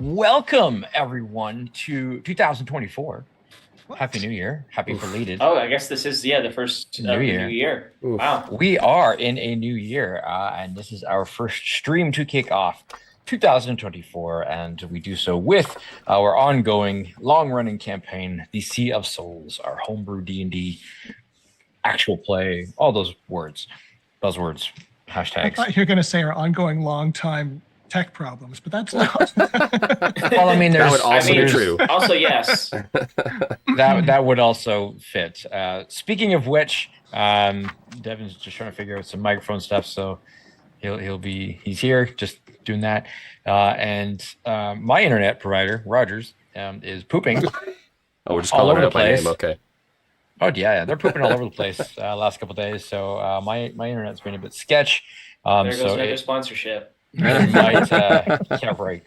Welcome, everyone, to 2024. What? Happy New Year. Happy belated. Oh, I guess this is, the first of the new year. Wow. We are in a new year, and this is our first stream to kick off 2024, and we do so with our ongoing, long-running campaign, The Sea of Souls, our homebrew D&D actual play, all those words, buzzwords, hashtags. I thought you were going to say our ongoing long-time tech problems, but that's not. Well, I mean, that would also be true. Also, yes. that would also fit. Speaking of which, Devin's just trying to figure out some microphone stuff, so he's here just doing that. And my internet provider, Rogers, is pooping. Oh, we're just calling it by name, okay. Oh yeah, they're pooping all over the place last couple of days. So my internet's been a bit sketch. There goes another sponsorship. It might, yeah, right.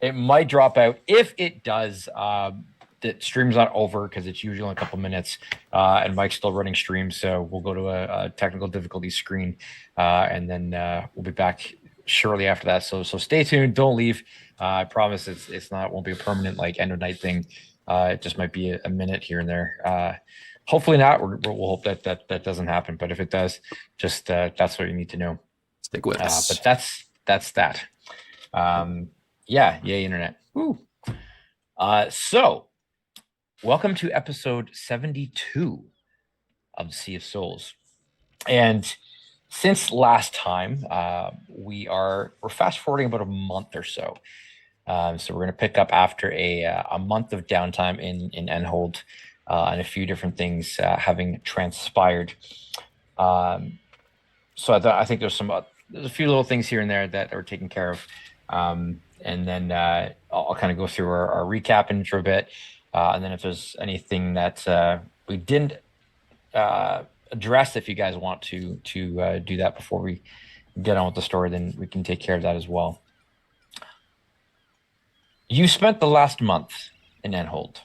It might drop out. If it does, the stream's not over because it's usually only a couple minutes, and Mike's still running streams, so we'll go to a technical difficulty screen, and then we'll be back shortly after that. So stay tuned. Don't leave. I promise won't be a permanent like end of night thing. It just might be a minute here and there. Hopefully not. We'll hope that doesn't happen. But if it does, just that's what you need to know. Stick with us. But that's that. Yay, internet. Woo. So welcome to episode 72 of the Sea of Souls. And since last time, we're fast forwarding about a month or so. So we're going to pick up after a month of downtime in Enhold, and a few different things having transpired. So I think there's a few little things here and there that are taken care of. And then I'll kind of go through our recap intro a bit. And then if there's anything that we didn't address, if you guys want to do that before we get on with the story, then we can take care of that as well. You spent the last month in Enhold,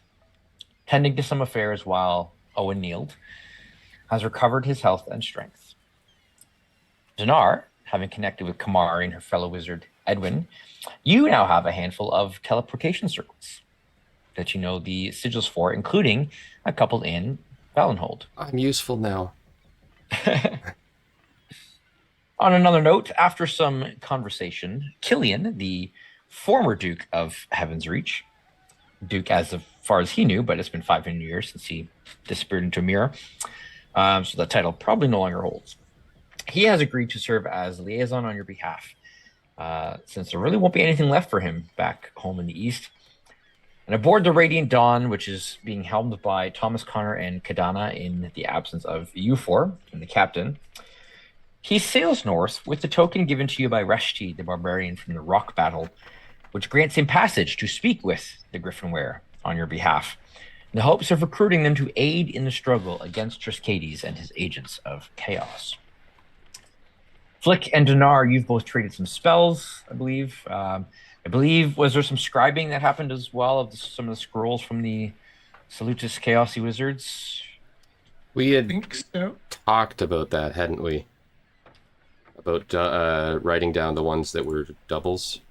tending to some affairs while Owen Neild has recovered his health and strength. Donaar, having connected with Kamari and her fellow wizard, Edwin, you now have a handful of teleportation circles that you know the sigils for, including a couple in Valenhold. I'm useful now. On another note, after some conversation, Killian, the former Duke of Heaven's Reach, Duke as far as he knew, but it's been 500 years since he disappeared into a mirror, so that title probably no longer holds. He has agreed to serve as liaison on your behalf, since there really won't be anything left for him back home in the East. And aboard the Radiant Dawn, which is being helmed by Thomas Connor and Kadana in the absence of Euphor and the captain, he sails north with the token given to you by Reshti, the barbarian from the Rock Battle, which grants him passage to speak with the Griffinware on your behalf, in the hopes of recruiting them to aid in the struggle against Triskades and his agents of chaos. Flick and Donaar, you've both traded some spells, I believe. Was there some scribing that happened as well of some of the scrolls from the Salutis Chaosy Wizards? We had talked about that, hadn't we? About writing down the ones that were doubles.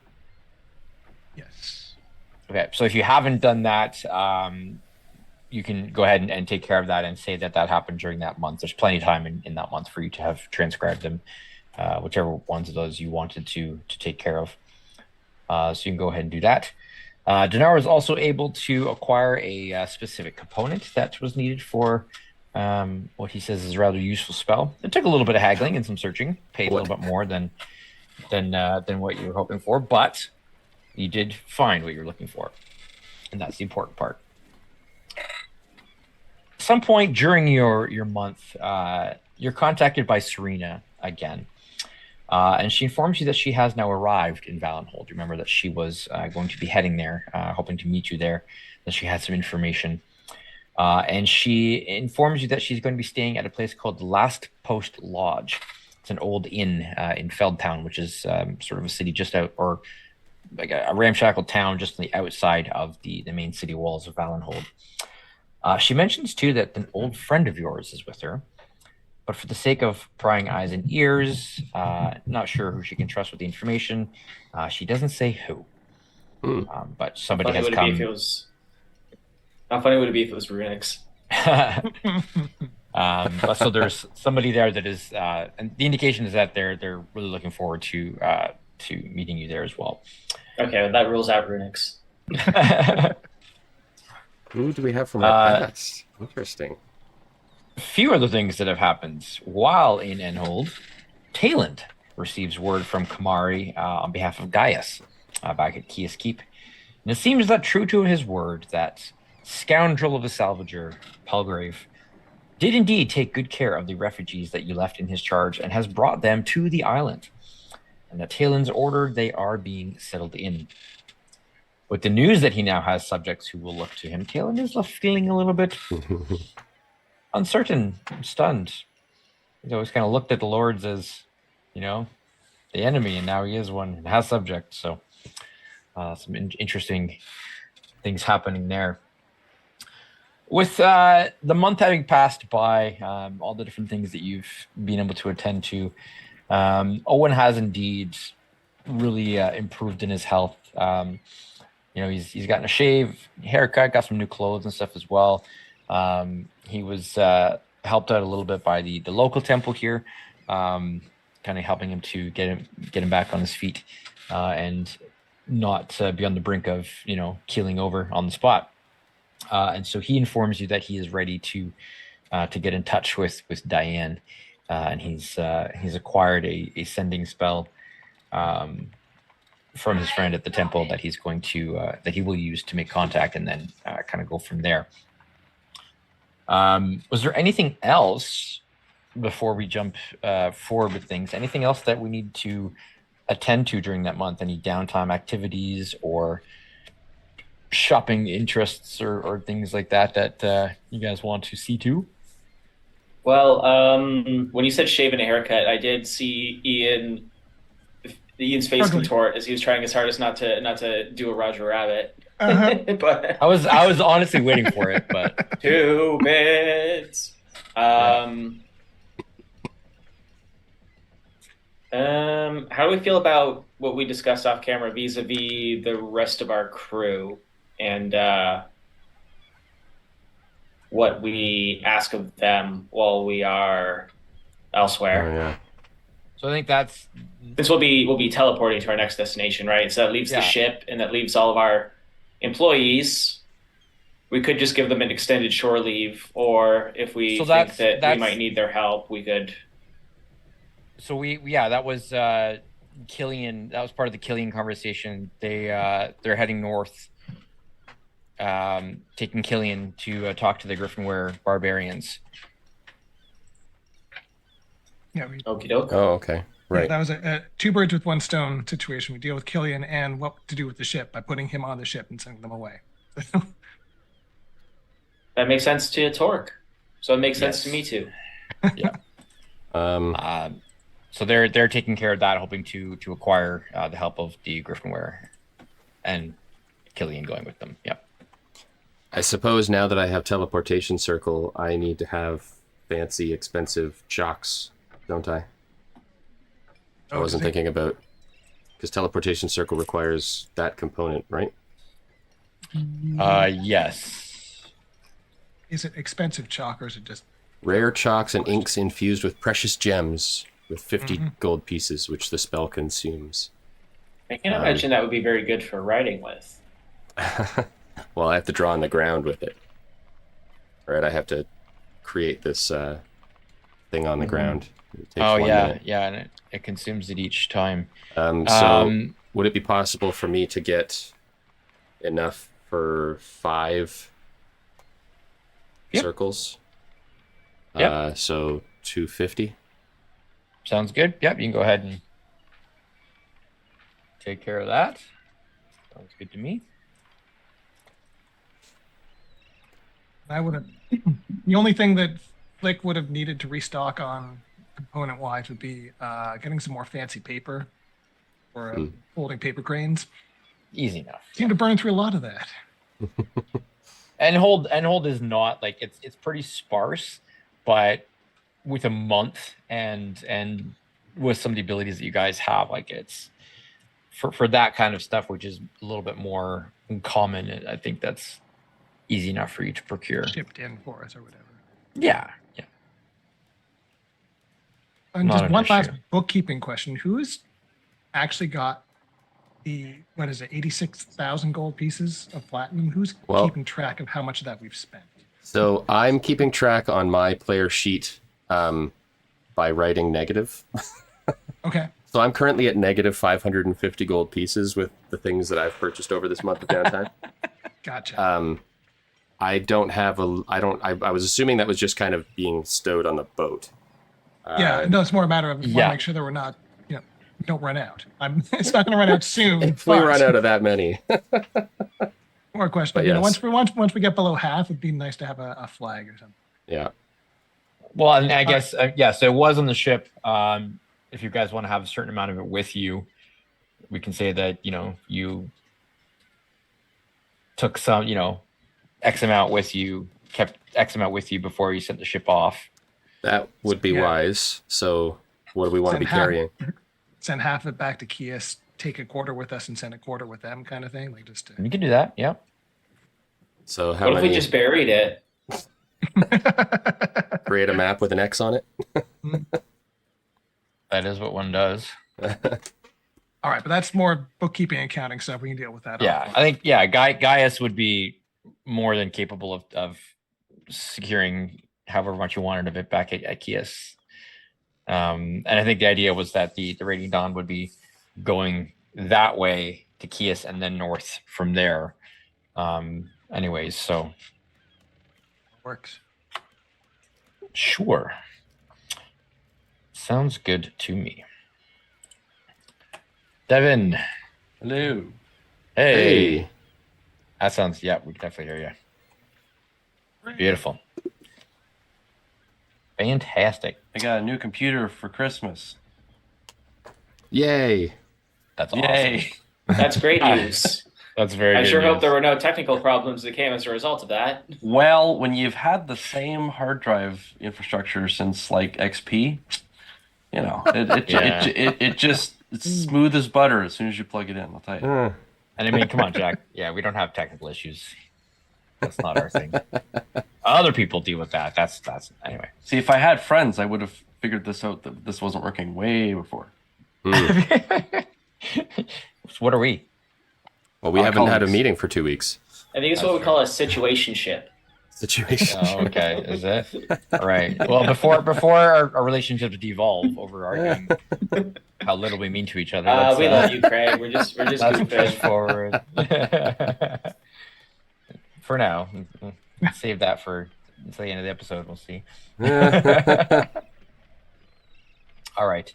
Yes. Okay, so if you haven't done that, you can go ahead and take care of that and say that happened during that month. There's plenty of time in that month for you to have transcribed them. Whichever ones of those you wanted to take care of. So you can go ahead and do that. Donaar was also able to acquire a specific component that was needed for what he says is a rather useful spell. It took a little bit of haggling and some searching, paid a little bit more than what you were hoping for, but you did find what you're looking for, and that's the important part. At some point during your month, you're contacted by Serena again. And she informs you that she has now arrived in Valenhold. You remember that she was going to be heading there, hoping to meet you there, that she had some information. And she informs you that she's going to be staying at a place called the Last Post Lodge. It's an old inn in Feldtown, which is sort of a city just out, or like a ramshackle town just on the outside of the main city walls of Valenhold. She mentions, too, that an old friend of yours is with her. But for the sake of prying eyes and ears, not sure who she can trust with the information, she doesn't say who. But somebody has come. How funny would it be if it was Runix? But so there's somebody there that is, and the indication is that they're really looking forward to meeting you there as well. Okay, well, that rules out Runix. Who do we have from our past? Interesting. A few other things that have happened while in Enhold. Taylind receives word from Kamari on behalf of Gaius back at Kias Keep. And it seems that true to his word, that scoundrel of a salvager, Palgrave, did indeed take good care of the refugees that you left in his charge and has brought them to the island. And at Taylind's order, they are being settled in. With the news that he now has subjects who will look to him, Taylind is left feeling a little bit uncertain, stunned. He's always kind of looked at the lords as, the enemy, and now he is one and has subjects. So some interesting things happening there. With the month having passed by, all the different things that you've been able to attend to, Owen has indeed really improved in his health. He's gotten a shave, haircut, got some new clothes and stuff as well. He was helped out a little bit by the local temple here, kind of helping him to get him back on his feet and not be on the brink of keeling over on the spot. And so he informs you that he is ready to get in touch with Diane, and he's acquired a sending spell from his friend at the temple that he's going to that he will use to make contact and then kind of go from there. Was there anything else before we jump forward with things? Anything else that we need to attend to during that month? Any downtime activities or shopping interests or things like that you guys want to see to? Well, when you said shave and a haircut, I did see Ian's face contort as he was trying his hardest not to do a Roger Rabbit. But I was honestly waiting for it, but 2 bits. How do we feel about what we discussed off camera vis-a-vis the rest of our crew and what we ask of them while we are elsewhere? Oh, yeah. So I think that's this will be teleporting to our next destination, right? So that leaves the ship and that leaves all of our employees. We could just give them an extended shore leave, or if we think that we might need their help, we could. So that was Killian. That was part of the Killian conversation. They're heading north, taking Killian to talk to the Griffinware barbarians. Yeah. Okie doke. Oh, okay. Right. Yeah, that was a two birds with one stone situation. We deal with Killian and what to do with the ship by putting him on the ship and sending them away. That makes sense to Torque. So it makes sense to me too. Yeah. So they're taking care of that, hoping to acquire the help of the Griffinware and Killian going with them. Yep. I suppose now that I have Teleportation Circle, I need to have fancy, expensive chocks, don't I? I wasn't thinking about, because Teleportation Circle requires that component, right? Yes. Is it expensive chalk or is it just rare chalks and inks infused with precious gems with 50 gold pieces, which the spell consumes? I can imagine that would be very good for writing with. Well, I have to draw on the ground with it. Right, I have to create this thing on the ground. It takes 1 minute. Yeah, and it consumes it each time. So would it be possible for me to get enough for 5 circles? Yep. So 250. Sounds good. Yep, you can go ahead and take care of that. Sounds good to me. I would have the only thing that Flick would have needed to restock on component wise would be getting some more fancy paper or folding paper cranes. Easy enough. Seem to burn through a lot of that. Enhold is not like it's pretty sparse, but with a month and with some of the abilities that you guys have, like it's for that kind of stuff, which is a little bit more common, I think that's easy enough for you to procure. Shipped in for us or whatever. Yeah. And Not just an one last issue. bookkeeping question. Who's actually got the, 86,000 gold pieces of platinum? Who's keeping track of how much of that we've spent? So I'm keeping track on my player sheet by writing negative. Okay. So I'm currently at negative 550 gold pieces with the things that I've purchased over this month of downtime. Gotcha. I don't have I was assuming that was just kind of being stowed on the boat. No, it's more a matter of want to make sure that we're not, we don't run out. It's not going to run out soon. If we run out of that many. More question. But yes. Once we get below half, it'd be nice to have a flag or something. Yeah. Well, and I guess so it was on the ship. If you guys want to have a certain amount of it with you, we can say that you took some X amount with you, kept X amount with you before you sent the ship off. That would be wise. So what do we want to be carrying? Send half of it back to Kias, take a quarter with us and send a quarter with them kind of thing. Like just You can do that, yeah. So what if we just buried it? Create a map with an X on it? That is what one does. All right, but that's more bookkeeping and accounting stuff. We can deal with that. Yeah, I think Gaius would be more than capable of securing however much you wanted of it back at Kias. And I think the idea was that the Raging Dawn would be going that way to Kias and then north from there. Anyways, so works. Sure. Sounds good to me. Devin. Hello. Hey. That sounds, we can definitely hear you. Beautiful. Fantastic. I got a new computer for Christmas. Yay. That's awesome. Yay. That's great news. That's very I good sure news. hope there were no technical problems that came as a result of that. Well, when you've had the same hard drive infrastructure since like XP, it just it's smooth as butter as soon as you plug it in, I'll tell you. And I mean, come on, Jack. Yeah, we don't have technical issues. That's not our thing. Other people deal with that. That's anyway. See, if I had friends, I would have figured this out that this wasn't working way before. So what are we? Well, we haven't had a meeting for 2 weeks. I think it's what we call a situationship. Situation. Oh, okay. Is it? All right. Well, before our relationships devolve over arguing how little we mean to each other. We love you, Craig. We're just let's goofing. push forward. For now, save that for until the end of the episode. We'll see. All right.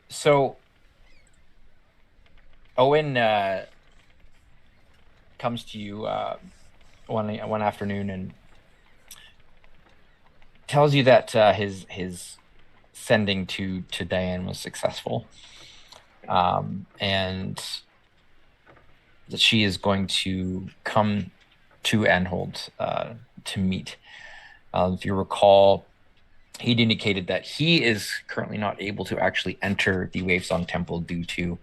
So Owen comes to you one afternoon and tells you that his sending to Diane was successful, and that she is going to come to Enhold to meet. If you recall, he'd indicated that he is currently not able to actually enter the Wavesong Temple due to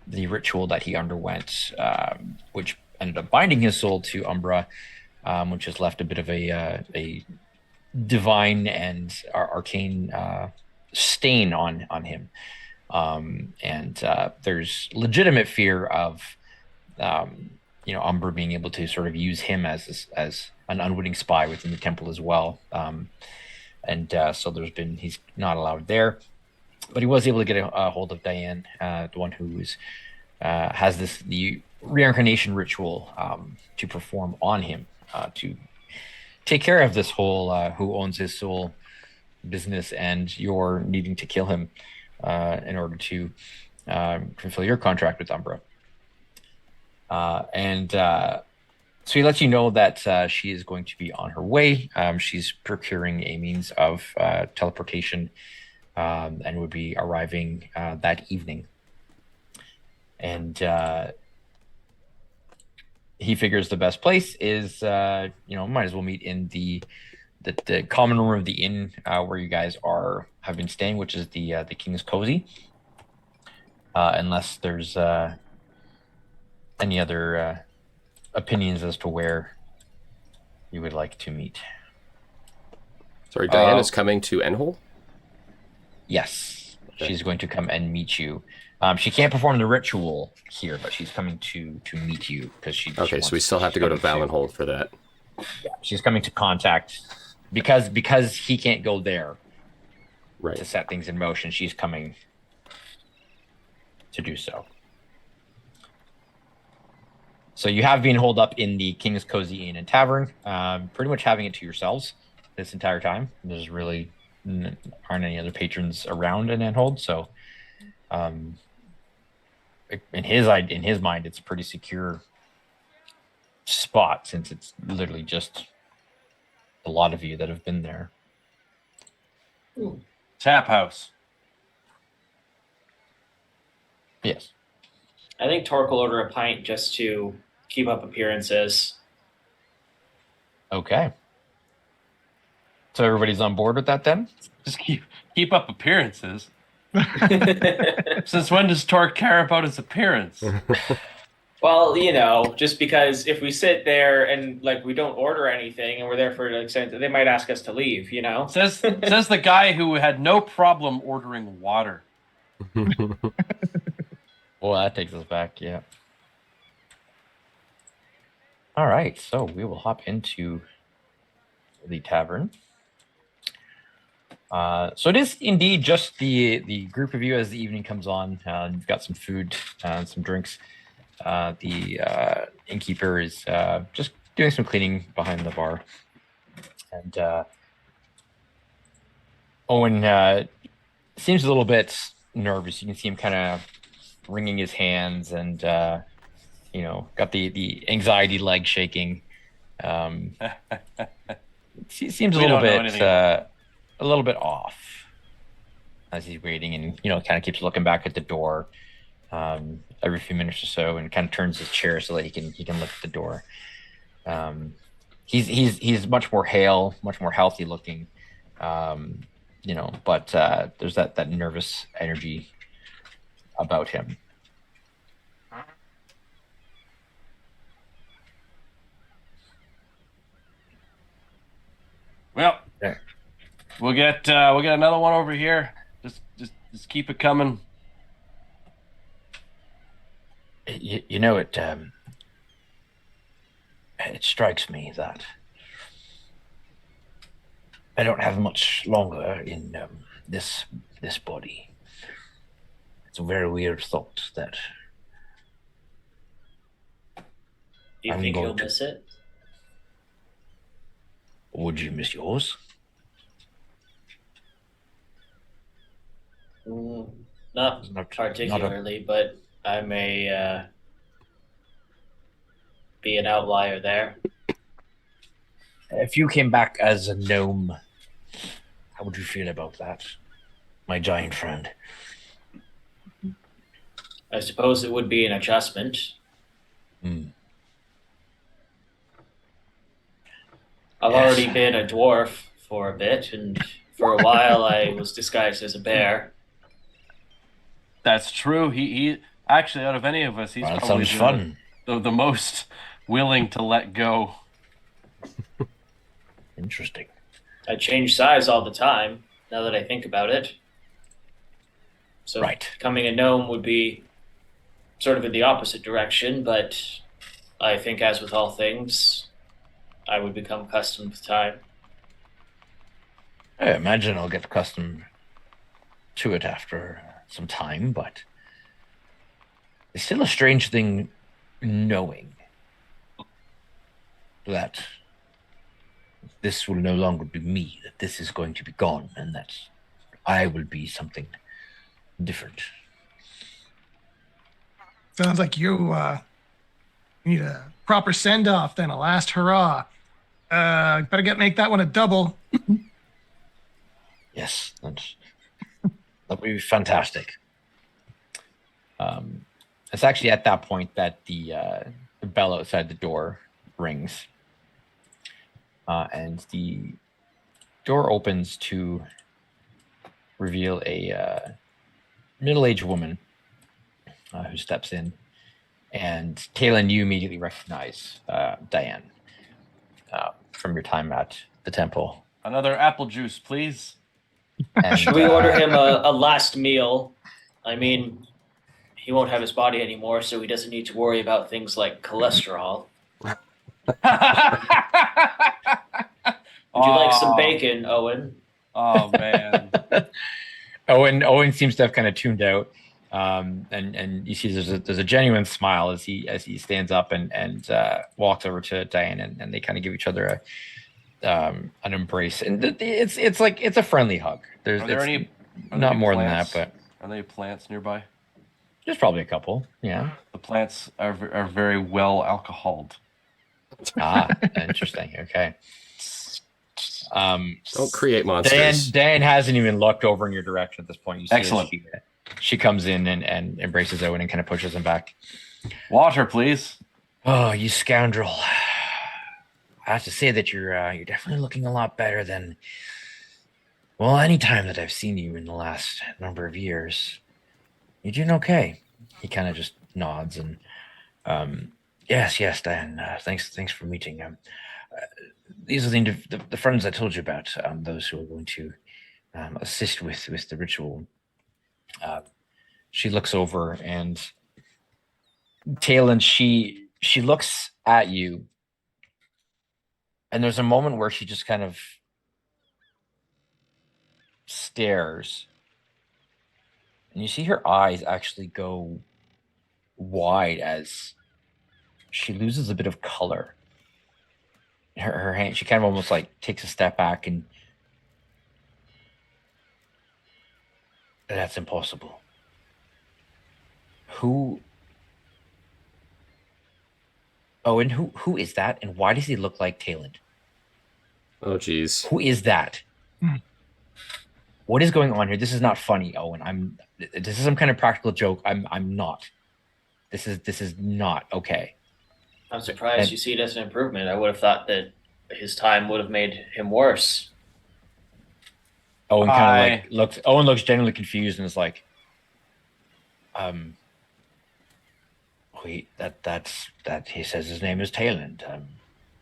the ritual that he underwent, which ended up binding his soul to Umbra, which has left a bit of a divine and arcane stain on him. And there's legitimate fear of Umbra being able to sort of use him as an unwitting spy within the temple as well. So he's not allowed there. But he was able to get a hold of Diane, the one who has the reincarnation ritual to perform on him, to take care of this whole who owns his soul business, and you're needing to kill him in order to fulfill your contract with Umbra. So he lets you know that she is going to be on her way. She's procuring a means of teleportation, and would be arriving that evening. And he figures the best place is, might as well meet in the the common room of the inn where you guys have been staying, which is the King's Cozy. Unless there's any other opinions as to where you would like to meet. Sorry, Diana's coming to Enhold? Yes, okay. She's going to come and meet you. She can't perform the ritual here, but she's coming to meet you because she. Okay, so we still have to go to Valenhold for that. Yeah, she's coming to contact because he can't go there. Right. To set things in motion, she's coming to do so. So you have been holed up in the King's Cozy Inn and Tavern, pretty much having it to yourselves this entire time. There's really aren't any other patrons around in Enhold, so in his mind, it's a pretty secure spot since it's literally just a lot of you that have been there. Ooh. Tap house. Yes. I think Torque will order a pint just to keep up appearances. Okay. So everybody's on board with that then? Just keep up appearances. Since when does Torque care about his appearance? Well, just because if we sit there and we don't order anything and we're there for they might ask us to leave, Says the guy who had no problem ordering water. Well, that takes us back, yeah. All right, so we will hop into the tavern. So it is indeed just the group of you as the evening comes on. You've got some food, some drinks. The innkeeper is just doing some cleaning behind the bar. And Owen seems a little bit nervous. You can see him kind of wringing his hands and, got the anxiety leg shaking. Seems a little bit off as he's waiting and, kind of keeps looking back at the door every few minutes or so and kind of turns his chair so that he can look at the door. He's much more hale, much more healthy looking, but there's that nervous energy about him. Well, we'll get another one over here. Just keep it coming. It strikes me that I don't have much longer in this body. It's a very weird thought that. Do you think you'll miss it? Would you miss yours? Not particularly, but I may be an outlier there. If you came back as a gnome, how would you feel about that, my giant friend? I suppose it would be an adjustment. I've already been a dwarf for a bit, and for a while I was disguised as a bear. That's true. He actually, out of any of us, he's probably the most willing to let go. Interesting. I change size all the time, now that I think about it. So becoming a gnome would be sort of in the opposite direction, but I think as with all things, I would become accustomed with time. I imagine I'll get accustomed to it after some time, but it's still a strange thing knowing that this will no longer be me, that this is going to be gone, and that I will be something different. Sounds like you need a proper send-off, then a last hurrah. Better make that one a double. Yes, that would be fantastic. It's actually at that point that the bell outside the door rings, and the Door opens to reveal a middle-aged woman who steps in. And Taylind, you immediately recognize Diane from your time at the temple. Another apple juice, please. And, should we order him a last meal? I mean, he won't have his body anymore, so he doesn't need to worry about things like cholesterol. Would you like some bacon, Owen? Oh, man. Owen seems to have kind of tuned out. And you see there's a genuine smile as he stands up and walks over to Diane, and they kind of give each other an embrace, and it's like it's a friendly hug. Are there not more plants? Than that, but are there any plants nearby? There's probably a couple. Yeah, the plants are very well alcoholed. Interesting. Okay. Don't create monsters. Dan hasn't even looked over in your direction at this point. You see excellent. She comes in and embraces Owen and kind of pushes him back. Water, please. Oh, you scoundrel! I have to say that you're definitely looking a lot better than, well, any time that I've seen you in the last number of years. You're doing okay. He kind of just nods and, yes, Diane. Thanks for meeting. These are the friends I told you about. Those who are going to assist with the ritual. She looks over, and Taylind, she looks at you, and there's a moment where she just kind of stares, and you see her eyes actually go wide as she loses a bit of color. Her hand, she kind of almost like takes a step back, and that's impossible. And who is that, and why does he look like Taylind? Oh, geez. Who is that? What is going on here? This is not funny, Owen. This is some kind of practical joke. I'm not. This is not okay. I'm surprised you see it as an improvement. I would have thought that his time would have made him worse. Owen kind of like looks. Owen looks genuinely confused and is like, wait, that's he says his name is Taylind.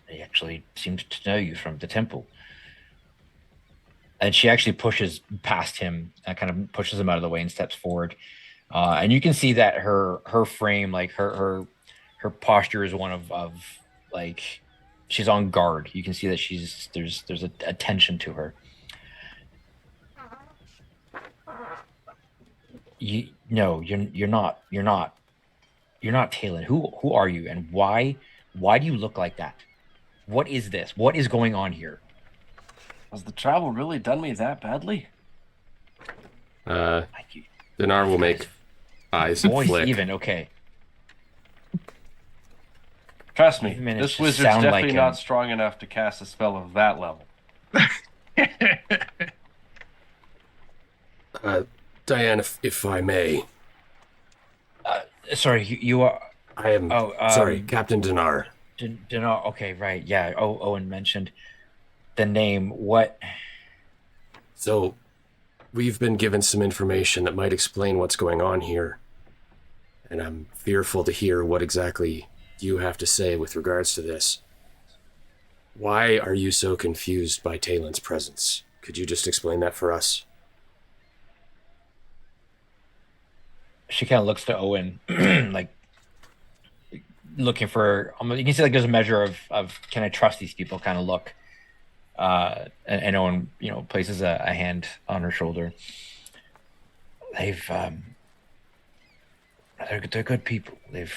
He actually seems to know you from the temple. And she actually pushes past him and kind of pushes him out of the way and steps forward. And you can see that her frame, like her posture is one of like she's on guard. You can see that there's a tension to her. You're not Taylind. Who are you, and why do you look like that? What is this? What is going on here? Has the travel really done me that badly? Donaar will make eyes flick. Even okay. Trust me, this wizard's definitely not strong enough to cast a spell of that level. Diane, if I may. Sorry, you are. I am. Sorry, Captain Donaar. Donaar. Okay, right. Yeah. Owen mentioned the name. What? So, we've been given some information that might explain what's going on here, and I'm fearful to hear what exactly you have to say with regards to this. Why are you so confused by Taylind's presence? Could you just explain that for us? She kind of looks to Owen, like looking for. You can see like there's a measure of can I trust these people kind of look. And Owen, places a hand on her shoulder. They're good people. They've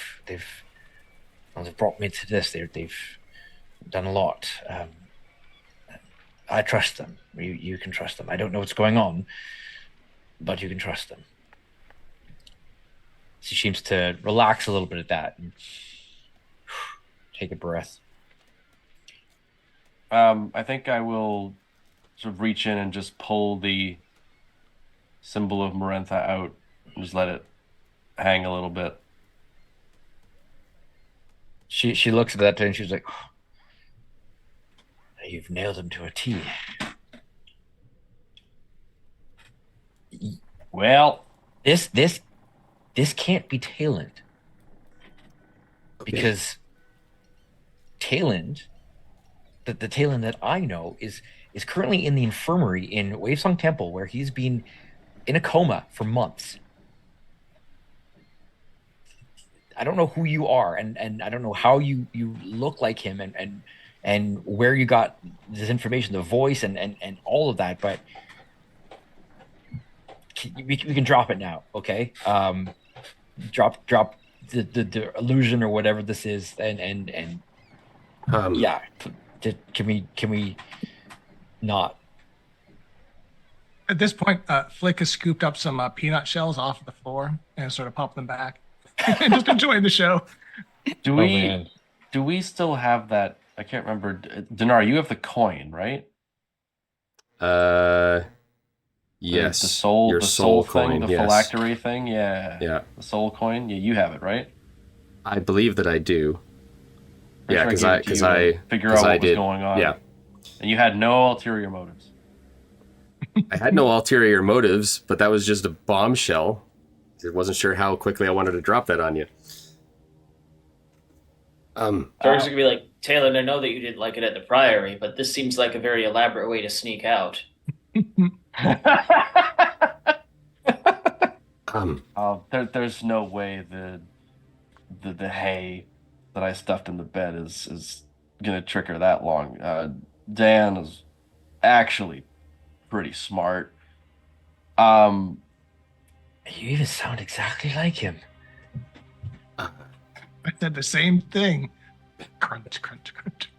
brought me to this. They've done a lot. I trust them. You can trust them. I don't know what's going on, but you can trust them. She seems to relax a little bit at that and take a breath. I think I will sort of reach in and just pull the symbol of Marentha out and just let it hang a little bit. She looks at that and she's like, "You've nailed him to a T." Well, This can't be Taylind. Okay. Because Taylind, the Taylind that I know is currently in the infirmary in Wavesong Temple, where he's been in a coma for months. I don't know who you are, and I don't know how you look like him, and where you got this information, the voice, and all of that. But we can drop it now, okay? Drop the illusion or whatever this is, and yeah. Can we not? At this point, Flick has scooped up some peanut shells off of the floor and sort of popped them back and just enjoying the show. do Oh, we man. do we still have that? I can't remember. Donaar, you have the coin, right? Yes. The soul, Your the soul coin, thing, the yes. phylactery thing. Yeah. Yeah. The soul coin. Yeah, you have it, right? I believe that I do. Pretty Yeah, sure I gave it to you to figure out what was going on. Yeah. And you had no ulterior motives. I had no ulterior motives, but that was just a bombshell. I wasn't sure how quickly I wanted to drop that on you. George's gonna be like, Taylor, I know that you didn't like it at the Priory, but this seems like a very elaborate way to sneak out. There's no way the hay that I stuffed in the bed is gonna trick her that long. Dan is actually pretty smart. You even sound exactly like him. I said the same thing. Crunch, crunch, crunch.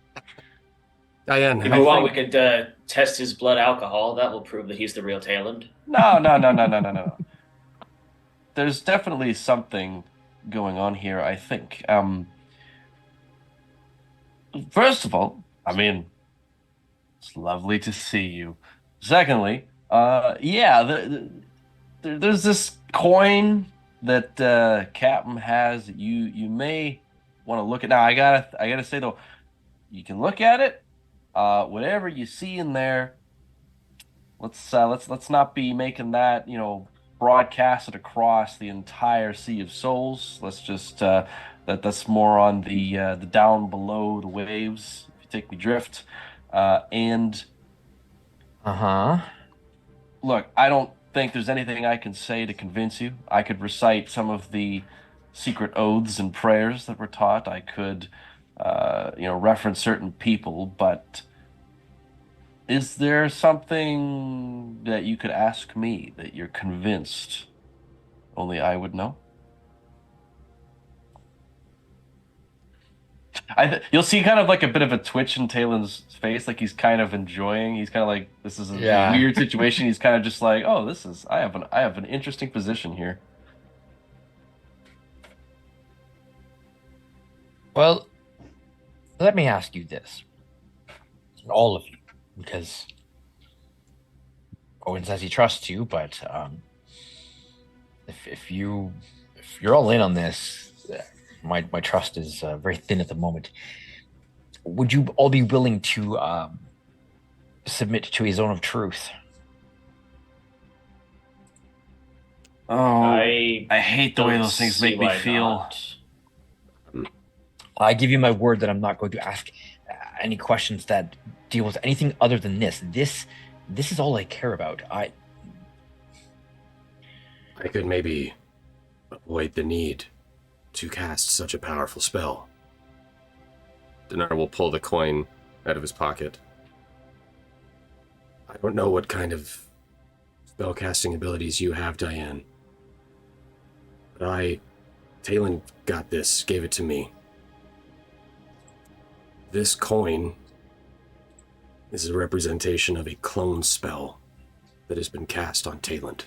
Diane, If you want, we could test his blood alcohol. That will prove that he's the real Taylind. No. There's definitely something going on here, I think. First of all, I mean, it's lovely to see you. Secondly, there's this coin that Captain has that you may want to look at. Now, I gotta say though, you can look at it. Whatever you see in there, let's not be making that broadcasted across the entire Sea of Souls. Let's just that's more on the down below the waves. If you take me drift, and look, I don't think there's anything I can say to convince you. I could recite some of the secret oaths and prayers that were taught. I could, reference certain people, but is there something that you could ask me that you're convinced only I would know? You'll see kind of like a bit of a twitch in Taylor's face, like he's kind of enjoying. He's kind of like, this is a weird situation. He's kind of just like, oh, I have an interesting position here. Well, let me ask you this, all of you, because Owen says he trusts you, but if you're all in on this, my trust is very thin at the moment. Would you all be willing to submit to a zone of truth? Oh, I hate the way those things make me feel. I give you my word that I'm not going to ask any questions that deal with anything other than this. This is all I care about. I could maybe avoid the need to cast such a powerful spell. Donaar will pull the coin out of his pocket. I don't know what kind of spellcasting abilities you have, Diane. But Taylind got this, gave it to me. This coin is a representation of a clone spell that has been cast on Taylind.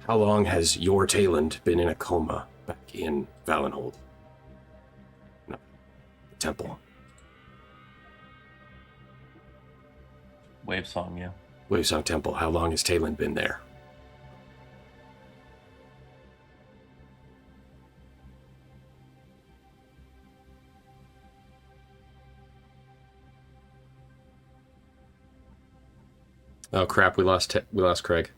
How long has your Taylind been in a coma back in Valenhold? No, the temple. Wavesong, yeah. Wavesong Temple. How long has Taylind been there? Oh crap! We lost Craig.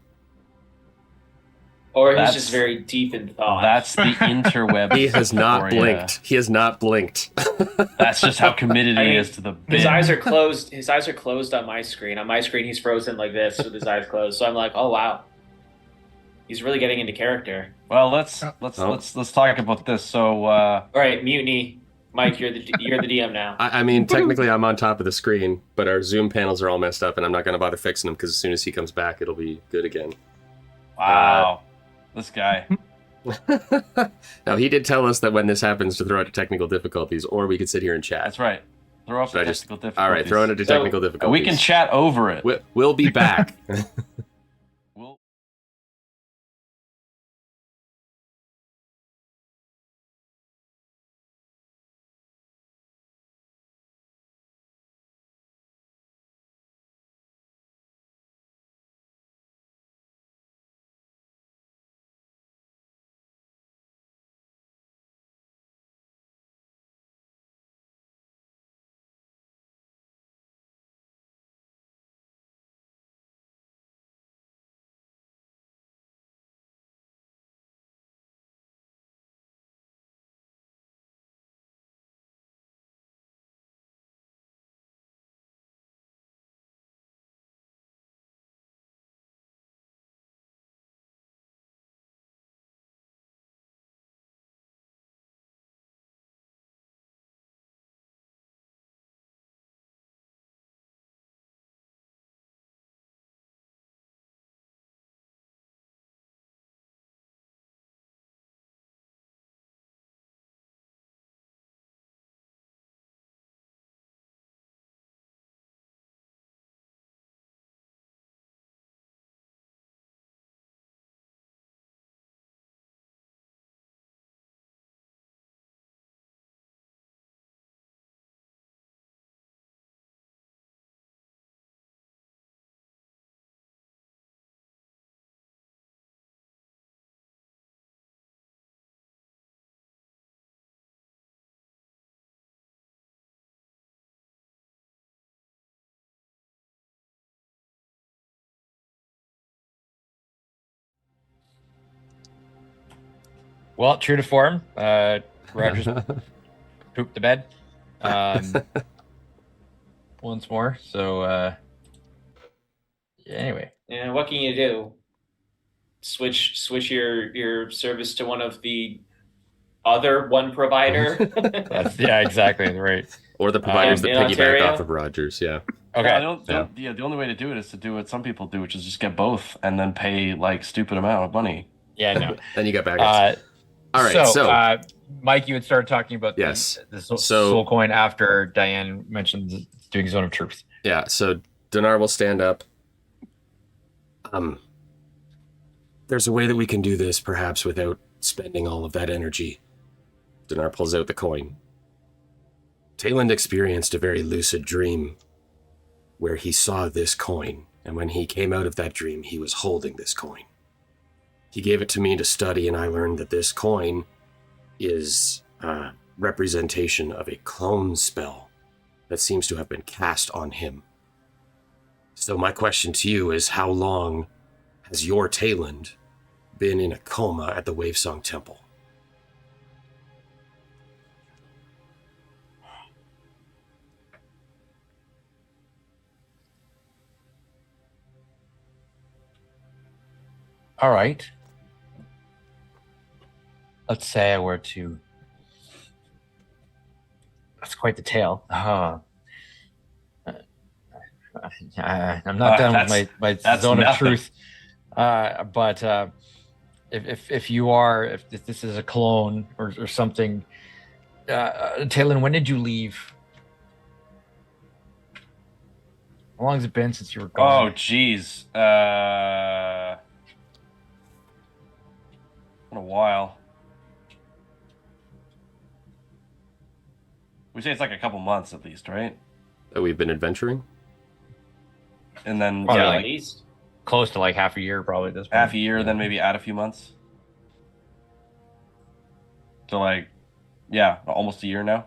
Or he's just very deep in thought. That's the interweb. He has not blinked. He has not blinked. That's just how committed he is to the bit. His eyes are closed. His eyes are closed on my screen. On my screen, he's frozen like this with his eyes closed. So I'm like, oh wow, he's really getting into character. Well, let's talk about this. So, all right, mutiny. Mike, you're the DM now. I mean, technically, I'm on top of the screen, but our Zoom panels are all messed up, and I'm not going to bother fixing them because as soon as he comes back, it'll be good again. Wow. This guy. Now, he did tell us that when this happens to throw out technical difficulties, or we could sit here and chat. That's right. Throw up the technical difficulties. All right, throw into technical difficulties. We can chat over it. We'll be back. Well, true to form, Rogers pooped the bed once more. So anyway, yeah, what can you do? Switch your service to one of the other one provider. yeah, exactly right. Or the providers that piggyback Ontario? off of Rogers. Yeah. Okay. The only way to do it is to do what some people do, which is just get both and then pay like stupid amount of money. Yeah, no. Then you got backups. All right, so Mike, you had started talking about the soul coin after Diane mentioned doing Zone of Truth. Yeah, so Donaar will stand up. There's a way that we can do this, perhaps without spending all of that energy. Donaar pulls out the coin. Taylind experienced a very lucid dream where he saw this coin, and when he came out of that dream, he was holding this coin. He gave it to me to study, and I learned that this coin is a representation of a clone spell that seems to have been cast on him. So my question to you is, how long has your Taylind been in a coma at the Wavesong Temple? All right. Let's say I were to... That's quite the tale. I'm not done with my zone of truth. But if you are, if this is a clone or something, Taylind, when did you leave? How long has it been since you were gone? Oh, geez. Been a while. We say it's like a couple months at least, right? That we've been adventuring? And then probably at least close to like half a year, probably at this point. Half a year, then maybe add a few months. So like, yeah, almost a year now.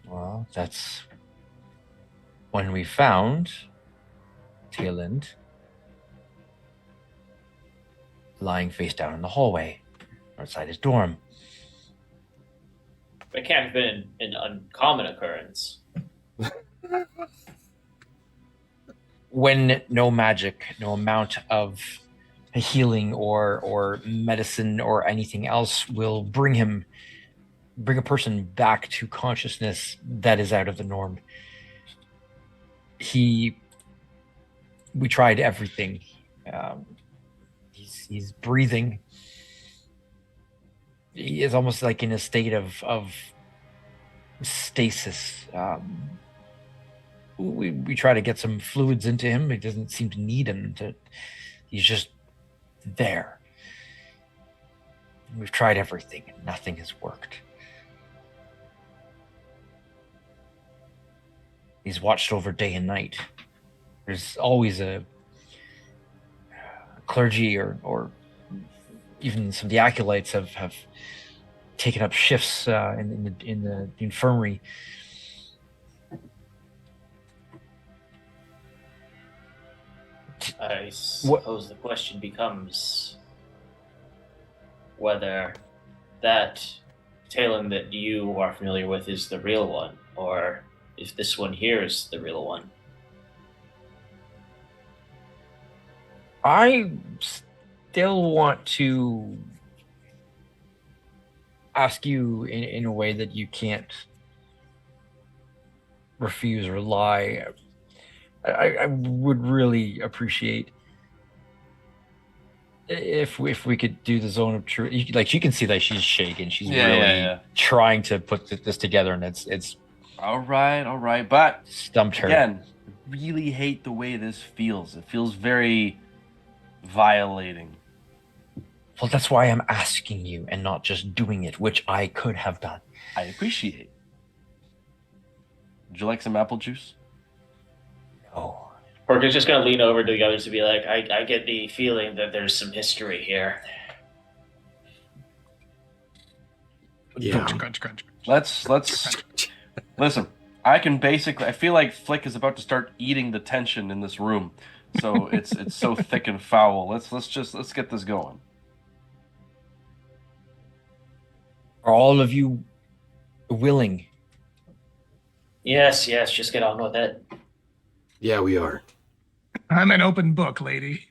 Well, that's when we found Taylind lying face down in the hallway outside his dorm. It can't have been an uncommon occurrence. When no magic, no amount of healing or medicine or anything else will bring a person back to consciousness that is out of the norm. We tried everything. He's breathing. He is almost like in a state of stasis. We try to get some fluids into him. He doesn't seem to need them. He's just there. We've tried everything and nothing has worked. He's watched over day and night. There's always a clergy or even some of the acolytes have taken up shifts in the infirmary. I suppose the question becomes whether that Taylind that you are familiar with is the real one, or if this one here is the real one. I still want to ask you in a way that you can't refuse or lie. I would really appreciate if we could do the zone of truth. Like, you can see that she's shaking. She's really trying to put this together, and it's all right. But stumped her. Again, really hate the way this feels. It feels very violating. Well, that's why I'm asking you and not just doing it, which I could have done. I appreciate. Would you like some apple juice? No. Pork is just going to lean over to the others to be like, I get the feeling that there's some history here. Yeah. Crunch. Let's listen. I feel like Flick is about to start eating the tension in this room. So it's so thick and foul. Let's get this going. Are all of you willing? Yes, just get on with it. Yeah, we are. I'm an open book, lady.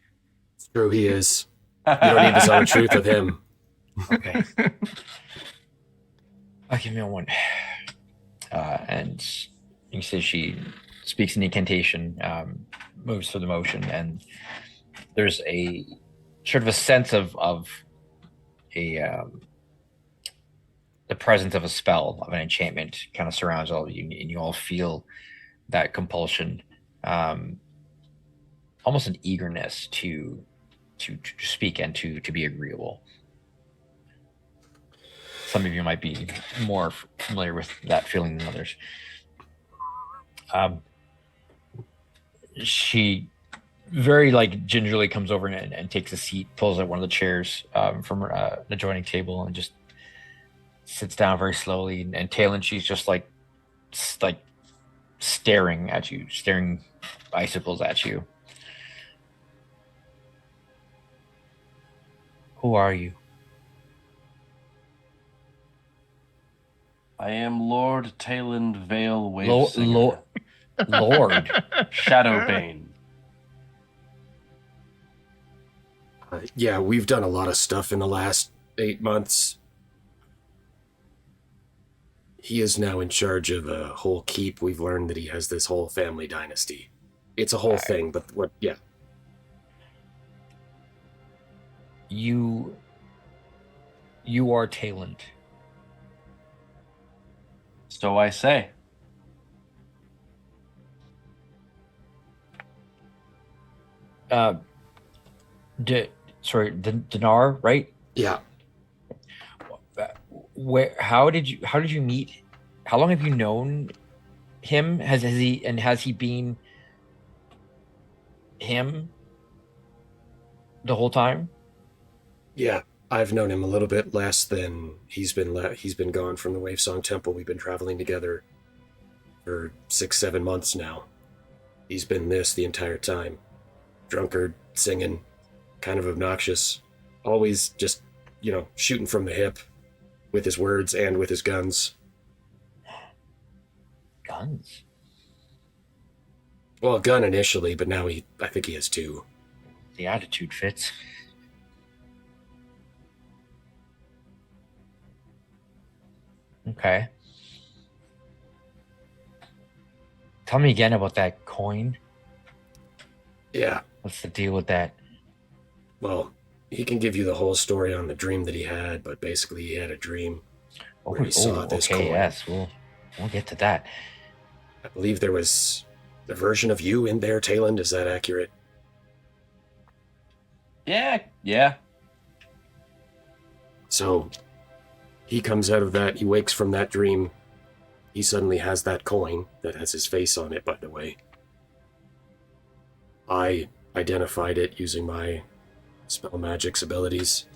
It's true, he is. You don't need to tell the truth with him. Okay. Give me one. And you see she speaks an incantation, moves through the motion, and there's a sort of a sense of the presence of a spell, of an enchantment kind of surrounds all of you, and you all feel that compulsion, almost an eagerness to speak and to be agreeable. Some of you might be more familiar with that feeling than others. She very gingerly comes over and takes a seat, pulls out one of the chairs from an adjoining table, and just sits down very slowly. And Taylind, she's just like staring at you, staring icicles at you. Who are you? I am Lord Taylind Vale Wavesinger. Lord. Shadowbane. Yeah, we've done a lot of stuff in the last 8 months. He is now in charge of a whole keep. We've learned that he has this whole family dynasty. It's a whole thing, but yeah. You are Taylind. So I say. Donaar, right? Yeah. How did you meet? How long have you known him? Has he been him the whole time? Yeah, I've known him a little bit less than he's been gone from the Wavesong Temple. We've been traveling together for 6-7 months now. He's been this the entire time. Drunkard, singing, kind of obnoxious. Always just, shooting from the hip with his words and with his guns. Guns? Well, a gun initially, but now I think he has two. The attitude fits. Okay. Tell me again about that coin. Yeah. What's the deal with that? Well, he can give you the whole story on the dream that he had, but basically he had a dream where he saw this coin. Yes, we'll get to that. I believe there was a version of you in there, Taylind. Is that accurate? Yeah. So, he comes out of that, he wakes from that dream. He suddenly has that coin that has his face on it, by the way. I identified it using my spell magic's abilities.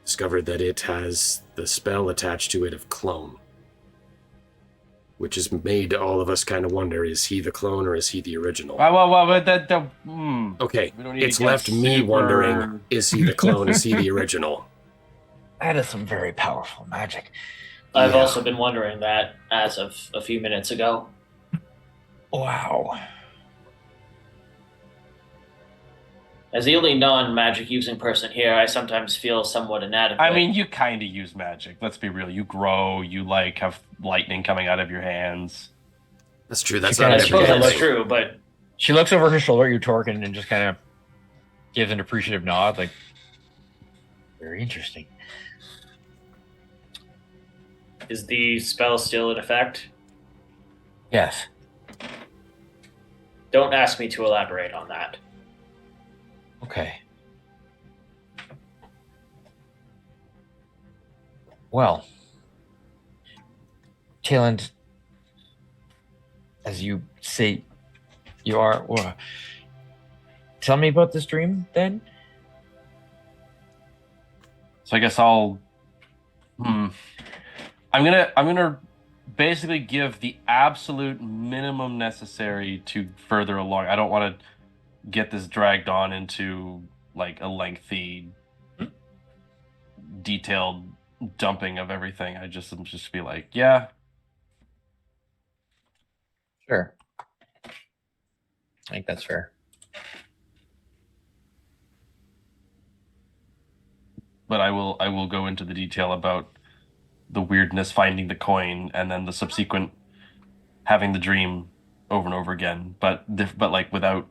Discovered that it has the spell attached to it of clone. Which has made all of us kind of wonder, is he the clone or is he the original? Okay, it's left me wondering, is he the clone, is he the original? That is some very powerful magic. I've also been wondering that as of a few minutes ago. Wow. As the only non-magic using person here, I sometimes feel somewhat inadequate. I mean, you kind of use magic. Let's be real. You grow. You have lightning coming out of your hands. That's true. That's I suppose that's true, but she looks over her shoulder at you, Torkin, and just kind of gives an appreciative nod, like, very interesting. Is the spell still in effect? Yes. Don't ask me to elaborate on that. Okay. Well, Taylind, as you say, you are. Tell me about this dream, then. So I guess I'll. I'm gonna basically give the absolute minimum necessary to further along. I don't want to get this dragged on into like a lengthy, detailed dumping of everything. I'm just be like, yeah. Sure. I think that's fair. But I will go into the detail about the weirdness finding the coin and then the subsequent having the dream over and over again, but like without.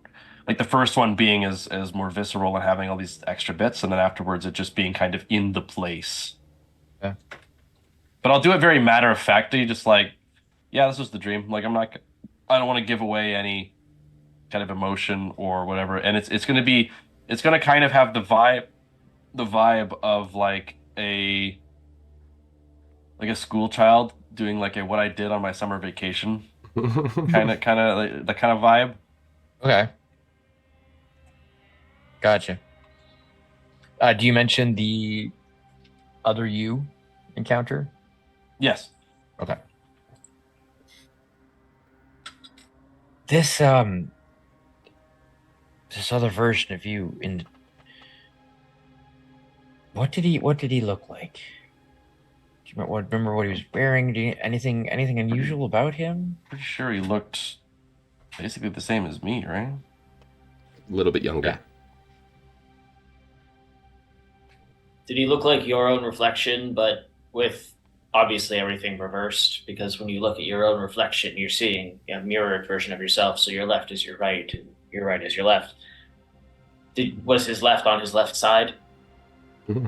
Like the first one being as more visceral and having all these extra bits, and then afterwards it just being kind of in the place. Yeah. But I'll do it very matter of factly, just like, yeah, this was the dream. Like I don't want to give away any kind of emotion or whatever. And it's gonna kind of have the vibe of like a school child doing like a what I did on my summer vacation kind of like, the kind of vibe. Okay. Gotcha. Do you mention the other you encounter? Yes. Okay. This other version of you in what did he look like? Do you remember what he was wearing? Anything unusual about him? Pretty sure he looked basically the same as me, right? A little bit younger. Yeah. Did he look like your own reflection, but with obviously everything reversed? Because when you look at your own reflection, you're seeing a mirrored version of yourself. So your left is your right, and your right is your left. Was his left on his left side? You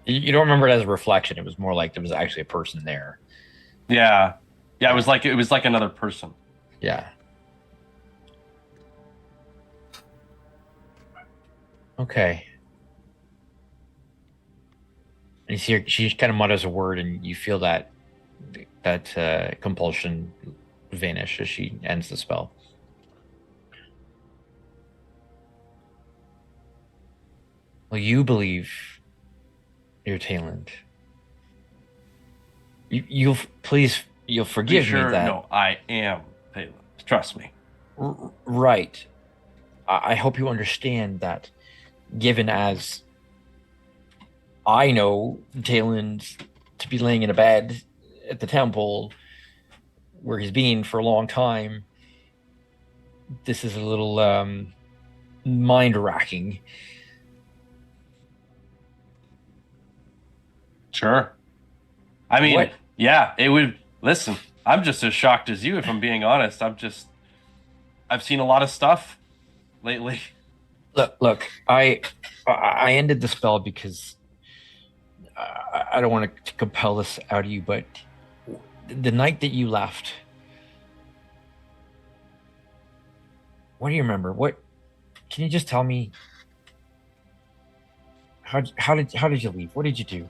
don't remember it as a reflection. It was more like there was actually a person there. Yeah. It was like another person. Yeah. Okay. And you see her, she kind of mutters a word, and you feel that compulsion vanish as she ends the spell. Well, you believe you're Taylind. You'll forgive me that. No, I am Taylind. Trust me. Right. I hope you understand that, given as I know Taylind to be laying in a bed at the temple where he's been for a long time, this is a little mind-racking. Sure. I mean, What? Yeah, it would. Listen, I'm just as shocked as you, if I'm being honest. I've seen a lot of stuff lately. Look. I ended the spell because I don't want to compel this out of you, but the night that you left, what do you remember? What can you just tell me? How did you leave? What did you do?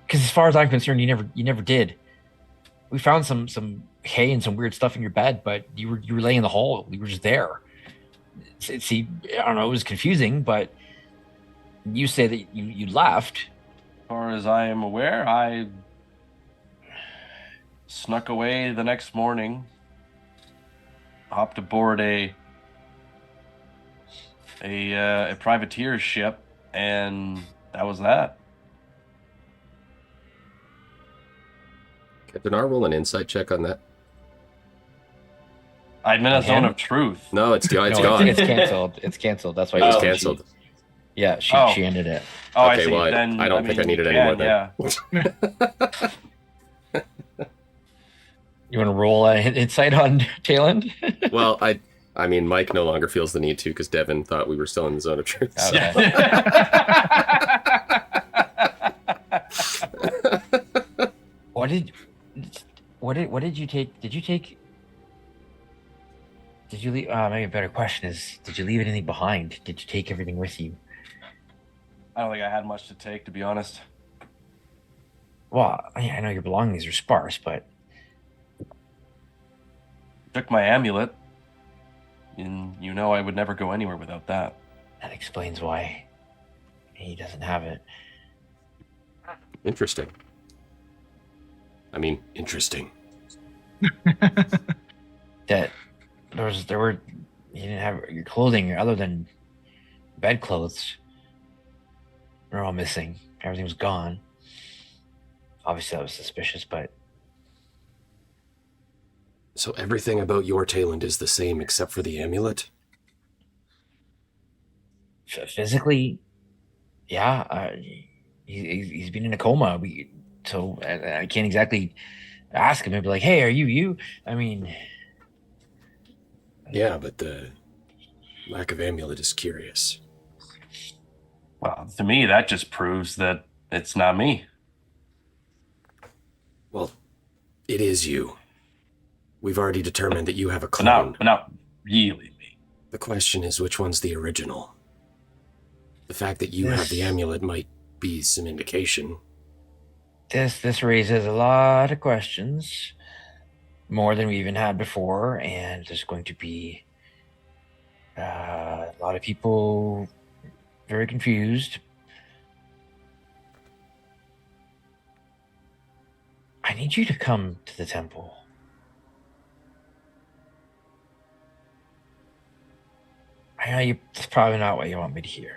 Because as far as I'm concerned, you never did. We found some hay and some weird stuff in your bed, but you were laying in the hall. We were just there. See, I don't know. It was confusing, but you say that you left. As far as I am aware, I snuck away the next morning, hopped aboard a privateer's ship, and that was that. Can Donaar roll an insight check on that? I'm in a zone of truth. No, it's gone. It's canceled. It's canceled. That's why It was canceled. Yeah, she ended it. Oh, Okay, I see. well, Then, I don't think I need it anymore then. Yeah. You want to roll an insight on Taylind? Well, I mean, Mike no longer feels the need to because Devin thought we were still in the zone of truth. Okay. What did you take? Did you leave? Maybe a better question is, did you leave anything behind? Did you take everything with you? I don't think I had much to take, to be honest. Well, I know your belongings are sparse, but Took my amulet, and you know I would never go anywhere without that. that explains why he doesn't have it. Interesting. I mean, interesting. That there were you didn't have your clothing other than bedclothes. They're all missing. Everything was gone. Obviously, that was suspicious, but So everything about your Taylind is the same except for the amulet? physically, yeah, he's been in a coma. So I can't exactly ask him and be like, "Hey, are you?" I mean, Yeah, but the lack of amulet is curious. Well, to me, that just proves that it's not me. Well, it is you. We've already determined that you have a clone. But not really me. The question is, which one's the original? The fact that you have the amulet might be some indication. This raises a lot of questions, more than we even had before, and there's going to be a lot of people very confused. I need you to come to the temple. I know it's probably not what you want me to hear.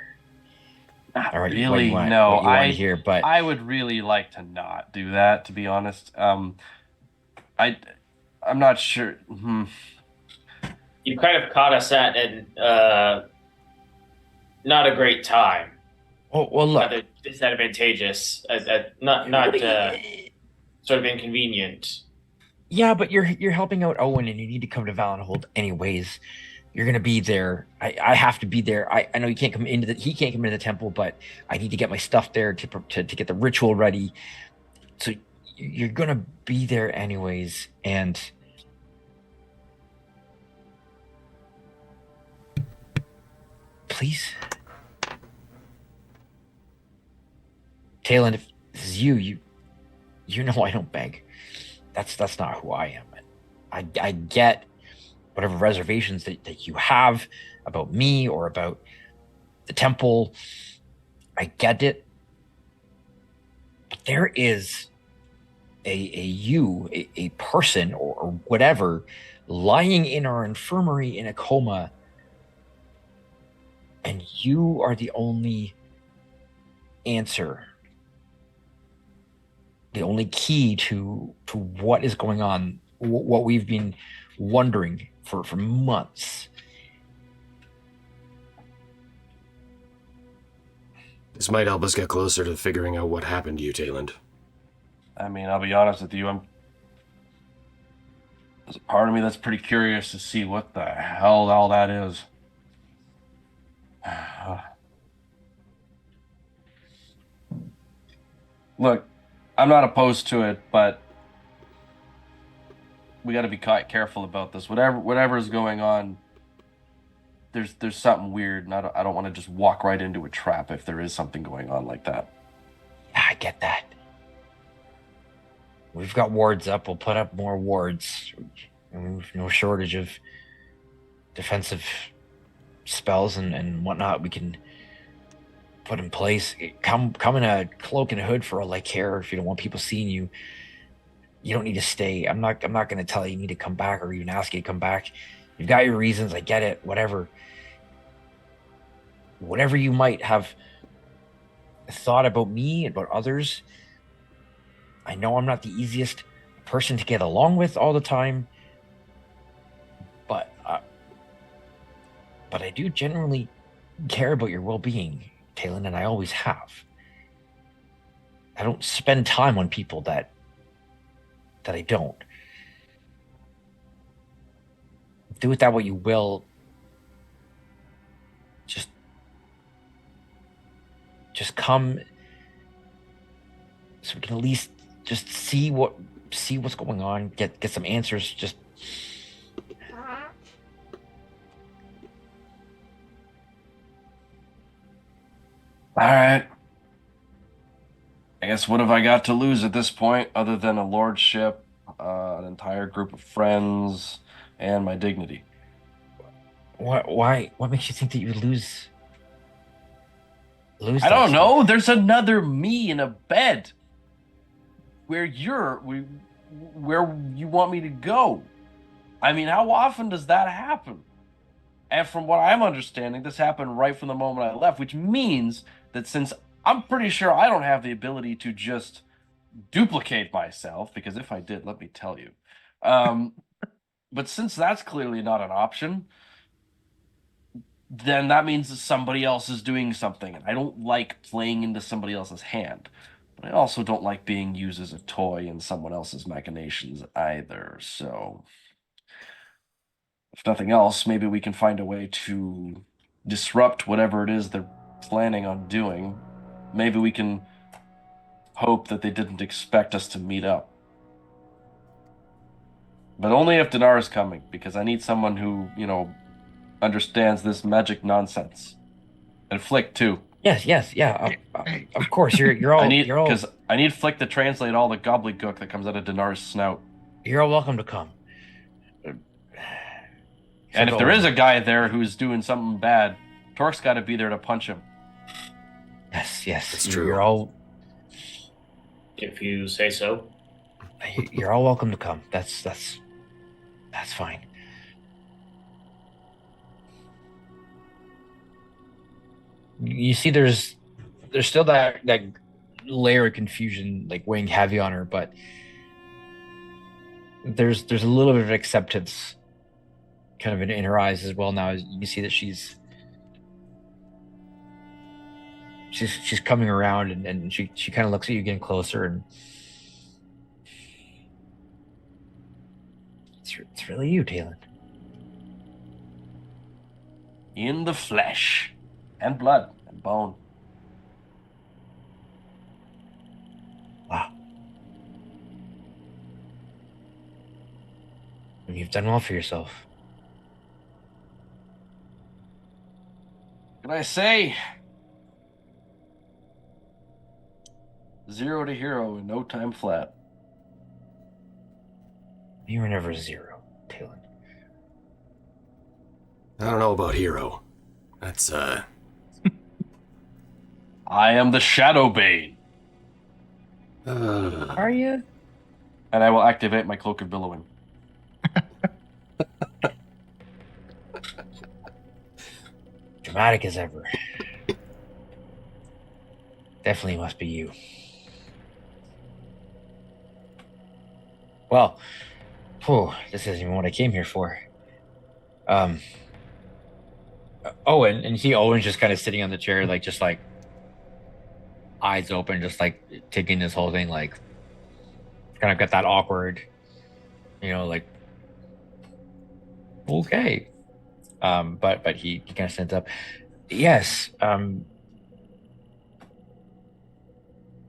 Not Or really, what you want, no. what you want to hear, but I would really like to not do that, to be honest. I'm not sure. You kind of caught us at not a great time. well, look. Rather disadvantageous, not sort of inconvenient. Yeah, but you're helping out Owen, and you need to come to Valenhold anyways. You're gonna be there. I have to be there. I know he can't come into the temple, but I need to get my stuff there to get the ritual ready. So you're gonna be there anyways, and please, Taylind, if this is you know I don't beg. That's not who I am. I get whatever reservations that you have about me or about the temple. I get it. But there is a person or whatever lying in our infirmary in a coma, and you are the only answer, the only key to what is going on, what we've been wondering for months. This might help us get closer to figuring out what happened to you, Taylind. I mean, I'll be honest with you, there's a part of me that's pretty curious to see what the hell all that is. Look, I'm not opposed to it, but we got to be careful about this. Whatever is going on, there's something weird, and I don't want to just walk right into a trap if there is something going on like that. Yeah, I get that. We've got wards up. We'll put up more wards. We've no shortage of defensive spells and whatnot we can put in place. Come in a cloak and a hood for all I care. If you don't want people seeing you, you don't need to stay. I'm not going to tell you need to come back or even ask you to come back. You've got your reasons. I get it. Whatever you might have thought about me, about others, I know I'm not the easiest person to get along with all the time, but I do genuinely care about your well-being, Taylind, and I always have. I don't spend time on people that I don't. Do with that what you will. Just come so we can at least just see what's going on, get some answers. Just all right. I guess what have I got to lose at this point other than a lordship, an entire group of friends, and my dignity? what makes you think that you lose I don't know. There's another me in a bed where you want me to go. I mean, how often does that happen? And from what I'm understanding, this happened right from the moment I left, which means that since I'm pretty sure I don't have the ability to just duplicate myself, because if I did, let me tell you. But since that's clearly not an option, then that means that somebody else is doing something. And I don't like playing into somebody else's hand. But I also don't like being used as a toy in someone else's machinations either. So, if nothing else, maybe we can find a way to disrupt whatever it is they're planning on doing. Maybe we can hope that they didn't expect us to meet up. But only if Donaar is coming, because I need someone who, understands this magic nonsense. And Flick too. Yes, yeah. Of course, you're all. I need Flick to translate all the gobbledygook that comes out of Donaar's snout. You're all welcome to come. And if there is a guy there who's doing something bad, Torque's got to be there to punch him. Yes, that's true. You're all. If you say so. You're all welcome to come. That's fine. You see, there's still that layer of confusion like weighing heavy on her, but there's a little bit of acceptance kind of in her eyes as well now. You see that she's coming around, and she kind of looks at you getting closer, and it's really you, Taylind. In the flesh and blood and bone. Wow. And you've done well for yourself. What can I say? 0 to hero in no time flat. You were never 0, Taylind. I don't know about hero. That's, I am the Shadow Bane. Are you? And I will activate my Cloak of Billowing. Dramatic as ever. Definitely must be you. Well, this isn't even what I came here for. Owen, and you see Owen's just kind of sitting on the chair, like just like eyes open, just like taking this whole thing, like kind of got that awkward, like okay. But he kind of stands up. Yes.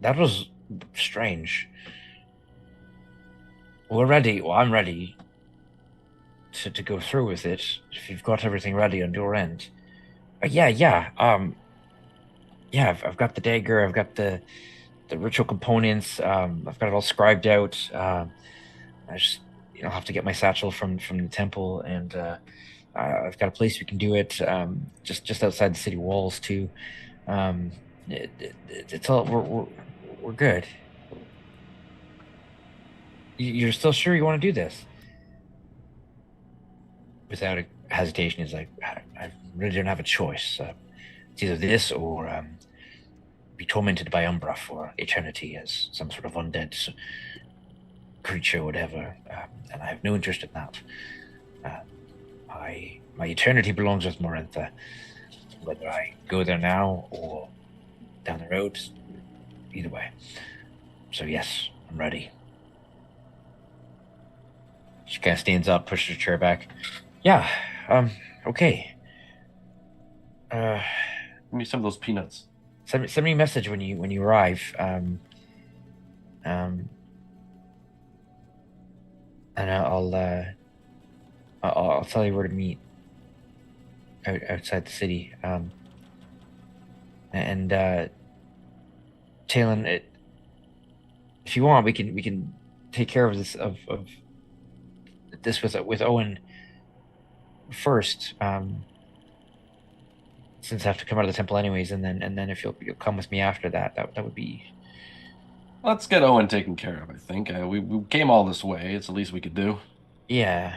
That was strange. We're ready. Well, I'm ready to go through with it. If you've got everything ready on your end. Yeah. Yeah, I've got the dagger. I've got the ritual components. I've got it all scribed out. I just have to get my satchel from the temple, and I've got a place we can do it. Just outside the city walls too. It's all we're good. You're still sure you want to do this? Without a hesitation, he's like, I really don't have a choice. It's either this or be tormented by Umbra for eternity as some sort of undead creature, whatever. And I have no interest in that. My eternity belongs with Morentha. Whether I go there now or down the road, either way. So yes, I'm ready. She kind of stands up, pushes her chair back. Yeah, okay. Give me some of those peanuts. Send me a message when you arrive. And I'll tell you where to meet outside the city. And Taylind, if you want, we can take care of this with Owen first. Since I have to come out of the temple anyways, and then if you'll come with me after that would be. Let's get Owen taken care of. I think we came all this way. It's the least we could do. Yeah.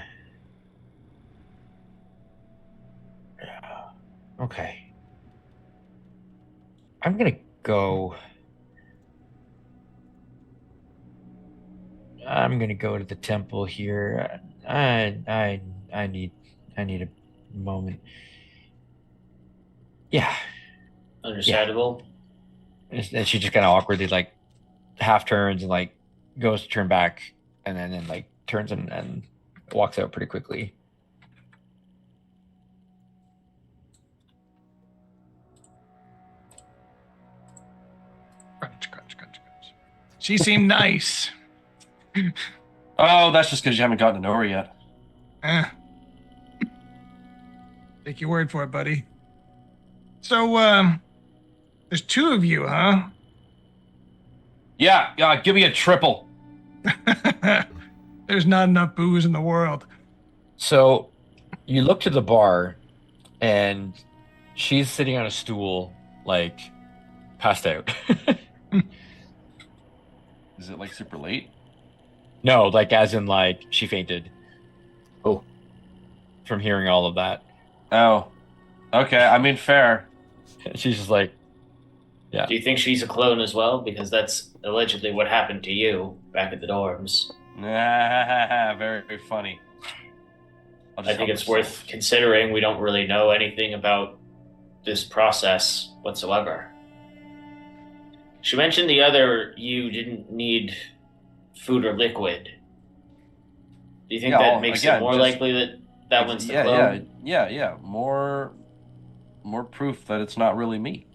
Okay. I'm gonna go. I'm gonna go to the temple here. I need a moment. Yeah. Understandable. Yeah. And she just kind of awkwardly like half turns and like goes to turn back and then like turns and walks out pretty quickly. Crunch. She seemed nice. Oh, that's just because you haven't gotten to know her yet. Take your word for it, buddy. So, there's two of you, huh? Yeah, give me a triple. There's not enough booze in the world. So you look to the bar and she's sitting on a stool, like passed out. Is it like super late? No, like as in like she fainted. Oh. From hearing all of that. Oh. Okay, I mean fair. She's just like, yeah. Do you think she's a clone as well? Because that's allegedly what happened to you back at the dorms. Very, very funny. I think it's worth considering. We don't really know anything about this process whatsoever. She mentioned the other you didn't need food or liquid. Do you think that makes it more likely that one's the clone? Yeah. More proof that it's not really me.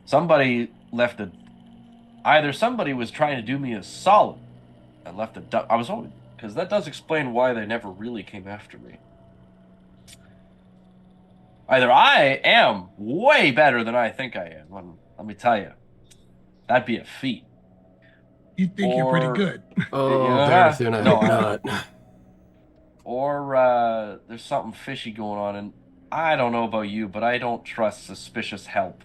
Somebody left either somebody was trying to do me a solid and left I was hoping, because that does explain why they never really came after me. Either I am way better than I think I am, and let me tell you, that'd be a feat. You think you're pretty good. Oh, Barathun, I hope not. Or there's something fishy going on, and I don't know about you, but I don't trust suspicious help.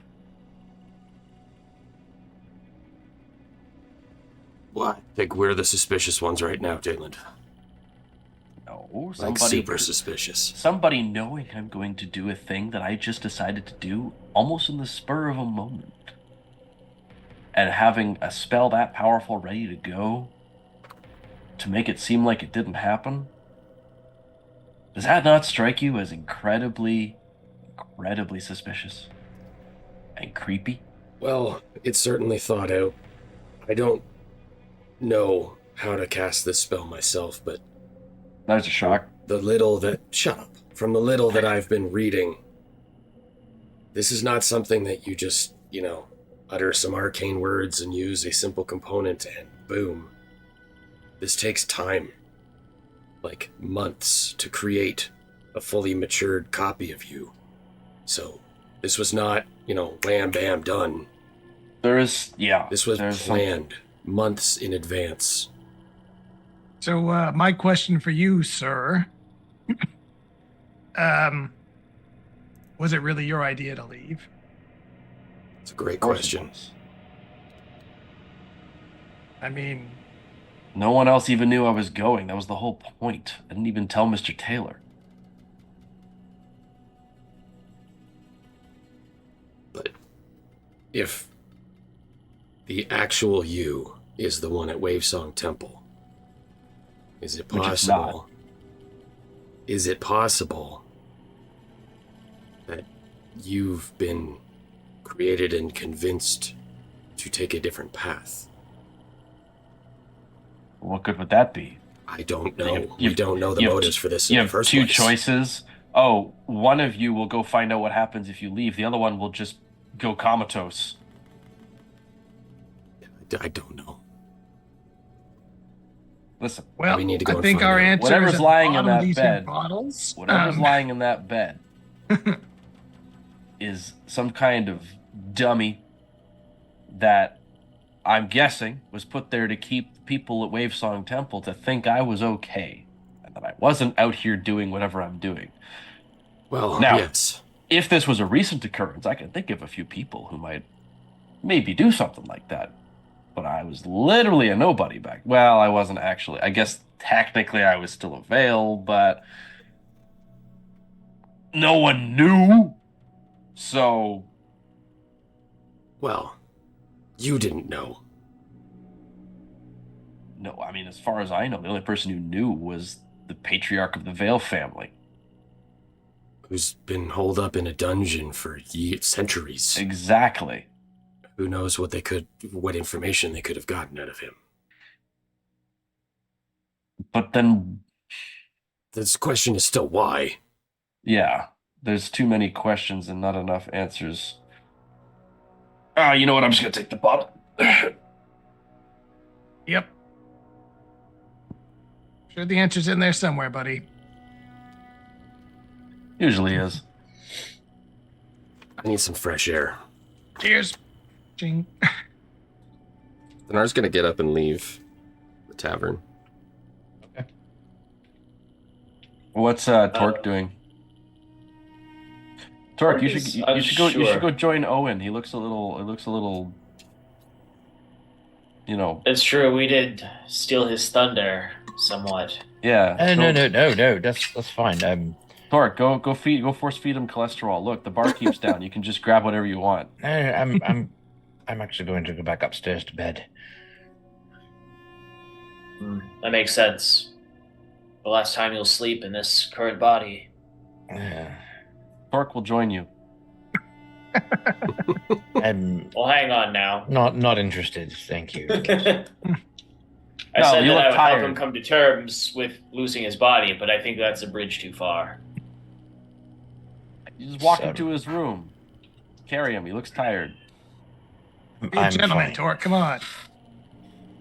Well, I think we're the suspicious ones right now, Taylind. No, Like, super suspicious. Somebody knowing I'm going to do a thing that I just decided to do almost in the spur of a moment. And having a spell that powerful ready to go to make it seem like it didn't happen. Does that not strike you as incredibly suspicious? And creepy? Well, it's certainly thought out. I don't know how to cast this spell myself, but That was a shock. Shut up. From the little that I've been reading, this is not something that you just, utter some arcane words and use a simple component and boom. This takes time. Like months to create a fully matured copy of you. So, this was not, wham bam done. This was planned months in advance. So, my question for you, sir, was it really your idea to leave? It's a great question. I mean, no one else even knew I was going. That was the whole point. I didn't even tell Mr. Taylor. But if the actual you is the one at Wavesong Temple, is it possible? Is it possible that you've been created and convinced to take a different path? What good would that be? I don't know. We don't know the motives for this in the first place. You place. have two choices. Oh, one of you will go find out what happens if you leave. The other one will just go comatose. I don't know. Listen. Well, we need to go I think our answer whatever's is lying in that bed. Whatever's lying in that bed is some kind of dummy that I'm guessing was put there to keep people at Wavesong Temple to think I was okay and that I wasn't out here doing whatever I'm doing. Well, now, yes. If this was a recent occurrence, I can think of a few people who might maybe do something like that. But I was literally a nobody back. Well, I wasn't actually. I guess technically I was still a Vale, but no one knew. So. Well, you didn't know. No, I mean, as far as I know, the only person who knew was the patriarch of the Vale family. Who's been holed up in a dungeon for centuries. Exactly. Who knows what information they could have gotten out of him. But then... This question is still why. Yeah, there's too many questions and not enough answers. You know what? I'm just going to take the bottle. Yep. Sure the answer's in there somewhere, buddy. Usually is. I need some fresh air. Cheers. Ching. Donaar's gonna get up and leave the tavern. Okay. What's Torque doing? Torque, you should go join Owen. He looks a little It's true, we did steal his thunder somewhat. Yeah. No, that's fine. Torque, go force feed him cholesterol. Look, the bar keeps down. You can just grab whatever you want. I'm actually going to go back upstairs to bed. That makes sense. The last time you'll sleep in this current body. Torque will join you. Well, hang on now. Not interested, thank you. I said that I would help him come to terms with losing his body, but I think that's a bridge too far. You just walk him to his room. Carry him. He looks tired. Be a gentleman, Torque. Come on.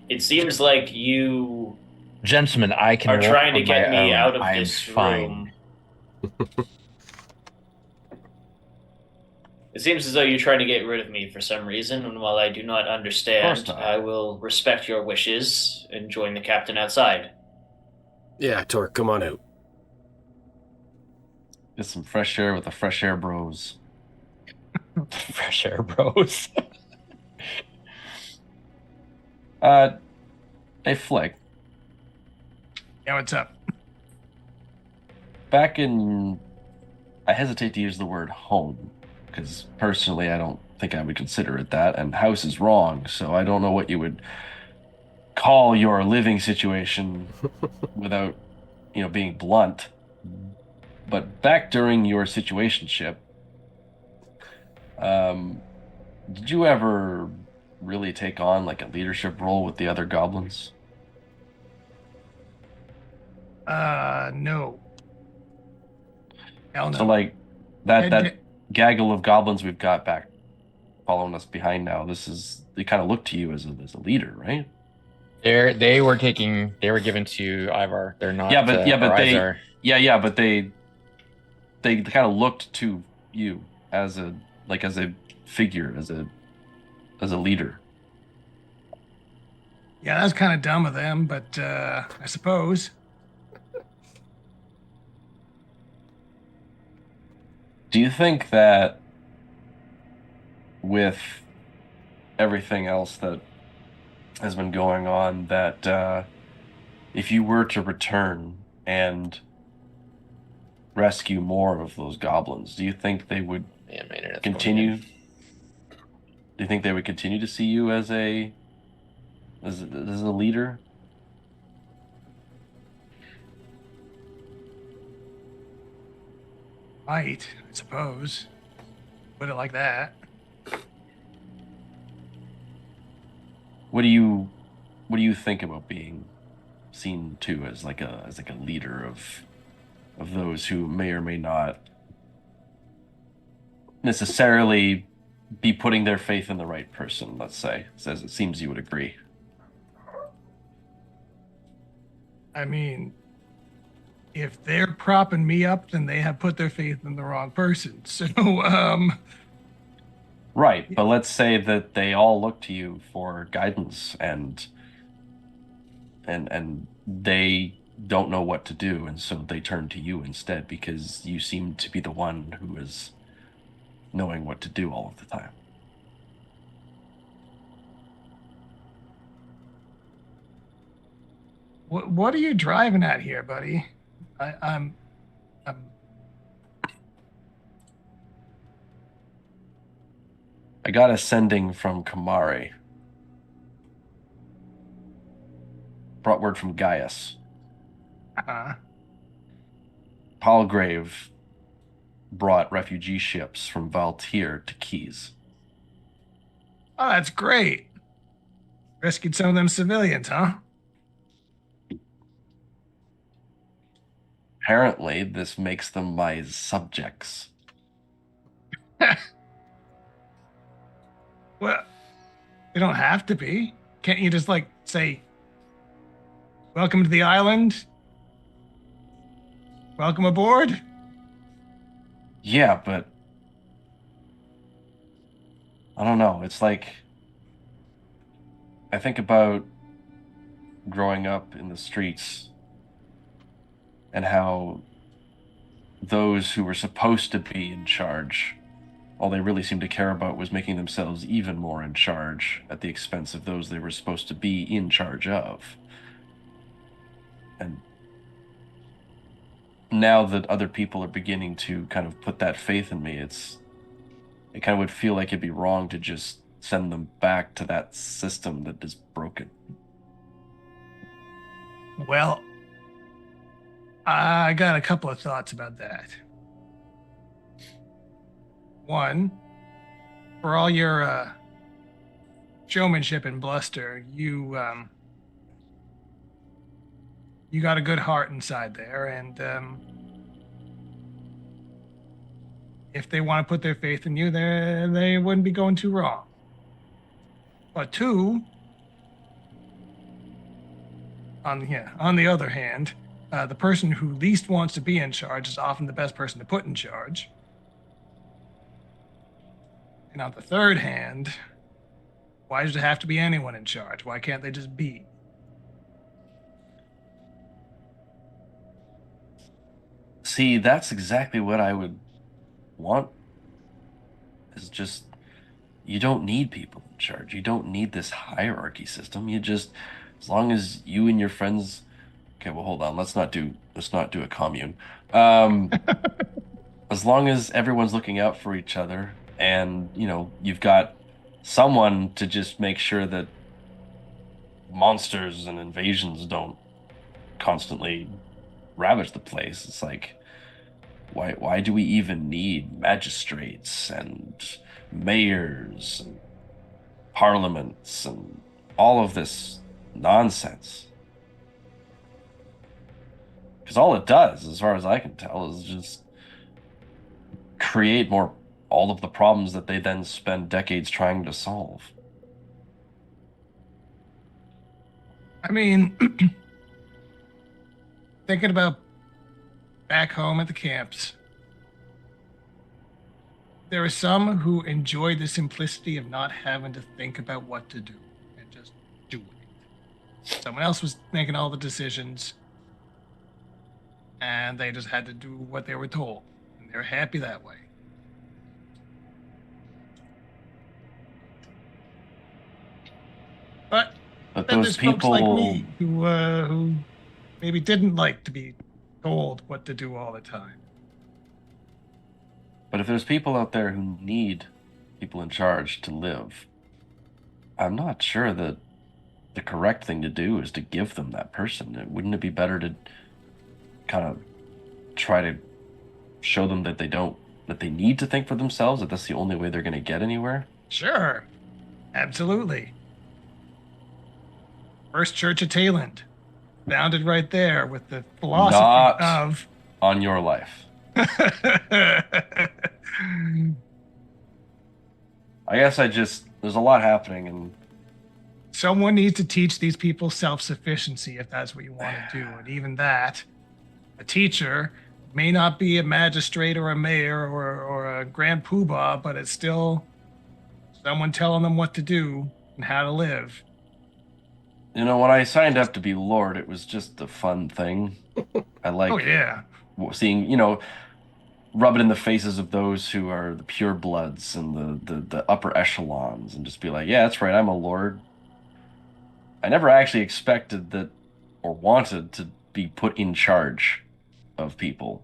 It seems like you... Gentlemen, I can are trying to get me own. out of I this am fine. room. It seems as though you're trying to get rid of me for some reason, and while I do not understand, I will respect your wishes and join the captain outside. Yeah, Torque, come on out. Get some fresh air with the fresh air bros. Fresh air bros. Hey, Flick. Yeah, what's up? Back in, I hesitate to use the word home, because personally I don't think I would consider it that, and house is wrong, so I don't know what you would call your living situation without, being blunt. But back during your situationship, did you ever really take on like a leadership role with the other goblins? No. Hell So no. like that And, that gaggle of goblins we've got back following us behind now, they kind of look to you as a leader, right? They were given to Ivar. They're Yeah, not but or they Izar. yeah, but they kind of looked to you as a figure, as a leader. yeah, that's kind of dumb of them, but I suppose. Do you think that with everything else that has been going on, that if you were to return and rescue more of those goblins, do you think they would Yeah, my internet's going again. continue? Do you think they would continue to see you as a leader? Might, I suppose. Put it like that. What do you think about being seen too as like a leader of those who may or may not necessarily be putting their faith in the right person, let's say, as it seems you would agree. I mean, if they're propping me up, then they have put their faith in the wrong person. So, Right, but let's say that they all look to you for guidance and they don't know what to do, and so they turn to you instead because you seem to be the one who is knowing what to do all of the time. what are you driving at here, buddy? I'm I got a sending from Kamari. Brought word from Gaius. Palgrave brought refugee ships from Valtir to Keys. Oh, that's great. Rescued some of them civilians, huh? Apparently, this makes them my subjects. Well, they don't have to be. Can't you just like say, "Welcome to the island. Welcome aboard"? Yeah, but I don't know. It's like I think about growing up in the streets and how those who were supposed to be in charge, all they really seemed to care about was making themselves even more in charge at the expense of those they were supposed to be in charge of. And now that other people are beginning to kind of put that faith in me, it kind of would feel like it'd be wrong to just send them back to that system that is broken. Well, I got a couple of thoughts about that. One, for all your showmanship and bluster, you got a good heart inside there, and if they want to put their faith in you, they wouldn't be going too wrong. But two, on the other hand, the person who least wants to be in charge is often the best person to put in charge. And on the third hand, why does it have to be anyone in charge? Why can't they just be? See, that's exactly what I would want. Is just you don't need people in charge. You don't need this hierarchy system. You just as long as you and your friends. Okay, well, hold on. Let's not do a commune. Um, as long as everyone's looking out for each other, and you've got someone to just make sure that monsters and invasions don't constantly ravage the place. It's like, why do we even need magistrates and mayors and parliaments and all of this nonsense? Because all it does, as far as I can tell, is just create all of the problems that they then spend decades trying to solve. I mean, thinking about back home at the camps, there are some who enjoy the simplicity of not having to think about what to do and just doing it. Someone else was making all the decisions, and they just had to do what they were told, and they're happy that way. But then those there's folks like people, me who maybe didn't like to be told what to do all the time. but if there's people out there who need people in charge to live, I'm not sure that the correct thing to do is to give them that person. Wouldn't it be better to kind of try to show them that they need to think for themselves, that that's the only way they're going to get anywhere? Sure. Absolutely. First Church of Taylind. Founded right there with the philosophy Not of on your life. I guess there's a lot happening, and someone needs to teach these people self-sufficiency if that's what you want to do. And even that, a teacher may not be a magistrate or a mayor or a grand poobah, but it's still someone telling them what to do and how to live. when I signed up to be Lord, it was just a fun thing. I like seeing, rub it in the faces of those who are the pure bloods and the upper echelons, and just be like, yeah, that's right, I'm a Lord. I never actually expected that or wanted to be put in charge of people.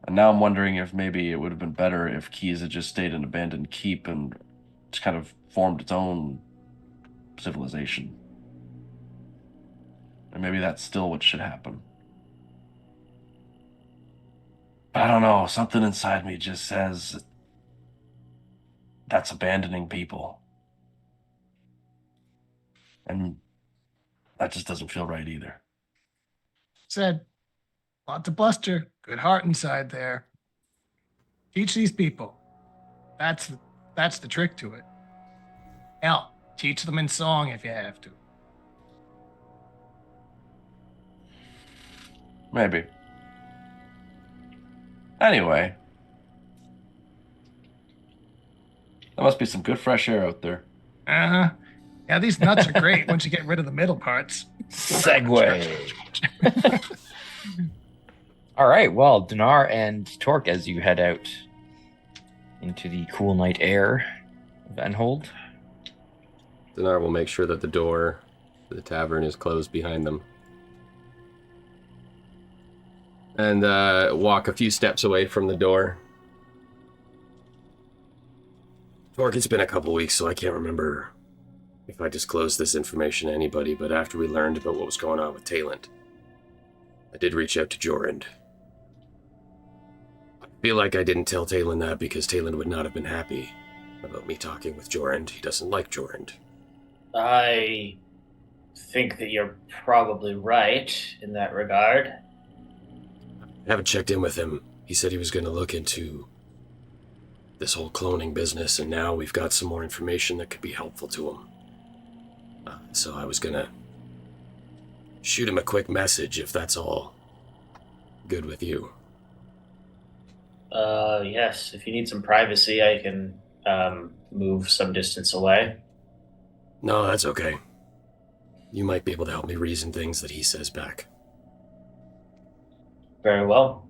And now I'm wondering if maybe it would have been better if Keys had just stayed an abandoned keep and just kind of formed its own civilization. And maybe that's still what should happen. But I don't know, something inside me just says that's abandoning people. And that just doesn't feel right either. Said, lots of bluster, good heart inside there. Teach these people. That's the trick to it. Hell, teach them in song if you have to. Maybe. Anyway. There must be some good fresh air out there. Uh-huh. Yeah, these nuts are great once you get rid of the middle parts. Segue. All right, well, Donaar and Torque, as you head out into the cool night air of Enhold. Donaar will make sure that the door to the tavern is closed behind them. And walk a few steps away from the door. Torque, it's been a couple weeks, so I can't remember if I disclosed this information to anybody, but after we learned about what was going on with Taylind, I did reach out to Jorund. I feel like I didn't tell Taylind that because Taylind would not have been happy about me talking with Jorund. He doesn't like Jorund. I think that you're probably right in that regard. I haven't checked in with him. He said he was going to look into this whole cloning business, and now we've got some more information that could be helpful to him. So I was going to shoot him a quick message if that's all good with you. Yes, if you need some privacy, I can move some distance away. No, that's okay. You might be able to help me reason things that he says back. Very well.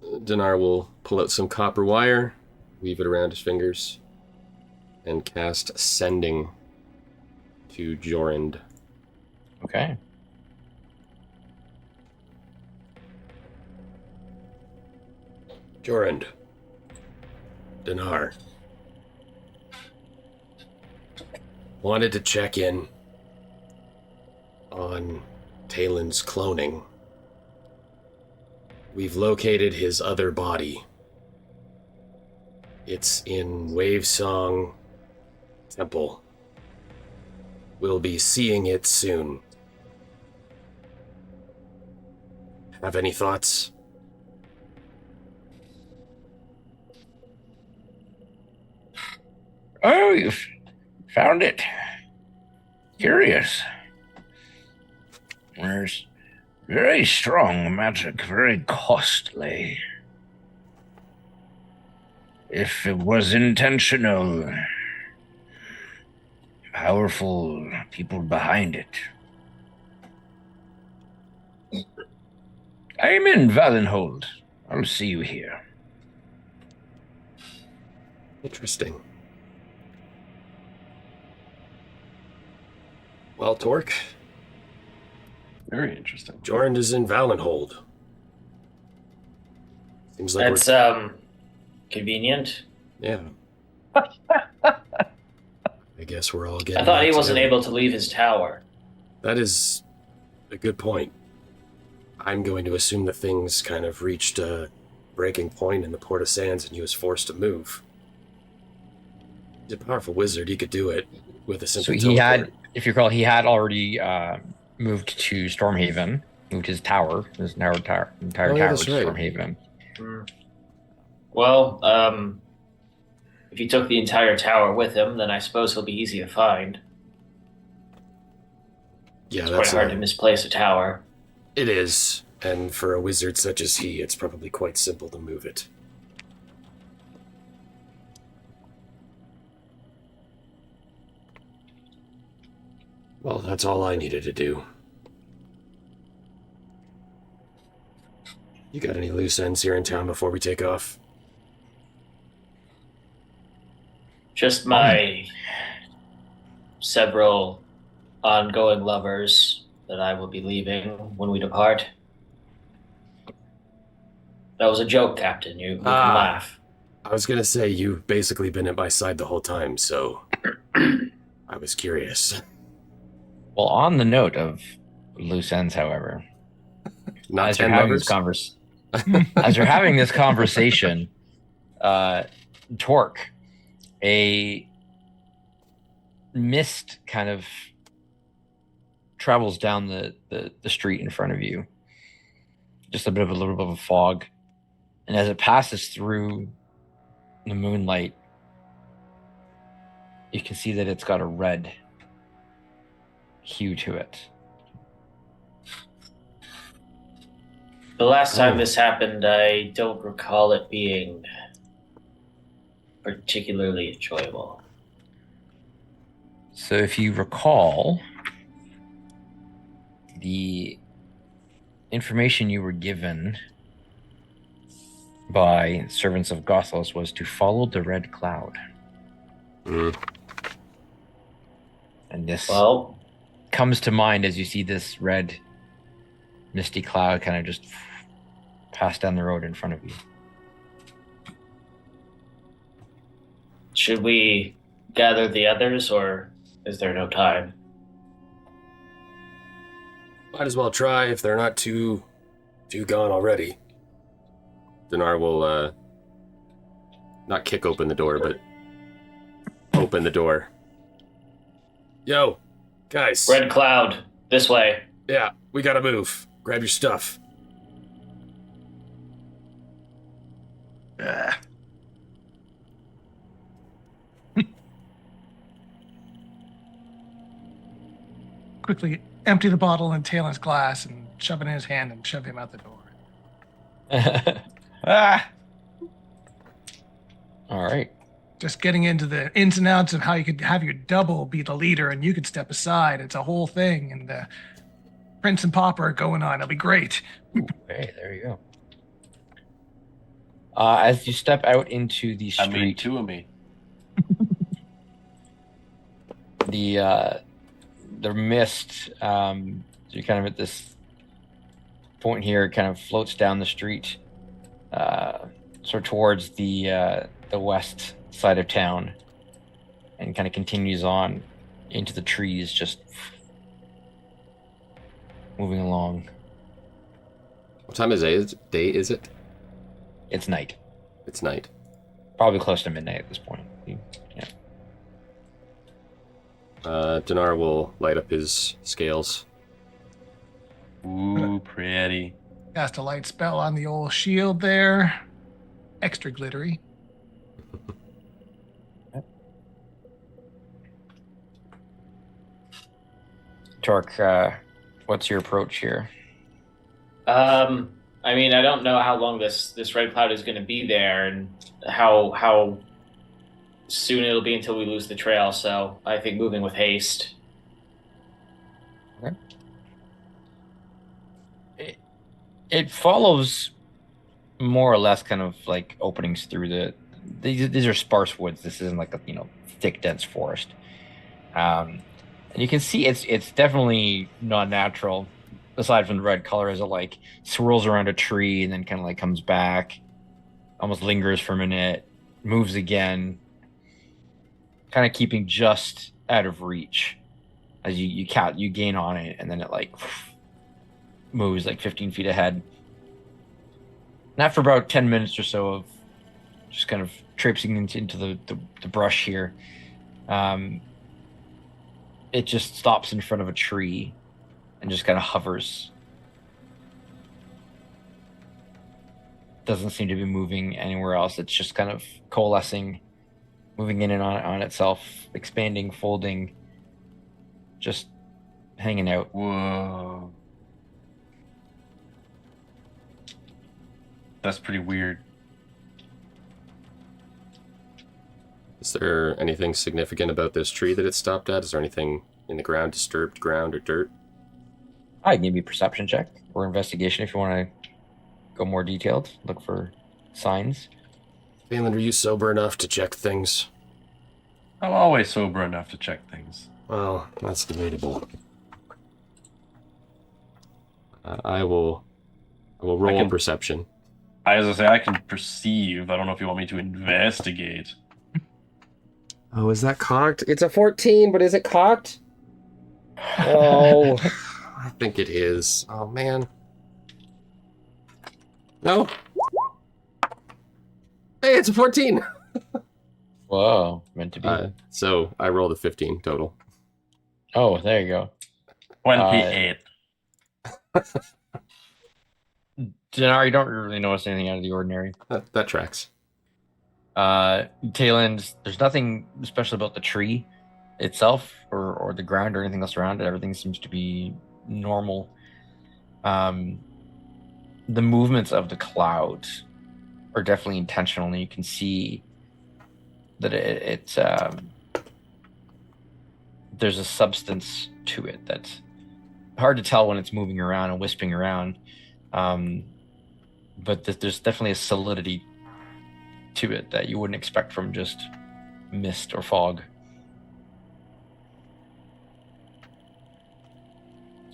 Donaar will pull out some copper wire, weave it around his fingers, and cast Sending to Jorund. Okay. Jorund. Donaar. Wanted to check in on Taylind's cloning. We've located his other body. It's in Wavesong Temple. We'll be seeing it soon. Have any thoughts? Oh, you've found it. Curious. There's very strong magic, very costly. If it was intentional, powerful people behind it. I'm in Valenhold. I'll see you here. Interesting. Well, Torque. Very interesting. Jorund is in Valenhold. Seems like That's convenient. Yeah. I guess we're all getting. I thought he that wasn't together. able to leave his tower. That is a good point. I'm going to assume that things kind of reached a breaking point in the Port of Sands and he was forced to move. He's a powerful wizard. He could do it with a simple So he teleport. had, if you recall, he had already moved to Stormhaven, moved his tower, his entire tower Oh, yeah, to that's right. Stormhaven. Well, if he took the entire tower with him, then I suppose he'll be easy to find. Yeah, It's that's quite hard to misplace a tower. It is, and for a wizard such as he, it's probably quite simple to move it. Well, that's all I needed to do. You got any loose ends here in town before we take off? Just my several ongoing lovers that I will be leaving when we depart. That was a joke, Captain. You can laugh. I was gonna say, you've basically been at my side the whole time, so I was curious. Well, on the note of loose ends, however, Not as you're 10 having lovers? as you're having this conversation, Torque, a mist kind of travels down the street in front of you. Just a little bit of a fog. And as it passes through the moonlight, you can see that it's got a red hue to it. The last time this happened, I don't recall it being particularly enjoyable. So if you recall, the information you were given by servants of Gothos was to follow the red cloud. And this comes to mind as you see this red misty cloud kind of just pass down the road in front of you. Should we gather the others, or is there no time? Might as well try if they're not too gone already. Donaar will not kick open the door, but open the door. Yo, guys. Red cloud, this way. Yeah, we gotta move. Grab your stuff. Quickly empty the bottle in Taylor's glass and shove it in his hand and shove him out the door. All right. Just getting into the ins and outs of how you could have your double be the leader and you could step aside. It's a whole thing. And Prince and Pauper are going on. It'll be great. Ooh, hey, there you go. As you step out into the street, I mean, two of me. the the mist. So you're kind of at this point here. It kind of floats down the street, sort of towards the west side of town, and kind of continues on into the trees, just moving along. What time of day is it? It's night. It's night. Probably close to midnight at this point. Yeah. Donaar will light up his scales. Ooh, pretty. Cast a light spell on the old shield there. Extra glittery. Torque, what's your approach here? I mean, I don't know how long this red cloud is going to be there, and how soon it'll be until we lose the trail. So I think moving with haste. Okay. It follows more or less kind of like openings through these are sparse woods. This isn't like a thick, dense forest. And you can see it's definitely not natural. Aside from the red color, as it like swirls around a tree and then kind of like comes back, almost lingers for a minute, moves again, kind of keeping just out of reach as you gain on it, and then it like moves like 15 feet ahead. And after about 10 minutes or so of just kind of traipsing into the brush here, it just stops in front of a tree and just kind of hovers. Doesn't seem to be moving anywhere else. It's just kind of coalescing, moving in and on itself, expanding, folding, just hanging out. Whoa. That's pretty weird. Is there anything significant about this tree that it stopped at? Is there anything in the ground, disturbed ground or dirt? I can give you a perception check or investigation if you want to go more detailed. Look for signs. Taylind, are you sober enough to check things? I'm always sober enough to check things. Well, that's debatable. I will roll perception. As I say, I can perceive. I don't know if you want me to investigate. Oh, is that cocked? It's a 14, but is it cocked? Oh, I think it is. Oh, man. No. Hey, it's a 14. Whoa, meant to be. So I rolled a 15 total. Oh, there you go. 28. Donaar, you don't really notice anything out of the ordinary. That tracks. Taylind, there's nothing special about the tree itself or the ground or anything else around it. Everything seems to be normal. The movements of the cloud are definitely intentional, and you can see that it's there's a substance to it that's hard to tell when it's moving around and wisping around. But there's definitely a solidity to it that you wouldn't expect from just mist or fog.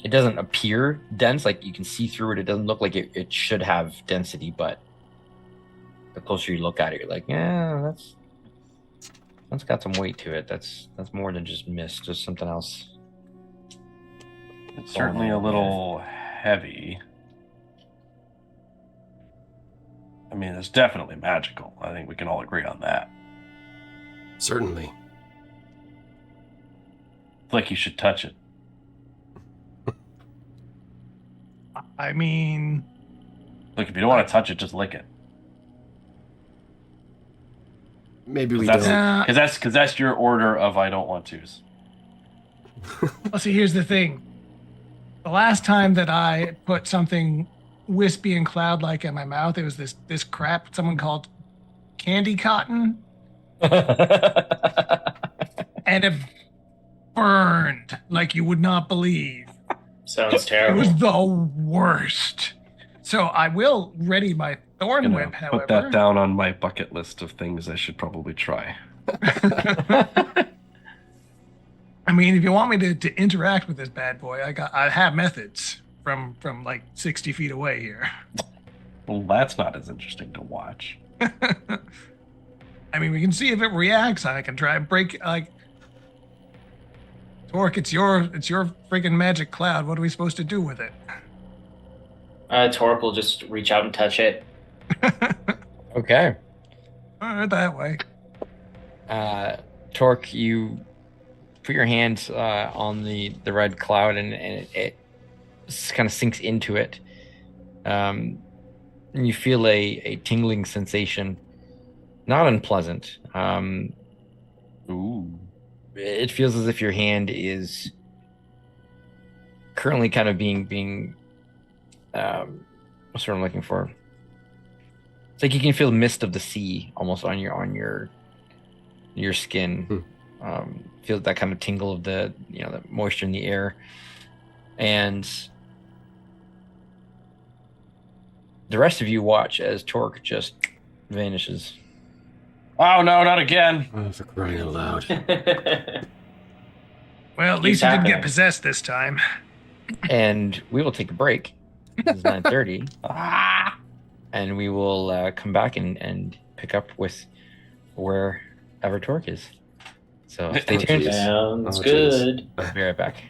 It doesn't appear dense, like you can see through it. It doesn't look like it should have density, but the closer you look at it, you're like, yeah, that's got some weight to it. That's more than just mist, just something else. It's certainly a little heavy. I mean, it's definitely magical. I think we can all agree on that. Certainly. It's like you should touch it. I mean... Look, if you don't want to touch it, just lick it. Maybe we don't. Because that's your order of I don't want to's. Well, see, here's the thing. The last time that I put something wispy and cloud-like in my mouth, it was this crap someone called candy cotton. And it burned like you would not believe. Sounds terrible. It was the worst. So I will ready my thorn whip, however. Put that down on my bucket list of things I should probably try. I mean, if you want me to interact with this bad boy, I have methods from like 60 feet away here. Well, that's not as interesting to watch. I mean, we can see if it reacts. I can try and break like. Torque, it's your freaking magic cloud. What are we supposed to do with it? Torque will just reach out and touch it. Okay. All right, that way. Torque, you put your hands on the red cloud, and it kind of sinks into it. And you feel a tingling sensation, not unpleasant. Ooh. It feels as if your hand is currently kind of being what's what I'm looking for. It's like you can feel mist of the sea almost on your skin. Feel that kind of tingle of the the moisture in the air, and the rest of you watch as Torque just vanishes. Oh no, not again! Oh, for crying out loud. Well, at least he didn't get possessed this time. And we will take a break. It's 9:30. And we will come back and pick up with wherever Torque is. So stay tuned. Sounds good. I'll be right back.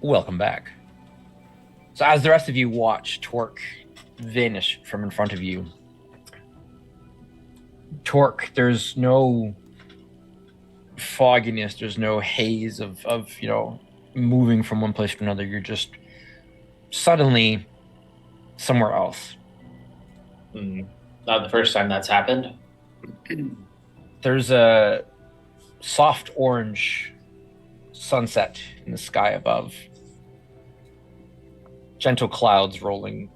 Welcome back. So as the rest of you watch Torque vanish from in front of you, Torque, there's no fogginess, there's no haze of moving from one place to another. You're just suddenly somewhere else. Not the first time that's happened. There's a soft orange sunset in the sky above. Gentle clouds rolling.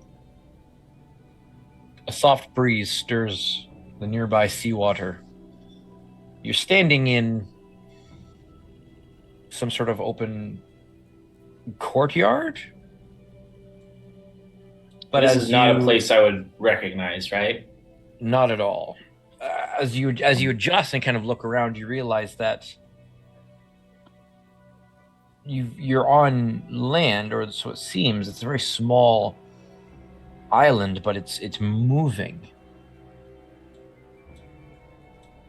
A soft breeze stirs the nearby seawater. You're standing in some sort of open courtyard. But this is not a place I would recognize, right? Not at all. As you adjust and kind of look around, you realize that you're on land, or so it seems. It's a very small island, but it's moving.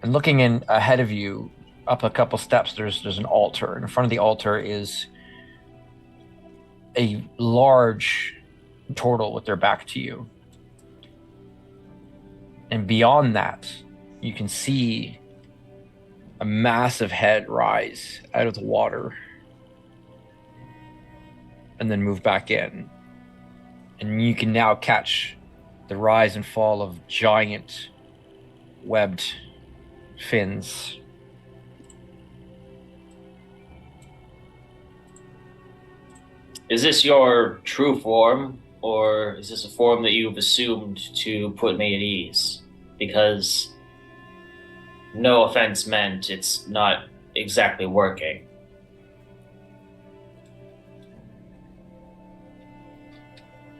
And looking in ahead of you, up a couple steps, there's an altar. And in front of the altar is a large turtle with their back to you. And beyond that, you can see a massive head rise out of the water and then move back in. And you can now catch the rise and fall of giant webbed fins. Is this your true form, or is this a form that you've assumed to put me at ease? Because, no offense meant, it's not exactly working.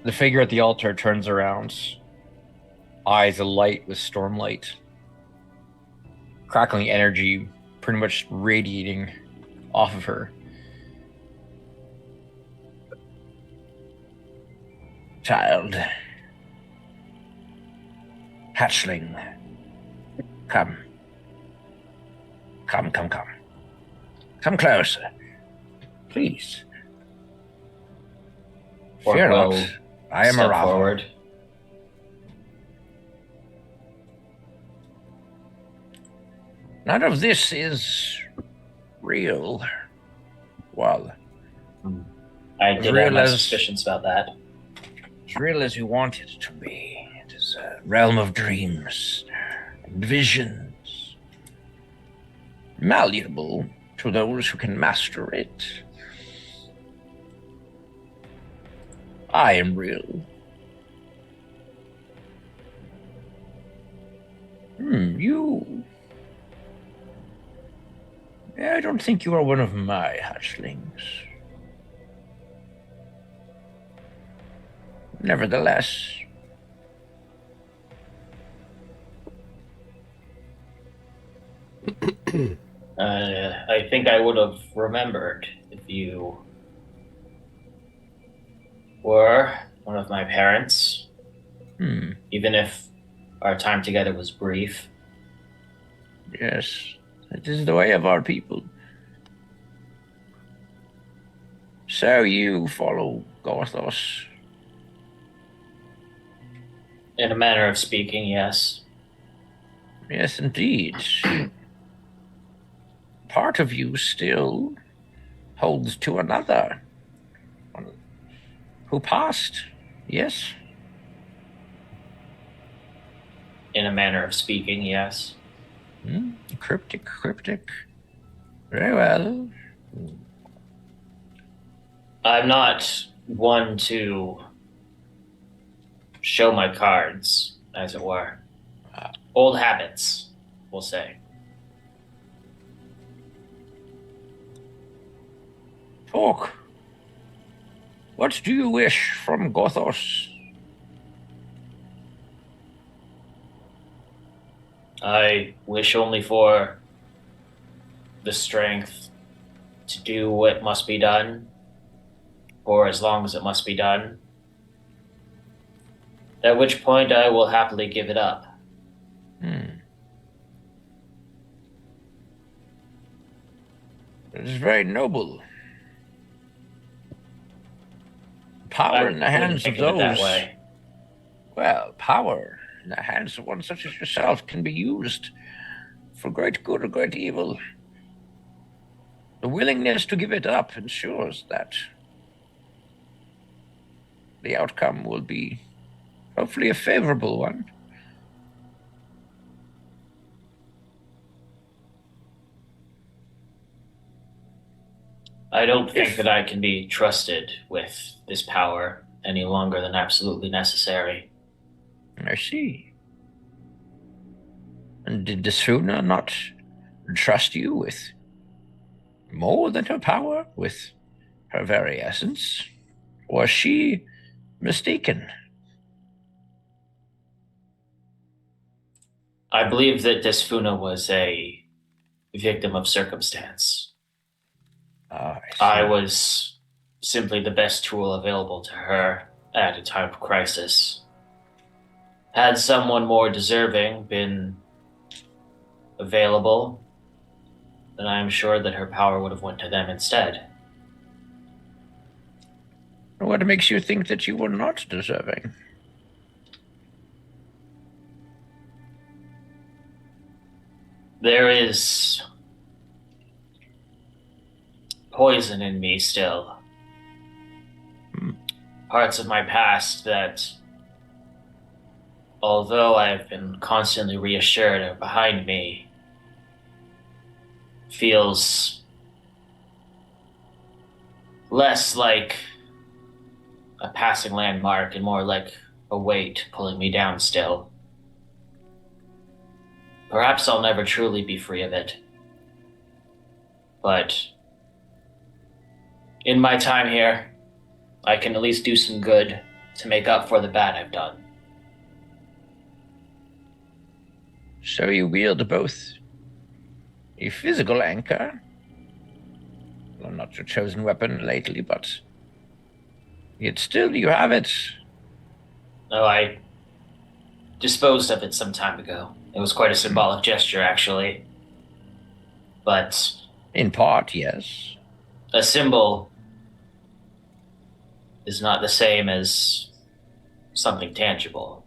The figure at the altar turns around, eyes alight with stormlight, crackling energy pretty much radiating off of her. Child, hatchling, come. Come closer, please. Fear not, I am a ravel. Forward. None of this is real. Well, I did have my suspicions about that. As real as you want it to be. It is a realm of dreams and visions. Malleable to those who can master it. I am real. You... I don't think you are one of my hatchlings. Nevertheless... I think I would have remembered if you were one of my parents. Even if our time together was brief. Yes, it is the way of our people. So you follow Gothos? In a manner of speaking, yes. Yes, indeed. Part of you still holds to another. Who passed, yes? In a manner of speaking, yes. Cryptic. Very well. I'm not one to show my cards, as it were. Old habits, we'll say. Talk. What do you wish from Gothos? I wish only for the strength to do what must be done, for as long as it must be done. At which point I will happily give it up. It is very noble. power in the hands of those. That way. Well, power in the hands of one such as yourself can be used for great good or great evil. The willingness to give it up ensures that the outcome will be hopefully a favorable one. I don't think that I can be trusted with this power any longer than absolutely necessary. I see. And did Desfuna not trust you with more than her power, with her very essence? Was she mistaken? I believe that Desfuna was a victim of circumstance. I was simply the best tool available to her at a time of crisis. Had someone more deserving been available, then I am sure that her power would have went to them instead. What makes you think that you were not deserving? There is poison in me still. Parts of my past that, although I've been constantly reassured are behind me, feels less like a passing landmark and more like a weight pulling me down still. Perhaps I'll never truly be free of it. But in my time here, I can at least do some good to make up for the bad I've done. So you wield both a physical anchor, well, not your chosen weapon lately, but yet still you have it. No, I disposed of it some time ago. It was quite a symbolic gesture, actually. But in part, yes. A symbol is not the same as something tangible.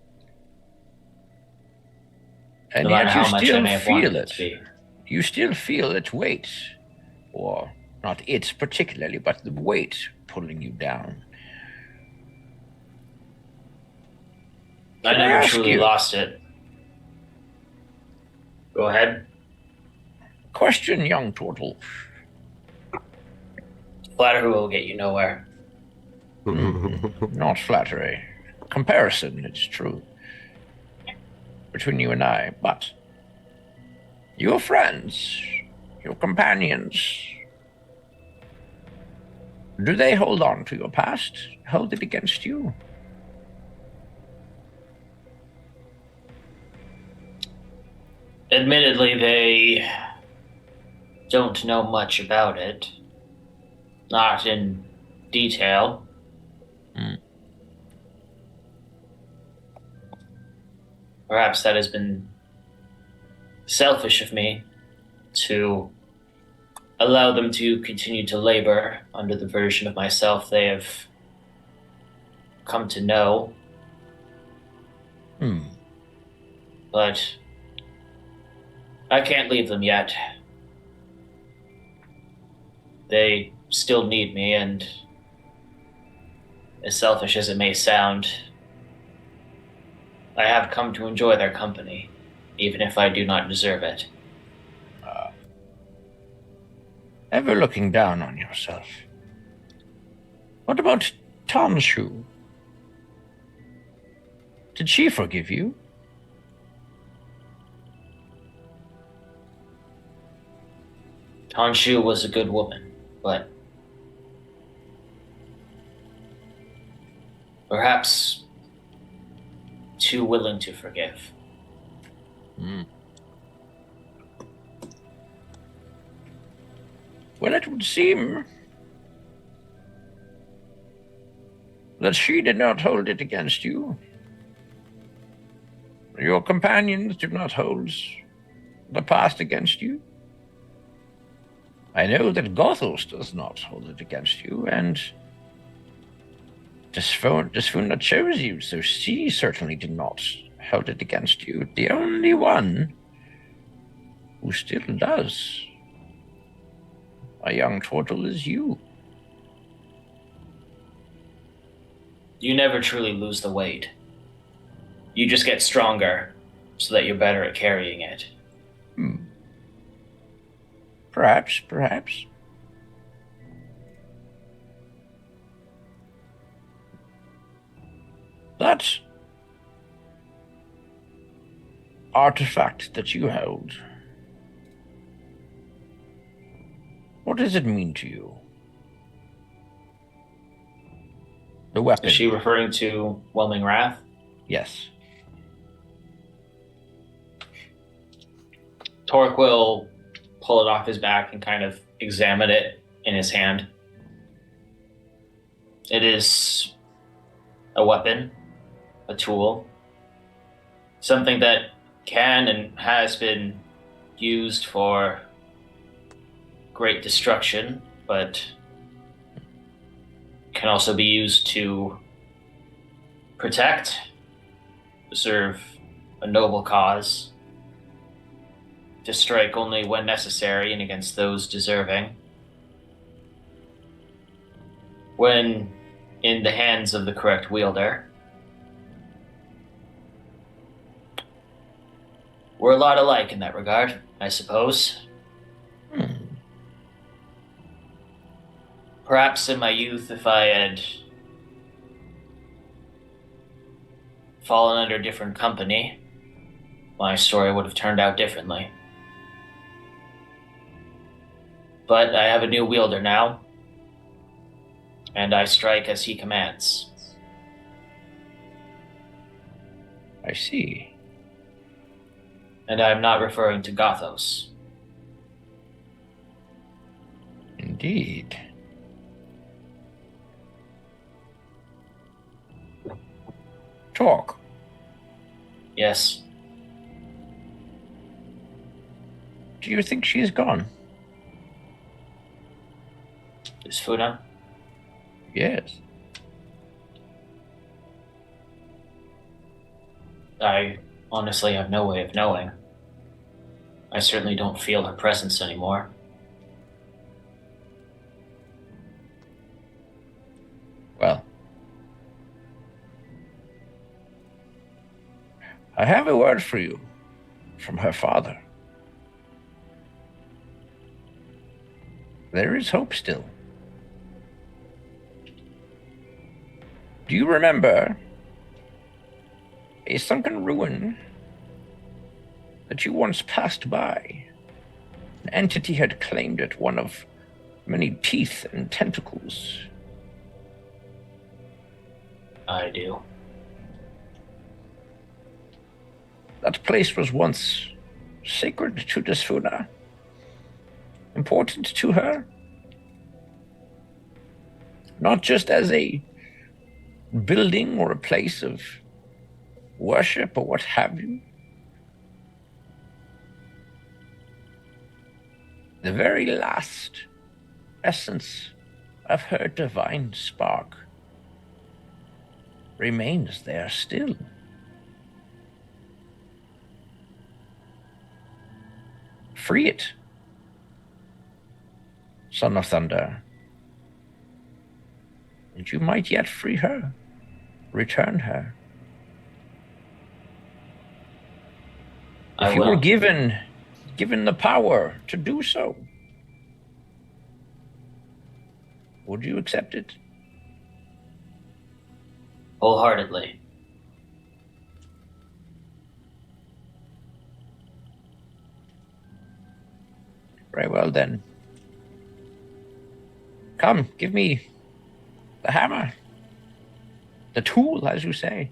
And no yet you still feel it. You still feel its weight. Or not its particularly, but the weight pulling you down. I never truly lost it. Go ahead. Question, young turtle. Flattery will get you nowhere. Not flattery. Comparison, it's true. Between you and I, but your friends, your companions, do they hold on to your past? Hold it against you? Admittedly, they don't know much about it. Not in detail. Perhaps that has been selfish of me to allow them to continue to labor under the version of myself they have come to know. But I can't leave them yet. They still need me, and as selfish as it may sound, I have come to enjoy their company, even if I do not deserve it. Ever looking down on yourself? What about Tanshu? Did she forgive you? Tanshu was a good woman, but perhaps too willing to forgive. Well, it would seem that she did not hold it against you. Your companions do not hold the past against you. I know that Gothos does not hold it against you, and Desfuna chose you, so she certainly did not hold it against you. The only one who still does, a young turtle, is you. You never truly lose the weight. You just get stronger so that you're better at carrying it. Perhaps. That artifact that you hold, what does it mean to you? The weapon. Is she referring to Whelming Wrath? Yes. Torque will pull it off his back and kind of examine it in his hand. It is a weapon, a tool, something that can and has been used for great destruction, but can also be used to protect, serve a noble cause, to strike only when necessary and against those deserving. When in the hands of the correct wielder. We're a lot alike in that regard, I suppose. Perhaps in my youth, if I had fallen under different company, my story would have turned out differently. But I have a new wielder now, and I strike as he commands. I see. And I'm not referring to Gothos. Indeed. Talk. Yes. Do you think she's gone? Is Funa? Yes. I honestly have no way of knowing. I certainly don't feel her presence anymore. Well, I have a word for you from her father. There is hope still. Do you remember a sunken ruin that you once passed by? An entity had claimed it, one of many teeth and tentacles. I do. That place was once sacred to Desfuna, important to her, not just as a building or a place of worship or what have you. The very last essence of her divine spark remains there still. Free it, Son of Thunder, and you might yet free her, return her. If you were given the power to do so, would you accept it? Wholeheartedly. Very well then. Come, give me the hammer. The tool, as you say.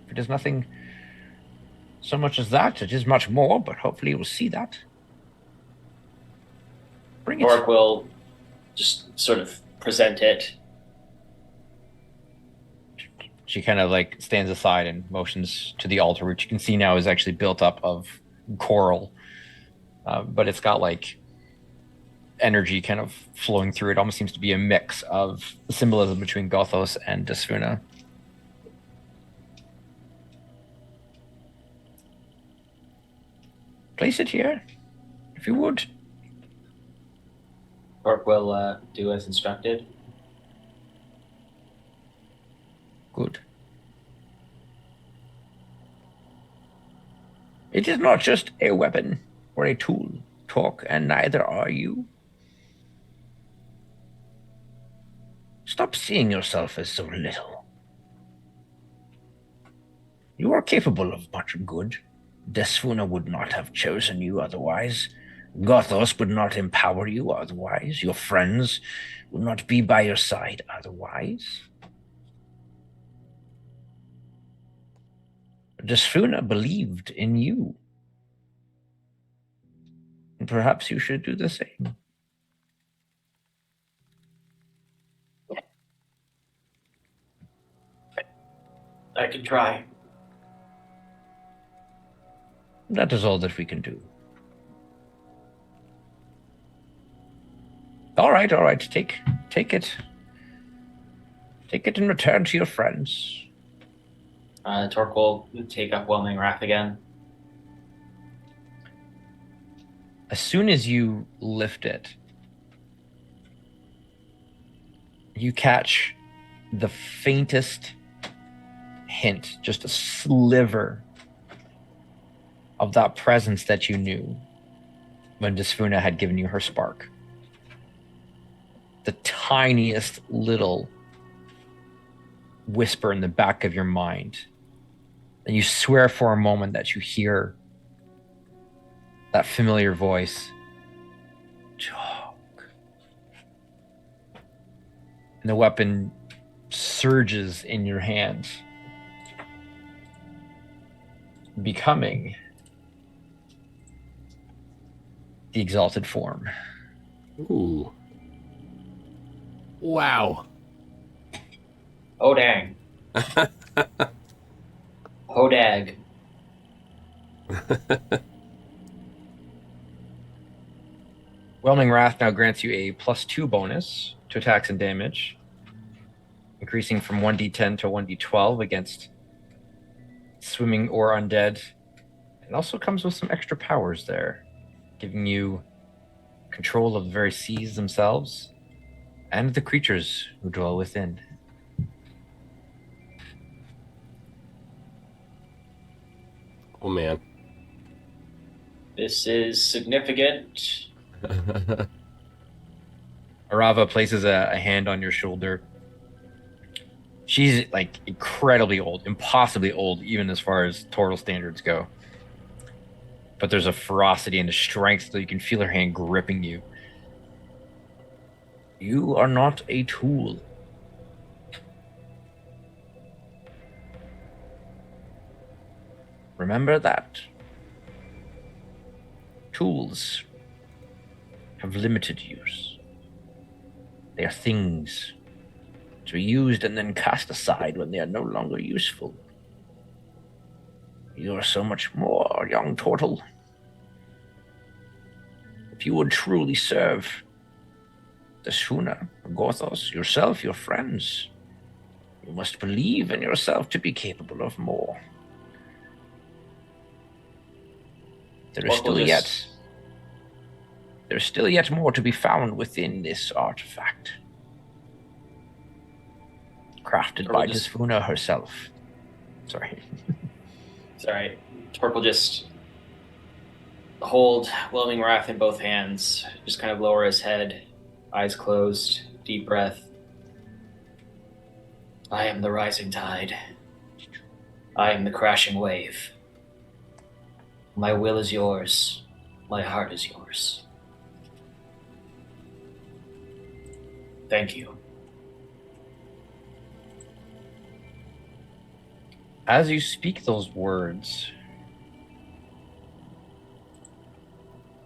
If it is nothing so much as that, it is much more, but hopefully you'll see that. Bring it. Orc will just sort of present it. She kind of like stands aside and motions to the altar, which you can see now is actually built up of coral. But it's got like energy kind of flowing through it. Almost seems to be a mix of symbolism between Gothos and Desfuna. Place it here, if you would. Torque will do as instructed. Good. It is not just a weapon or a tool, Torque, and neither are you. Stop seeing yourself as so little. You are capable of much good. Desfuna would not have chosen you otherwise. Gothos would not empower you otherwise. Your friends would not be by your side otherwise. Desfuna believed in you. And perhaps you should do the same. I can try. That is all that we can do. All right. Take it. Take it and return to your friends. Torque will take up Whelming Wrath again. As soon as you lift it, you catch the faintest hint, just a sliver of that presence that you knew when Desfuna had given you her spark. The tiniest little whisper in the back of your mind. And you swear for a moment that you hear that familiar voice. Talk. And the weapon surges in your hands, becoming the exalted form. Ooh. Wow. Oh, dang. Oh, dag. Whelming Wrath now grants you a +2 bonus to attacks and damage, increasing from 1d10 to 1d12 against swimming or undead. It also comes with some extra powers there, giving you control of the very seas themselves and the creatures who dwell within. Oh, man. This is significant. Arava places a hand on your shoulder. She's like incredibly old, impossibly old, even as far as Tortle standards go. But there's a ferocity and a strength that you can feel her hand gripping you. You are not a tool. Remember that. Tools have limited use. They are things to be used and then cast aside when they are no longer useful. You are so much more, young Tortle. If you would truly serve Desfuna, Gothos, yourself, your friends, you must believe in yourself to be capable of more. There is still yet more to be found within this artifact, crafted by Desfuna herself. Sorry. Sorry. Torque will just hold Whelming Wrath in both hands, just kind of lower his head, eyes closed, deep breath. I am the rising tide. I am the crashing wave. My will is yours. My heart is yours. Thank you. As you speak those words,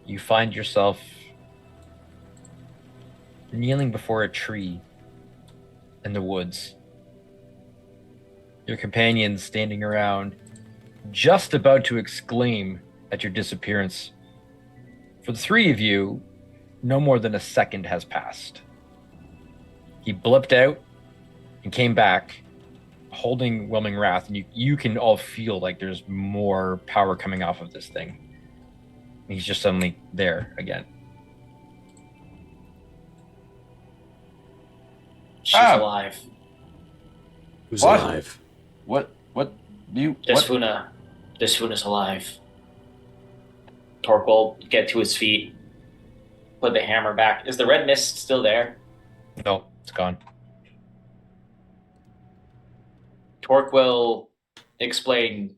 you find yourself kneeling before a tree in the woods. Your companions standing around, just about to exclaim at your disappearance. For the three of you, no more than a second has passed. He blipped out and came back holding Whelming Wrath, and you can all feel like there's more power coming off of this thing. He's just suddenly there again. She's alive. Who's alive? What? Desfuna's alive. Torque will get to his feet, put the hammer back. Is the red mist still there? No, it's gone. Torque will explain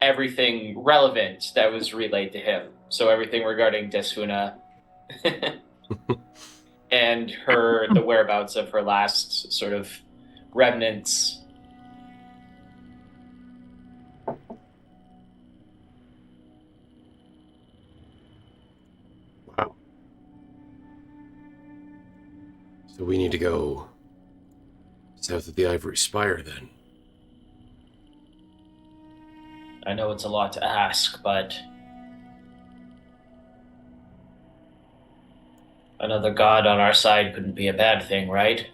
everything relevant that was relayed to him. So everything regarding Desfuna and the whereabouts of her last sort of remnants. Wow. So we need to go south of the Ivory Spire then. I know it's a lot to ask, but another god on our side couldn't be a bad thing, right?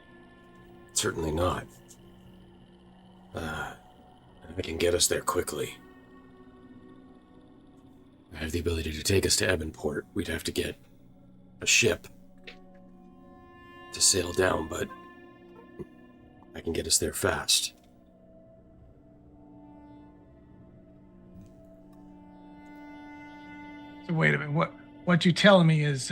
Certainly not. I can get us there quickly. I have the ability to take us to Ebonport. We'd have to get a ship to sail down, but I can get us there fast. So wait a minute. What you telling me is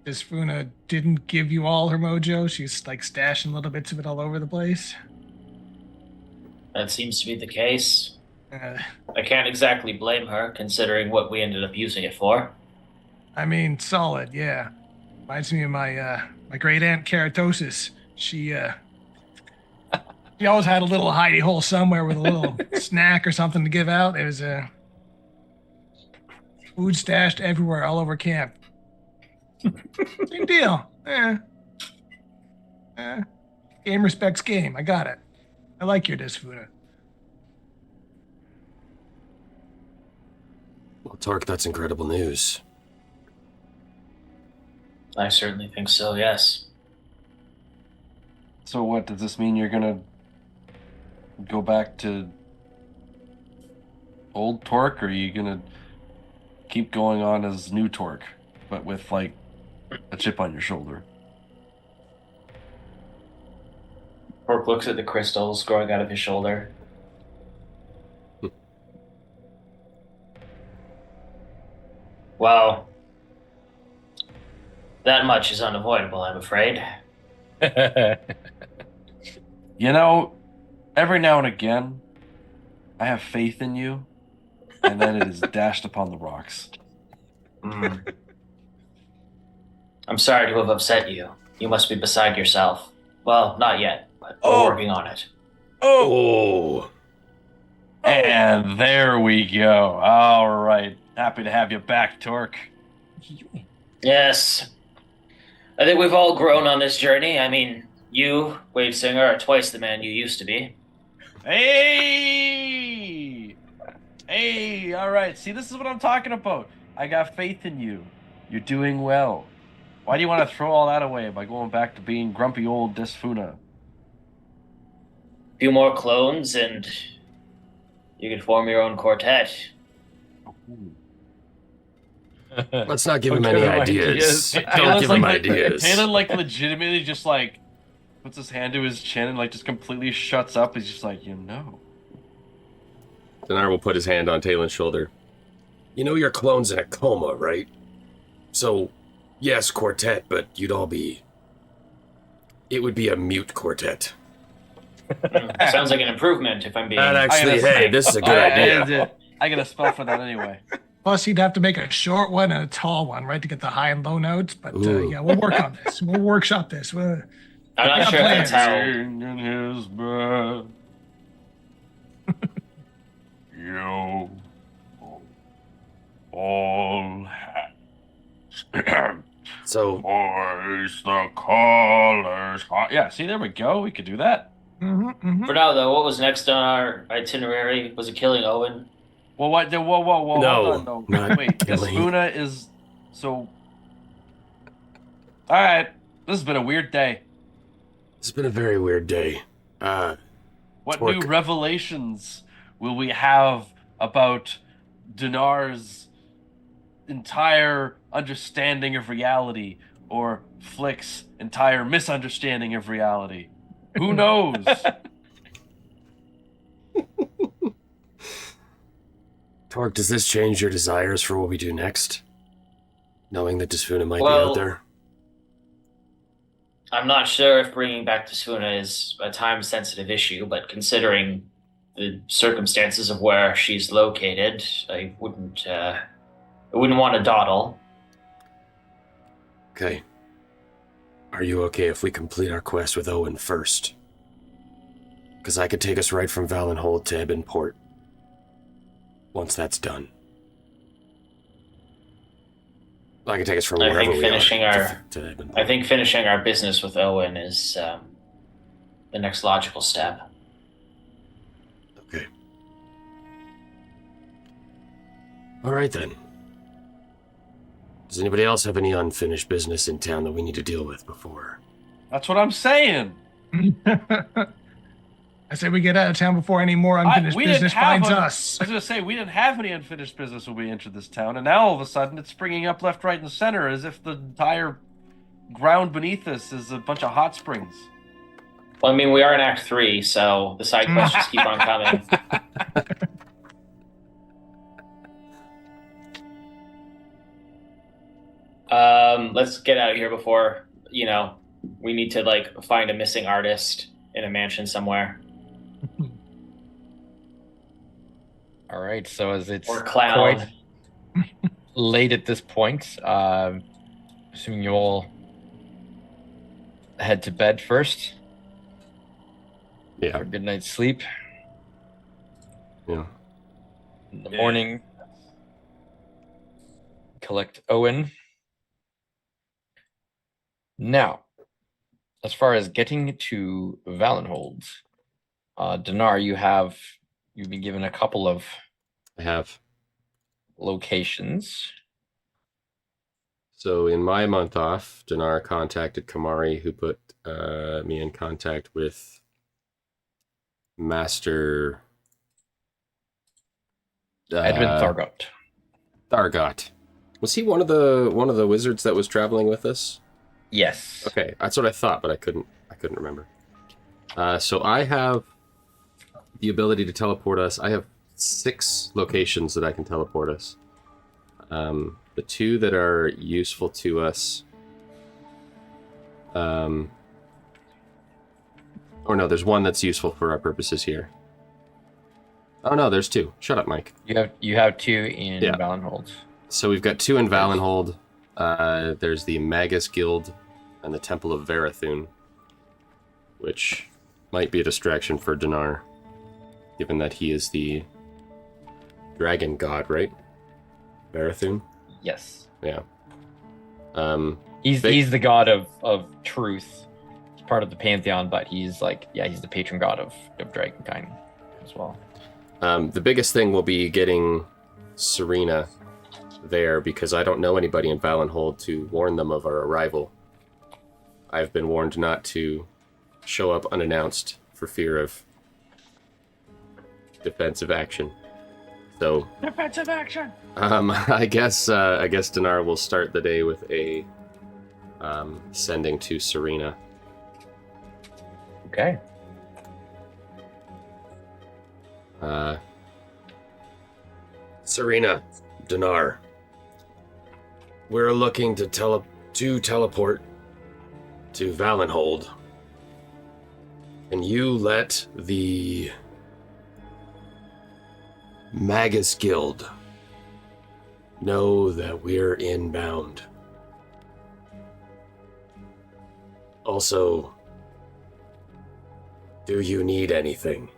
Desfuna didn't give you all her mojo? She's like stashing little bits of it all over the place? That seems to be the case. Uh, I can't exactly blame her, considering what we ended up using it for. I mean, solid, yeah. Reminds me of my great aunt Keratosis. She always had a little hidey hole somewhere with a little snack or something to give out. It was food stashed everywhere, all over camp. Same deal. Game respects game. I got it. I like your Desfuna. Well, Tark, that's incredible news. I certainly think so, yes. So what, does this mean you're gonna go back to old Torque, or are you gonna keep going on as new Torque, but with like a chip on your shoulder? Torque looks at the crystals growing out of his shoulder. Well, that much is unavoidable, I'm afraid. You know, every now and again, I have faith in you, and then it is dashed upon the rocks. I'm sorry to have upset you. You must be beside yourself. Well, not yet, but we're working on it. Oh! And there we go. All right. Happy to have you back, Torque. Yes. I think we've all grown on this journey. I mean, you, Wave Singer, are twice the man you used to be. Hey! Hey, all right. See, this is what I'm talking about. I got faith in you. You're doing well. Why do you want to throw all that away by going back to being grumpy old Desfuna? A few more clones and you can form your own quartet. Let's not give him any ideas. Don't give him ideas. Taylind, like, legitimately just, like, puts his hand to his chin and, like, just completely shuts up. He's just like, you know. Donaar will put his hand on Taylor's shoulder. You know your clone's in a coma, right? So, yes, quartet, but you'd all be... It would be a mute quartet. Sounds like an improvement, if I'm being... That actually, hey, this is a good idea. I get a spell for that anyway. Plus, you'd have to make a short one and a tall one, right, to get the high and low notes. But yeah, we'll work on this. We'll workshop this. I'm not sure if that's how... In his breath. You all have So, voice the colors. Yeah, see, there we go. We could do that. For now, though, what was next on our itinerary? Was it killing Owen? Well, what? Whoa! No, hold on, not wait. killing. Desfuna is so. All right, this has been a weird day. It's been a very weird day. What Torque. new revelations will we have about Donaar's entire understanding of reality or Flick's entire misunderstanding of reality. Who knows? Torque, does this change your desires for what we do next? Knowing that Desfuna might be out there? I'm not sure if bringing back Desfuna is a time-sensitive issue, but considering the circumstances of where she's located, I wouldn't want to dawdle. Okay. Are you okay if we complete our quest with Owen first? Because I could take us right from Valenhold to Ebonport. Once that's done. I could take us from wherever we are to Ebonport. I think finishing our business with Owen is the next logical step. Okay. All right then. Does anybody else have any unfinished business in town that we need to deal with before? That's what I'm saying. I say we get out of town before any more unfinished business finds us. I was going to say, we didn't have any unfinished business when we entered this town, and now all of a sudden it's springing up left, right, and center as if the entire ground beneath us is a bunch of hot springs. Well, I mean, we are in Act 3, so the side quests just keep on coming. Let's get out of here before, we need to, find a missing artist in a mansion somewhere. All right, so as it's quite late at this point, assuming you all head to bed first. Yeah. For a good night's sleep. Yeah. In the morning, collect Owen. Now, as far as getting to Valenhold, Donaar, you've been given a couple of locations. So in my month off, Donaar contacted Kamari, who put me in contact with Master Edmund Thargot. Thargot. Was he one of the wizards that was traveling with us? Yes. Okay, that's what I thought, but I couldn't remember. So I have the ability to teleport us. I have 6 locations that I can teleport us. The 2 that are useful to us. Or no, there's 1 that's useful for our purposes here. Oh no, there's 2. Shut up, Mike. You have 2 in Valenhold. So we've got 2 in Valenhold. There's the Magus Guild and the Temple of Varathun, which might be a distraction for Donaar, given that he is the dragon god, right? Varathun? Yes. Yeah. He's the god of truth. He's part of the pantheon, but he's the patron god of dragonkind as well. The biggest thing will be getting Serena there, because I don't know anybody in Valenhold to warn them of our arrival. I've been warned not to show up unannounced for fear of defensive action. So defensive action. I guess Donaar will start the day with a sending to Serena. Okay. Serena, Donaar, we're looking to teleport to Valenhold. Can you let the Magus Guild know that we're inbound? Also, do you need anything?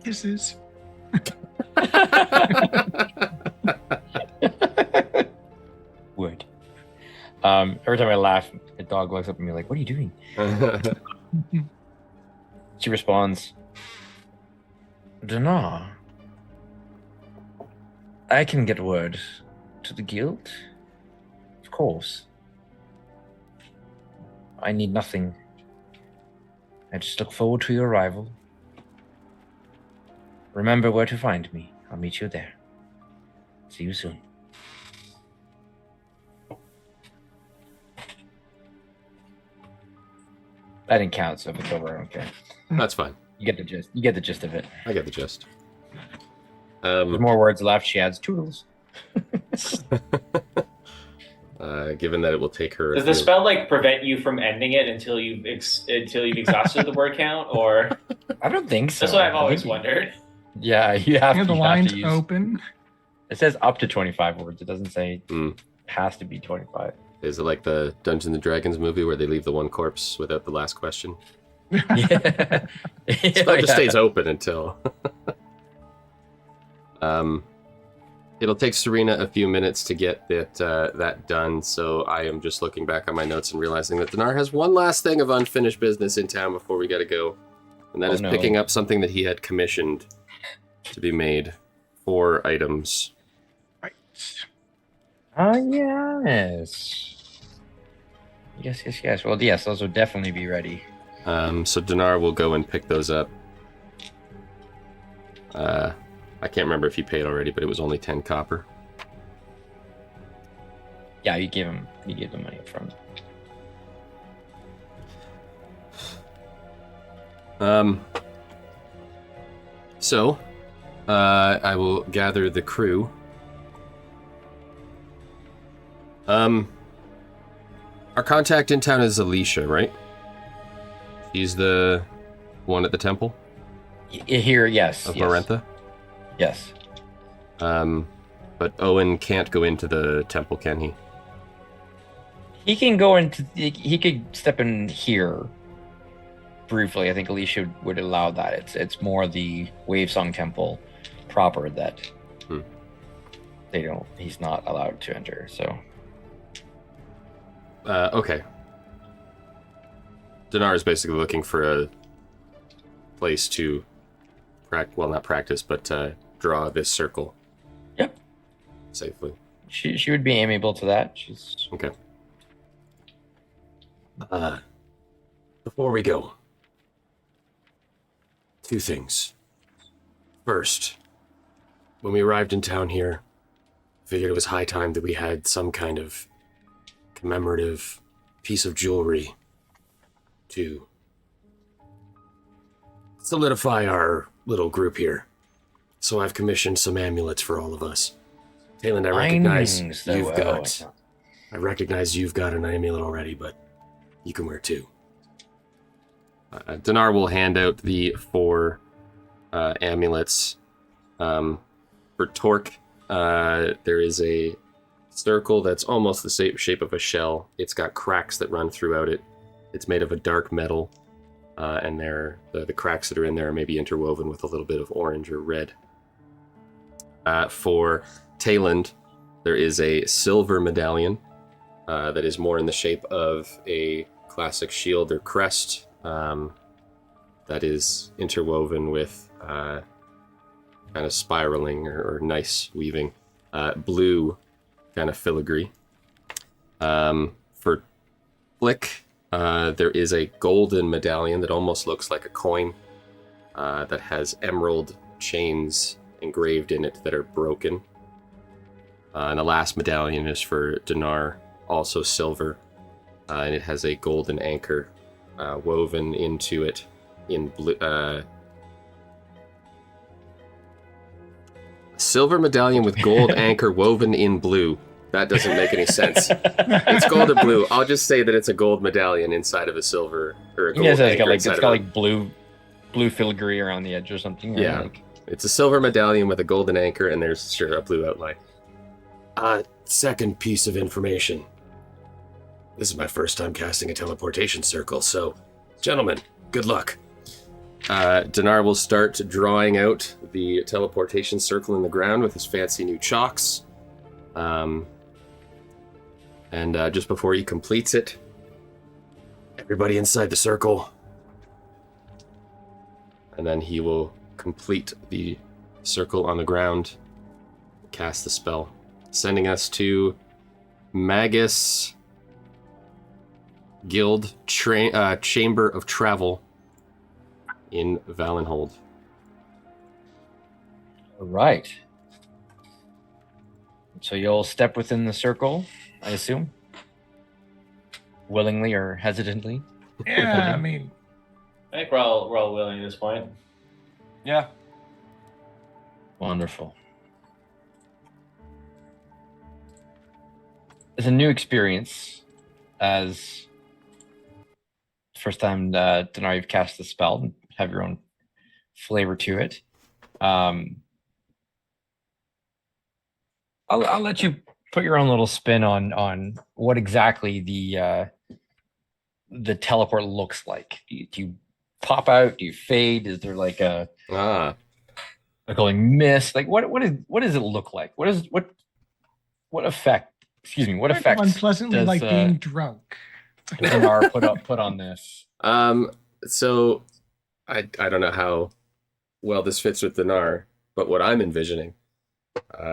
Kisses. Would. Every time I laugh, the dog looks up at me like, "What are you doing?" She responds, "Donaar, I can get word to the guild. Of course. I need nothing. I just look forward to your arrival. Remember where to find me. I'll meet you there. See you soon. That didn't count, so if it's over, I don't care. That's fine. You get the gist. You get the gist of it. I get the gist. There's more words left. She adds toodles. Given that it will take her. Does the spell like prevent you from ending it until you've exhausted the word count, or? I don't think so. That's what I've always wondered. Yeah, you have the to. lines use... open. It says up to 25 words. It doesn't say it has to be 25. Is it like the Dungeons and Dragons movie where they leave the one corpse without the last question? Yeah. Spell just stays open until. It'll take Serena a few minutes to get that done, so I am just looking back on my notes and realizing that Donaar has one last thing of unfinished business in town before we gotta go, and that is picking up something that he had commissioned to be made. 4 items. Right. Yes. Yes. Well, yes, those will definitely be ready. So Donaar will go and pick those up. I can't remember if he paid already, but it was only 10 copper. Yeah, you gave the money up front. So, I will gather the crew. Our contact in town is Alicia, right? She's the one at the temple? Here, yes. Of Marentha? Yes. But Owen can't go into the temple, can he? He can go into. He could step in here briefly. I think Alicia would allow that. It's more the Wavesong Temple proper that they don't. He's not allowed to enter. So. Okay. Donaar is basically looking for a place to not practice, but draw this circle. Yep. Safely. She would be amiable to that. She's okay. Before we go, 2 things. First, when we arrived in town here, I figured it was high time that we had some kind of commemorative piece of jewelry to solidify our little group here. So I've commissioned some amulets for all of us. Taylind, I recognize you've got an amulet already, but you can wear 2. Donaar will hand out the 4 amulets. For Torque, there is a circle that's almost the shape of a shell. It's got cracks that run throughout it. It's made of a dark metal, and the cracks that are in there are maybe interwoven with a little bit of orange or red. For Taylind, there is a silver medallion that is more in the shape of a classic shield or crest that is interwoven with kind of spiraling or nice weaving. Blue kind of filigree. For Flick, there is a golden medallion that almost looks like a coin that has emerald chains engraved in it that are broken. And the last medallion is for Donaar, also silver, and it has a golden anchor woven into it in blue. Silver medallion with gold anchor woven in blue. That doesn't make any sense. It's gold and blue. I'll just say that it's a gold medallion inside of a silver or a gold anchor. It's got like blue filigree around the edge or something. Yeah, like... it's a silver medallion with a golden anchor, and there's a blue outline. Second piece of information. This is my first time casting a teleportation circle, so, gentlemen, good luck. Donaar will start drawing out the teleportation circle in the ground with his fancy new chalks. And just before he completes it, everybody inside the circle. And then he will complete the circle on the ground, cast the spell, sending us to Magus Guild Chamber of Travel in Valenhold. Right. So you'll step within the circle, I assume? Willingly or hesitantly? Yeah, I mean, I think we're all willing at this point. Yeah. Wonderful. It's a new experience, as first time Donaar you've cast the spell and have your own flavor to it. I'll let you put your own little spin on what exactly the teleport looks like. Do you pop out? Do you fade? Is there like a glowing mist? Like what does it look like? What effect? Excuse me. What effects unpleasantly does, like being drunk. Donaar put on this? So I don't know how well this fits with Donaar, but what I'm envisioning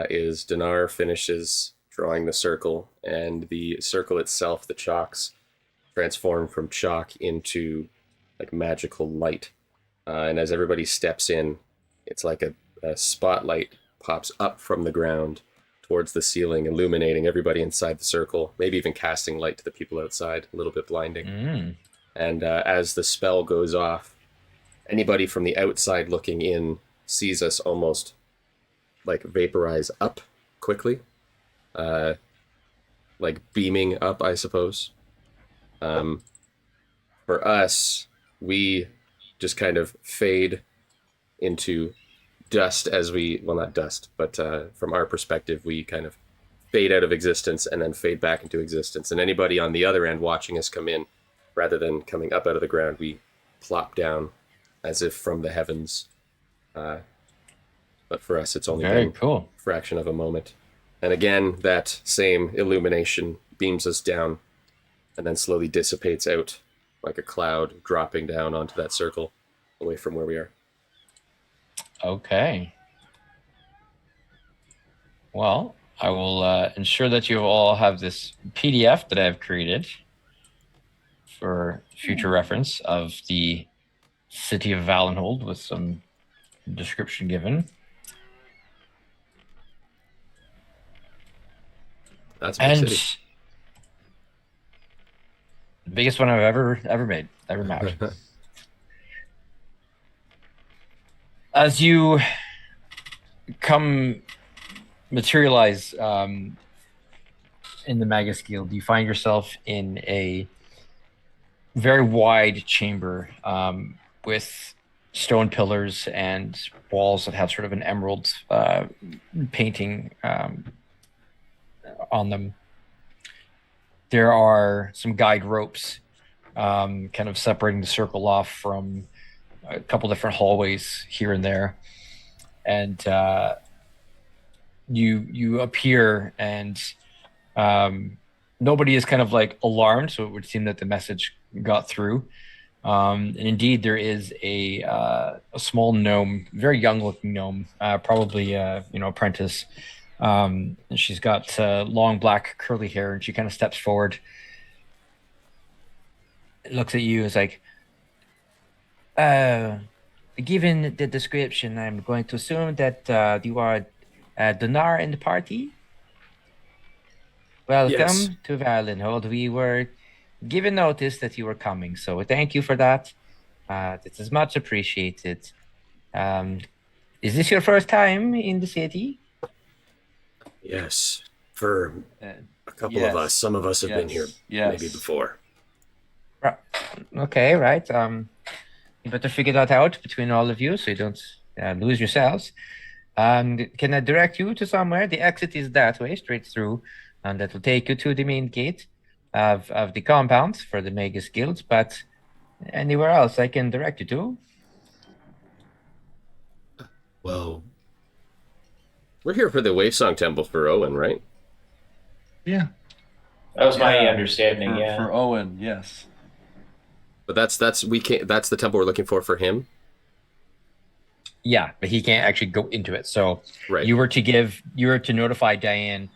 is Donaar finishes drawing the circle, and the circle itself, the chalks, transform from chalk into like magical light. And as everybody steps in, it's like a spotlight pops up from the ground towards the ceiling, illuminating everybody inside the circle, maybe even casting light to the people outside, a little bit blinding. And as the spell goes off, anybody from the outside looking in sees us almost like vaporize up quickly, like beaming up, I suppose. For us, we just kind of fade into dust as well, not dust, but from our perspective, we kind of fade out of existence and then fade back into existence. And anybody on the other end watching us come in, rather than coming up out of the ground, we plop down as if from the heavens. But for us, it's only very been cool. A fraction of a moment. And again, that same illumination beams us down and then slowly dissipates out like a cloud, dropping down onto that circle away from where we are. Okay. Well, I will ensure that you all have this PDF that I've created for future reference of the city of Valenhold with some description given. That's my city. The biggest one I've ever mapped. As you materialize in the Magus Guild, you find yourself in a very wide chamber with stone pillars and walls that have sort of an emerald painting on them. There are some guide ropes kind of separating the circle off from a couple different hallways here and there. And you appear, and nobody is kind of like alarmed, so it would seem that the message got through. And indeed, there is a small gnome, very young-looking gnome, probably apprentice. And she's got long black curly hair, and she kind of steps forward, looks at you, is like, given the description, I'm going to assume that you are Donaar in the party. Welcome to Valenhold. We were given notice that you were coming, so thank you for that. This is much appreciated. Is this your first time in the city? Yes, for a couple of us. Some of us have been here maybe before. Right. Okay, right. You better figure that out between all of you so you don't lose yourselves. Can I direct you to somewhere? The exit is that way, straight through, and that will take you to the main gate of the compound for the Magus Guild, but anywhere else I can direct you to. Well, we're here for the Wavesong Temple for Owen, right? Yeah. That was my understanding, For Owen, yes. But that's the temple we're looking for him. Yeah, but he can't actually go into it. So right. you were to notify Diane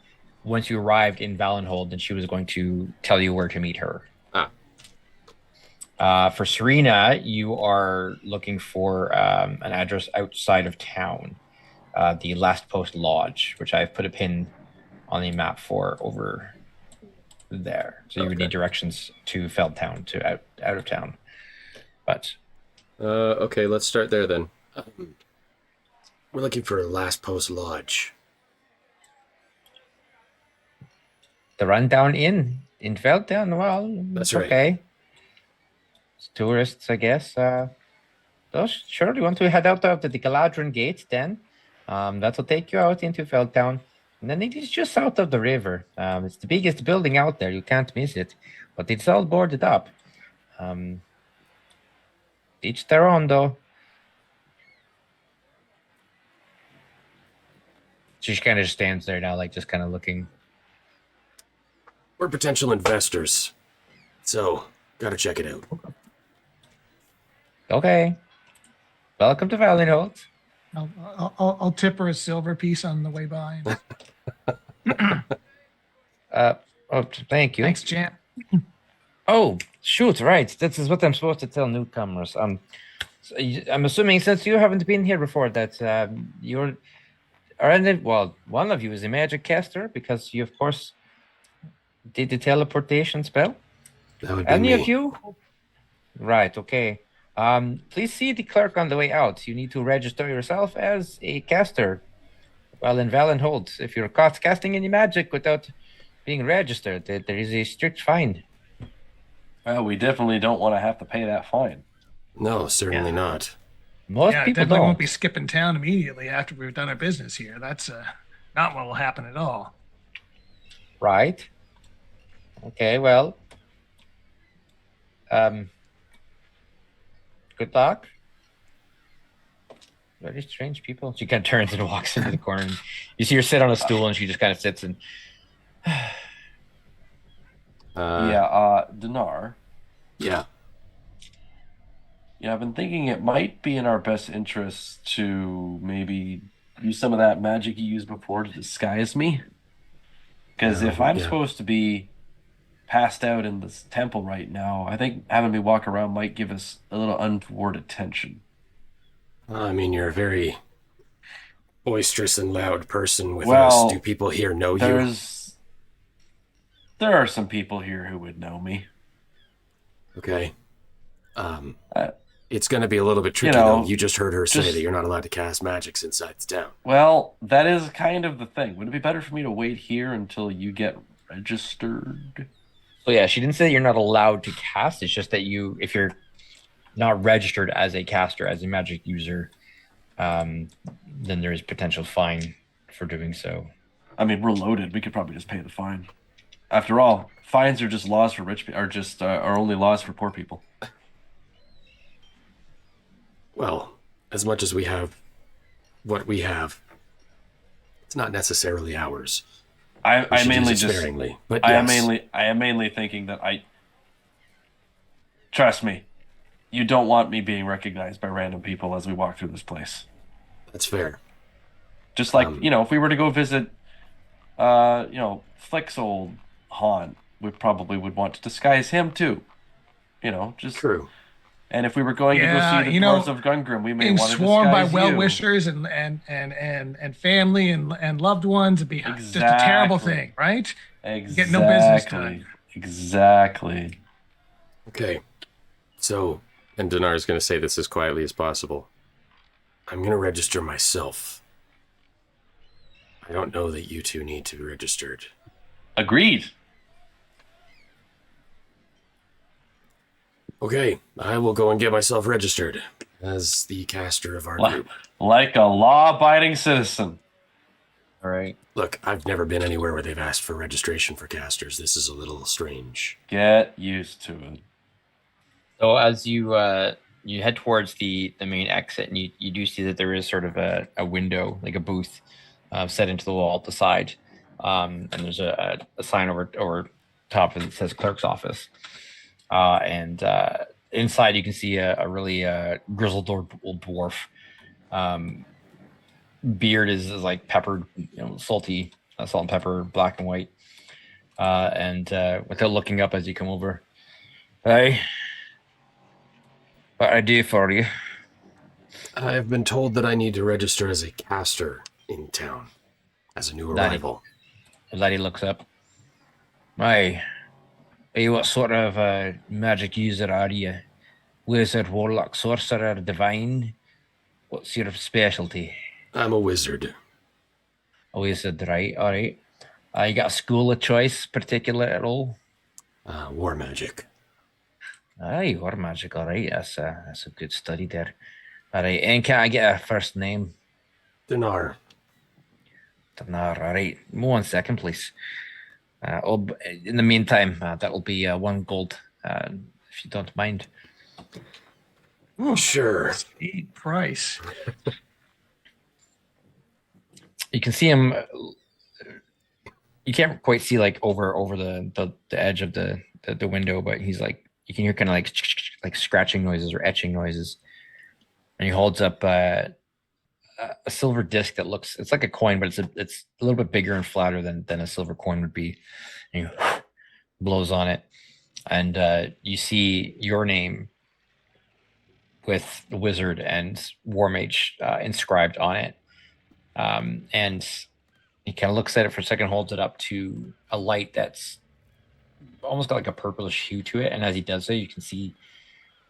once you arrived in Valenhold, and she was going to tell you where to meet her. For Serena, you are looking for an address outside of town. the Last Post Lodge, which I've put a pin on the map for over there. So you would need directions to Feldtown, to out of town. But okay, let's start there then. We're looking for a Last Post Lodge. The Rundown Inn in Feldtown, well, that's right. Okay. It's tourists, I guess. Sure, you want to head out of the Galadron Gate then? That'll take you out into Feldtown. And then it is just south of the river. It's the biggest building out there. You can't miss it. But it's all boarded up. Each their own, though. She kind of just stands there now, like just kind of looking. We're potential investors. So, gotta check it out. Okay. Welcome to Valenhold. I'll tip her a silver piece on the way by. Thank you. Thanks, champ. Oh, shoot, right. This is what I'm supposed to tell newcomers. I'm assuming since you haven't been here before that one of you is a magic caster because you, of course, did the teleportation spell. That would be Any me. of you? Right, okay. Please see the clerk on the way out. You need to register yourself as a caster while in Valenhold. If you're caught casting any magic without being registered, there is a strict fine. Well, we definitely don't want to have to pay that fine. No, certainly not. Most people definitely don't. won't be skipping town immediately after we've done our business here. That's not what will happen at all. Right. Okay, well. Good luck. Very strange people. She kind of turns and walks into the corner. And you see her sit on a stool, and she just kind of sits and. Donaar. Yeah. Yeah, I've been thinking it might be in our best interest to maybe use some of that magic you used before to disguise me. Because if I'm supposed to be passed out in this temple right now, I think having me walk around might give us a little untoward attention. I mean, you're a very boisterous and loud person with us. Do people here know you? There are some people here who would know me. Okay. It's going to be a little bit tricky, though. You just heard her say that you're not allowed to cast magics inside the town. Well, that is kind of the thing. Would it be better for me to wait here until you get registered? So yeah, she didn't say you're not allowed to cast. It's just that if you're not registered as a caster, as a magic user, then there is potential fine for doing so. I mean, we're loaded. We could probably just pay the fine. After all, fines are just laws for rich people, are only laws for poor people. Well, as much as we have what we have, it's not necessarily ours. I am mainly thinking that trust me, you don't want me being recognized by random people as we walk through this place. That's fair. Just like, if we were to go visit, Flick's old haunt, we probably would want to disguise him too. Just true. And if we were going to go see the Dwarves of Gungrim, we may want to disguise swarmed by you. well-wishers and family and loved ones. It'd be just a terrible thing, right? Exactly. Get no business done. Exactly. Okay. So, and Donaar is going to say this as quietly as possible. I'm going to register myself. I don't know that you two need to be registered. Agreed. Okay, I will go and get myself registered as the caster of our group. Like a law-abiding citizen. All right. Look, I've never been anywhere where they've asked for registration for casters. This is a little strange. Get used to it. So as you head towards the main exit, and you do see that there is sort of a window, like a booth, set into the wall at the side, and there's a sign over top that says clerk's office. And inside you can see a really grizzled old dwarf. Beard is like peppered, salty, salt and pepper, black and white. And without looking up as you come over, hey, what I do for you? I've been told that I need to register as a caster in town, as a new arrival. Laddie looks up. Aye. Hey, what sort of magic user are you? Wizard, warlock, sorcerer, divine? What's your specialty? I'm a wizard. A wizard, right? All right. You got a school of choice, particular at all? War magic. Aye, war magic. All right. That's a good study there. All right. And can I get a first name? Donaar. Donaar. All right. 1 second, please. In the meantime, that'll be 1 gold, if you don't mind. Oh, sure. Steep price. You can see him. You can't quite see like over the edge of the window, but he's like, you can hear kind of like scratching noises or etching noises, and he holds up a silver disc that looks, it's like a coin, but it's a little bit bigger and flatter than a silver coin would be. And he blows on it, and you see your name with the wizard and war mage inscribed on it, and he kind of looks at it for a second, holds it up to a light that's almost got like a purplish hue to it, and as he does so, you can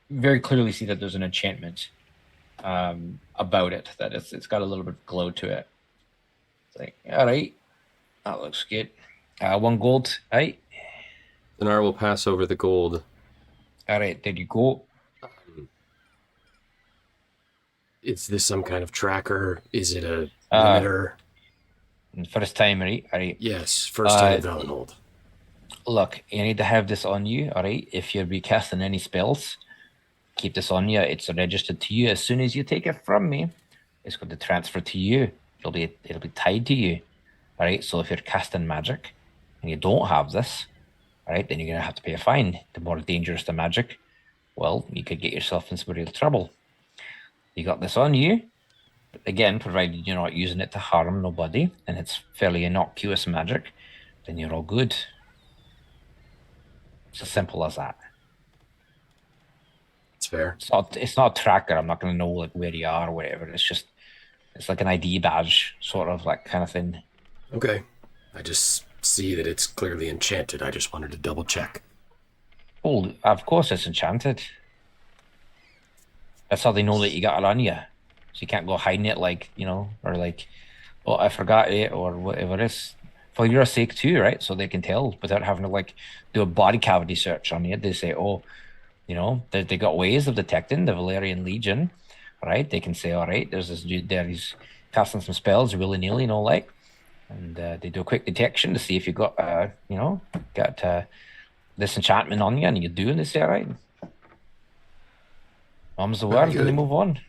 very clearly see that there's an enchantment about it, that it's got a little bit of glow to it. It's like, all right, that looks good. 1 gold. All right. Donaar will pass over the gold. All right, there you go. Is this some kind of tracker? Is it a limiter? First time, right? All right. Yes, first time in Valenhold. Look, you need to have this on you, all right? If you'll be casting any spells, keep this on you. It's registered to you. As soon as you take it from me, it's going to transfer to you. It'll be tied to you, all right? So if you're casting magic and you don't have this, all right, then you're going to have to pay a fine. The more dangerous the magic, well, you could get yourself in some real trouble. You got this on you, again, provided you're not using it to harm nobody and it's fairly innocuous magic, then you're all good. It's as simple as that. It's fair. It's not a tracker. I'm not going to know like where you are or whatever. It's like an ID badge, sort of like kind of thing. Okay. I just see that it's clearly enchanted. I just wanted to double check. Oh, of course it's enchanted. That's how they know that you got it on you. So you can't go hiding it like, or like, oh, I forgot it or whatever it is. For your sake too, right? So they can tell without having to like do a body cavity search on you. They say, oh, they got ways of detecting the Valerian Legion, right? They can say, all right, there's this dude there, he's casting some spells willy-nilly, like, and they do a quick detection to see if you got, this enchantment on you, and you do, and they say, all right, mom's the word, and they move on.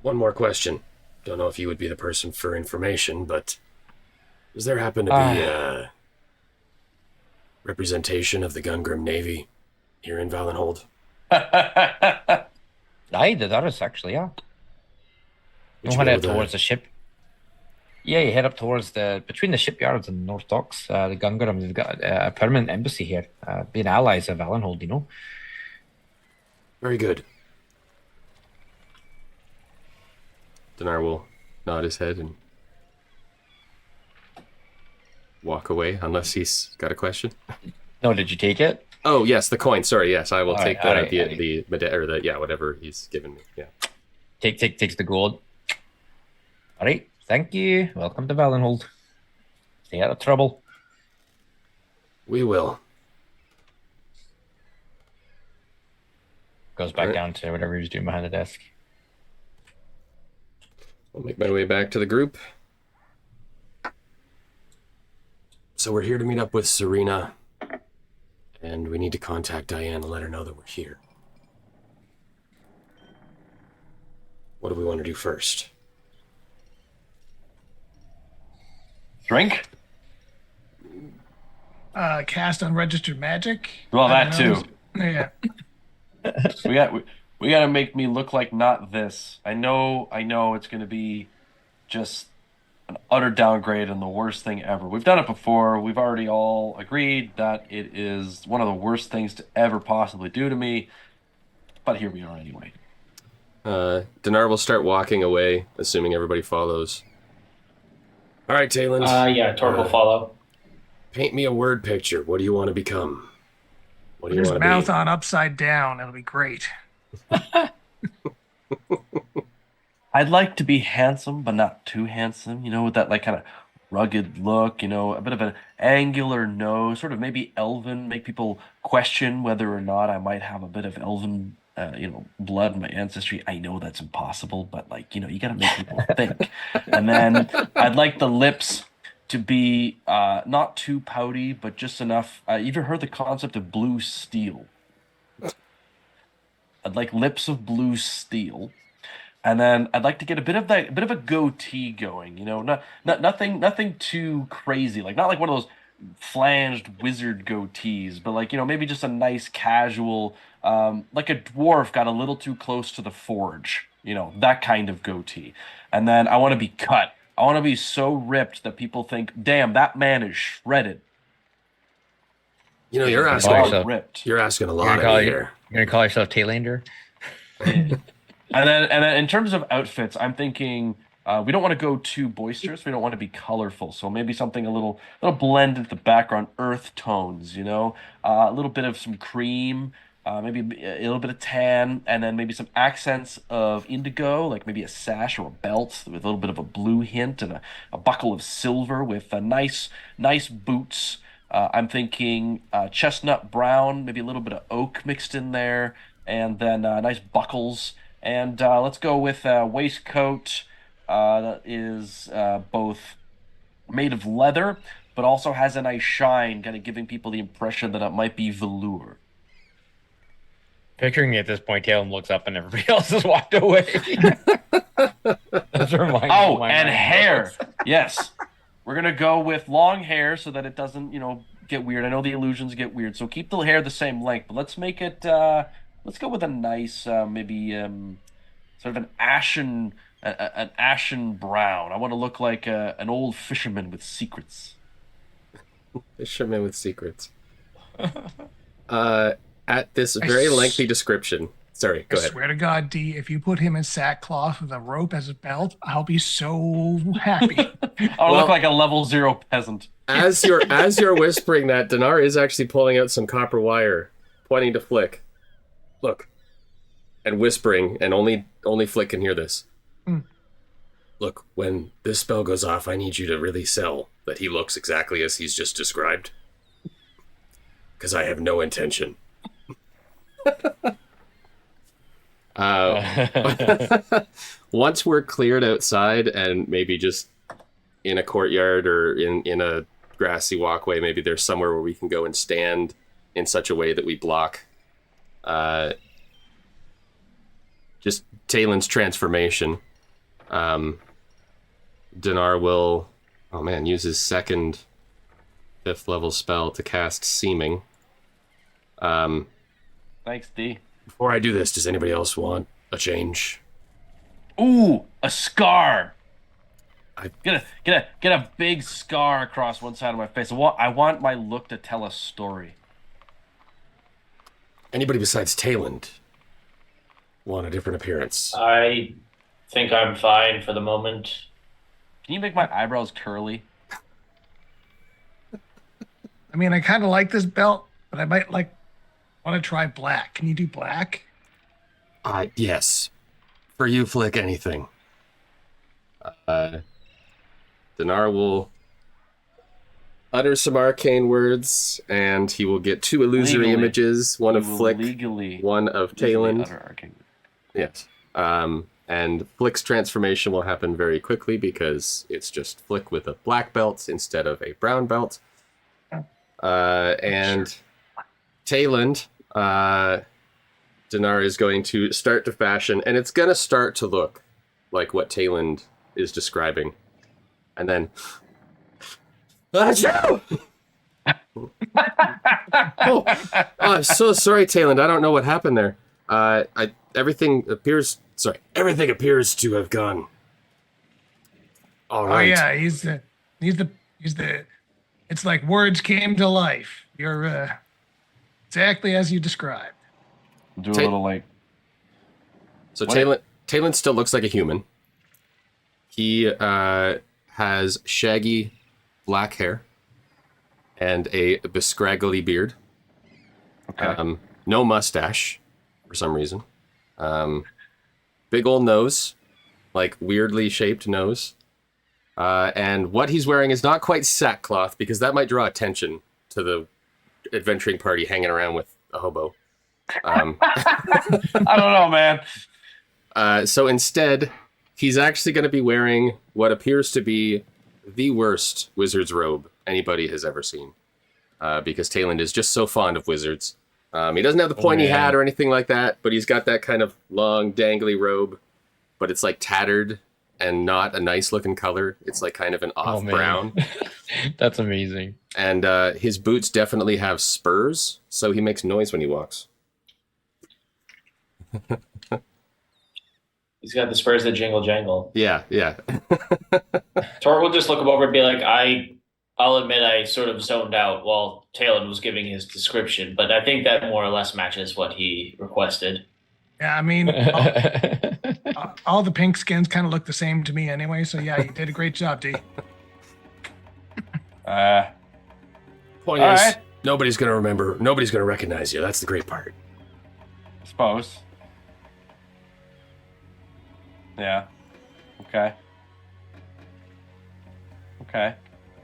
One more question. Don't know if you would be the person for information, but does there happen to be a representation of the Gungrim Navy here in Valenhold? Aye, there is actually, yeah. You head out towards the ship. Yeah, you head up towards between the shipyards and the North Docks. The Gungrim, they've got a permanent embassy here, being allies of Valenhold, Very good. Donaar will nod his head and walk away, unless he's got a question. No, did you take it? Oh, yes, the coin. Sorry, yes, I will take right, the whatever he's given me. Yeah. Takes the gold. All right, thank you. Welcome to Valenhold. Stay out of trouble. We will. Goes back down to whatever he was doing behind the desk. I'll make my way back to the group. So we're here to meet up with Serena, and we need to contact Diane and let her know that we're here. What do we want to do first? Drink? Cast unregistered magic. Well, that too. Yeah. We got to make me look like not this. I know it's going to be just an utter downgrade and the worst thing ever. We've done it before. We've already all agreed that it is one of the worst things to ever possibly do to me. But here we are anyway. Donaar will start walking away, assuming everybody follows. All right, Taylind. Yeah, Torb will follow. Paint me a word picture. What do you want to become? What do you His want to mouth be? on upside down. That'll be great. I'd like to be handsome, but not too handsome, with that like kind of rugged look, a bit of an angular nose, sort of maybe elven, make people question whether or not I might have a bit of elven, blood in my ancestry. I know that's impossible, but like, you got to make people think. And then I'd like the lips to be not too pouty, but just enough. You ever heard the concept of blue steel? I'd like lips of blue steel. And then I'd like to get a bit of a goatee going, nothing too crazy, like not like one of those flanged wizard goatees, but like, maybe just a nice casual, like a dwarf got a little too close to the forge, that kind of goatee. And then I want to be cut. I want to be so ripped that people think, damn, that man is shredded. You're asking ripped. You're asking a lot of me here. You're gonna call yourself Taylander? And then in terms of outfits, I'm thinking we don't want to go too boisterous. We don't want to be colorful. So maybe something a little blend into the background, earth tones, a little bit of some cream, maybe a little bit of tan, and then maybe some accents of indigo, like maybe a sash or a belt with a little bit of a blue hint and a buckle of silver with nice boots. I'm thinking chestnut brown, maybe a little bit of oak mixed in there, and then nice buckles. And let's go with a waistcoat that is both made of leather, but also has a nice shine, kind of giving people the impression that it might be velour. Picturing me at this point, Taylind looks up and everybody else has walked away. And hair. Yes. We're going to go with long hair so that it doesn't, get weird. I know the illusions get weird, so keep the hair the same length, but let's make it... let's go with a nice, maybe sort of an ashen brown. I want to look like an old fisherman with secrets. Fisherman with secrets. At this very lengthy description. Sorry, go ahead. I swear to God, D, if you put him in sackcloth with a rope as a belt, I'll be so happy. I'll look like a level 0 peasant. As you're whispering that, Donaar is actually pulling out some copper wire, pointing to Flick. Look, and whispering, and only Flick can hear this. Look, when this spell goes off, I need you to really sell that he looks exactly as he's just described. Because I have no intention. Once we're cleared outside and maybe just in a courtyard or in a grassy walkway, maybe there's somewhere where we can go and stand in such a way that we block just Taylind's transformation. Donaar will, use his second 5th level spell to cast Seeming. Thanks, D. Before I do this, does anybody else want a change? Ooh, a scar. Get a big scar across one side of my face. I want my look to tell a story. Anybody besides Taylind want a different appearance? I think I'm fine for the moment. Can you make my eyebrows curly? I mean, I kind of like this belt, but I might want to try black. Can you do black? Yes. For you, Flick, anything. Donaar will utter some arcane words, and he will get 2 illusory images, one of Flick, one of Taylind. Yes. And Flick's transformation will happen very quickly because it's just Flick with a black belt instead of a brown belt. And Taylind, Donaar is going to start to fashion, and it's going to start to look like what Taylind is describing. And then... I'm so sorry, Taylind. I don't know what happened there. Everything appears to have gone. All right. Oh yeah, he's the. It's like words came to life. You're exactly as you described. Do a little like. So Taylind Taylind still looks like a human. He has shaggy black hair and a bescraggly beard. Okay. No mustache for some reason. Big old nose, like weirdly shaped nose. And what he's wearing is not quite sackcloth, because that might draw attention to the adventuring party hanging around with a hobo. I don't know, man. So instead, he's actually going to be wearing what appears to be the worst wizard's robe anybody has ever seen. Because Taylind is just so fond of wizards. He doesn't have the pointy hat or anything like that, but he's got that kind of long, dangly robe. But it's like tattered and not a nice looking color. It's like kind of an off brown. That's amazing. And his boots definitely have spurs, so he makes noise when he walks. He's got the spurs that jingle jangle. Yeah. Tor will just look him over and be like, I'll admit I sort of zoned out while Taylind was giving his description, but I think that more or less matches what he requested. Yeah, I mean, all the pink skins kind of look the same to me anyway, so yeah, you did a great job, D. Point is, nobody's going to remember, nobody's going to recognize you. That's the great part. I suppose. Yeah. Okay.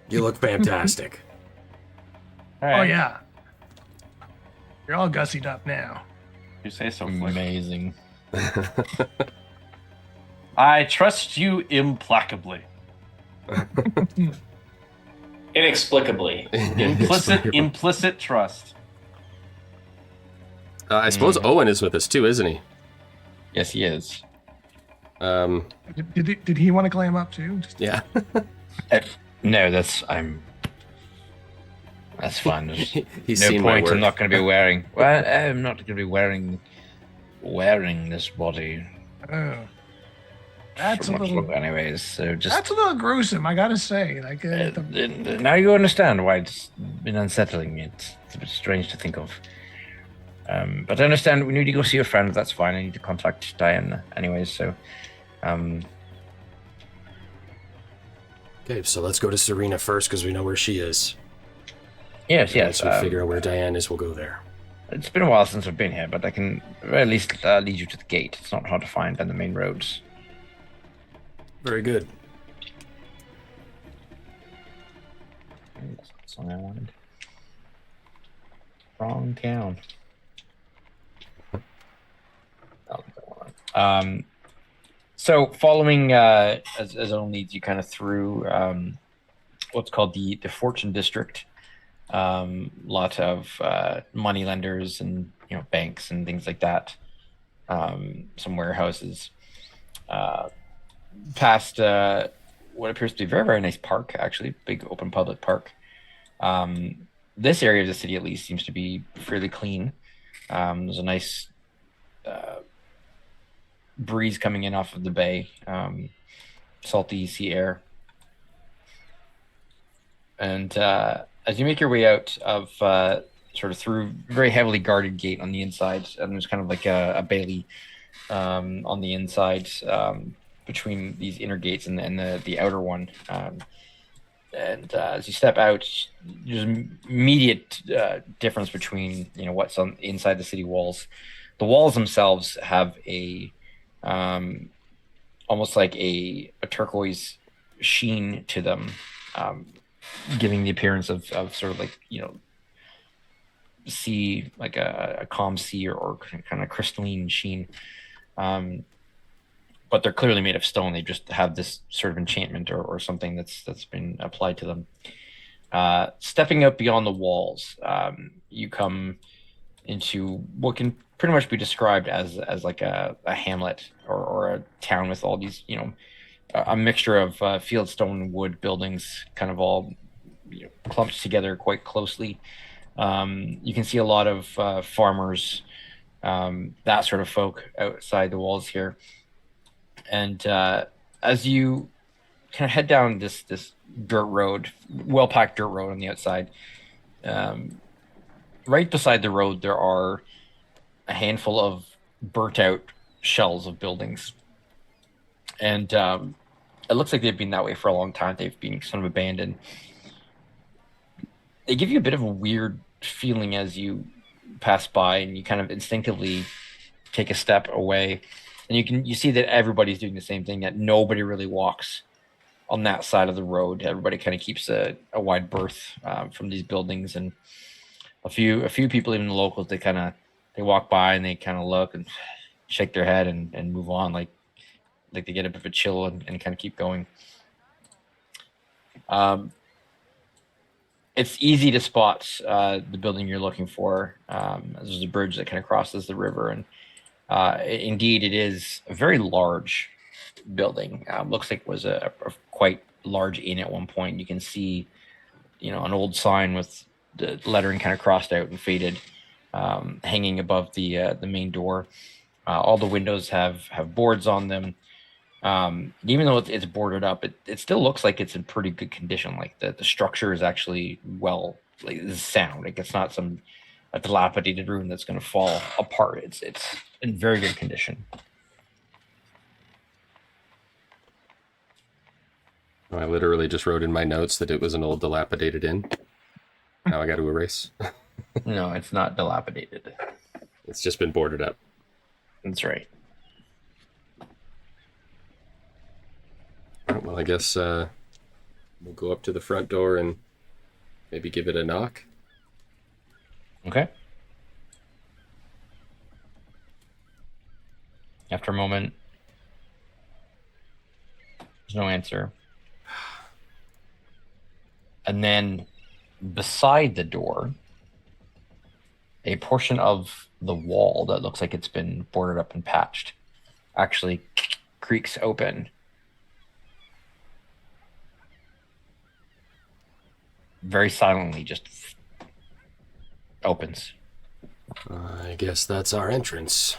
You look fantastic. All right. Oh, yeah. You're all gussied up now. You say so, Flick. Amazing. I trust you implacably. Inexplicably. Implicit trust. I suppose Owen is with us too, isn't he? Yes, he is. Did he want to climb up too? Yeah. No, that's fine. There's He's no seen my point. work. I'm not going to be wearing. Well, I'm not going to be wearing this body. Oh, that's for a much little. longer anyways. So just That's a little gruesome, I gotta say. Like, now you understand why it's been unsettling me. It's a bit strange to think of. But I understand we need to go see your friend. That's fine. I need to contact Diane anyways. So, Okay, so let's go to Serena first because we know where she is. yes. Once we figure out where Diane is, we'll go there. It's been a while since I've been here, but I can at least lead you to the gate. It's not hard to find on the main roads. Very good. That's not the song I wanted. Wrong town. So following as Owen leads you kind of through what's called the Fortune District. Lot of money lenders and banks and things like that. Some warehouses. Past what appears to be a very, very nice park, actually, big open public park. This area of the city at least seems to be fairly clean. There's a nice breeze coming in off of the bay, salty sea air. And as you make your way out of sort of through very heavily guarded gate on the inside, and there's kind of like a bailey on the inside between these inner gates and the outer one. And as you step out, there's an immediate difference between what's on inside the city walls. The walls themselves have a almost like a turquoise sheen to them, giving the appearance of sort of like sea, like a calm sea or kind of crystalline sheen. But they're clearly made of stone. They just have this sort of enchantment or something that's been applied to them. Stepping up beyond the walls, you come into what can pretty much be described as like a hamlet or a town with all these, a mixture of fieldstone wood buildings, kind of all clumped together quite closely. You can see a lot of farmers, that sort of folk outside the walls here. And as you kind of head down this dirt road, well-packed dirt road on the outside, right beside the road there are a handful of burnt-out shells of buildings, And it looks like they've been that way for a long time. They've been sort of abandoned. They give you a bit of a weird feeling as you pass by, and you kind of instinctively take a step away, and you see that everybody's doing the same thing. That nobody really walks on that side of the road. Everybody kind of keeps a wide berth from these buildings, and a few people, even the locals, they walk by and they kind of look and shake their head and move on, like they get a bit of a chill and kind of keep going. It's easy to spot the building you're looking for. There's a bridge that kind of crosses the river, and indeed, it is a very large building. Looks like it was a quite large inn at one point. You can see, an old sign with the lettering kind of crossed out and faded, hanging above the main door. All the windows have boards on them. Even though it's boarded up, it still looks like it's in pretty good condition. Like the structure is actually sound. Like it's not a dilapidated room that's going to fall apart. It's in very good condition. I literally just wrote in my notes that it was an old dilapidated inn. Now I got to erase. No, it's not dilapidated. It's just been boarded up. That's right. All right, well, I guess we'll go up to the front door and maybe give it a knock. Okay. After a moment, there's no answer. And then beside the door, a portion of the wall that looks like it's been boarded up and patched actually creaks open. Very silently, just opens. I guess that's our entrance.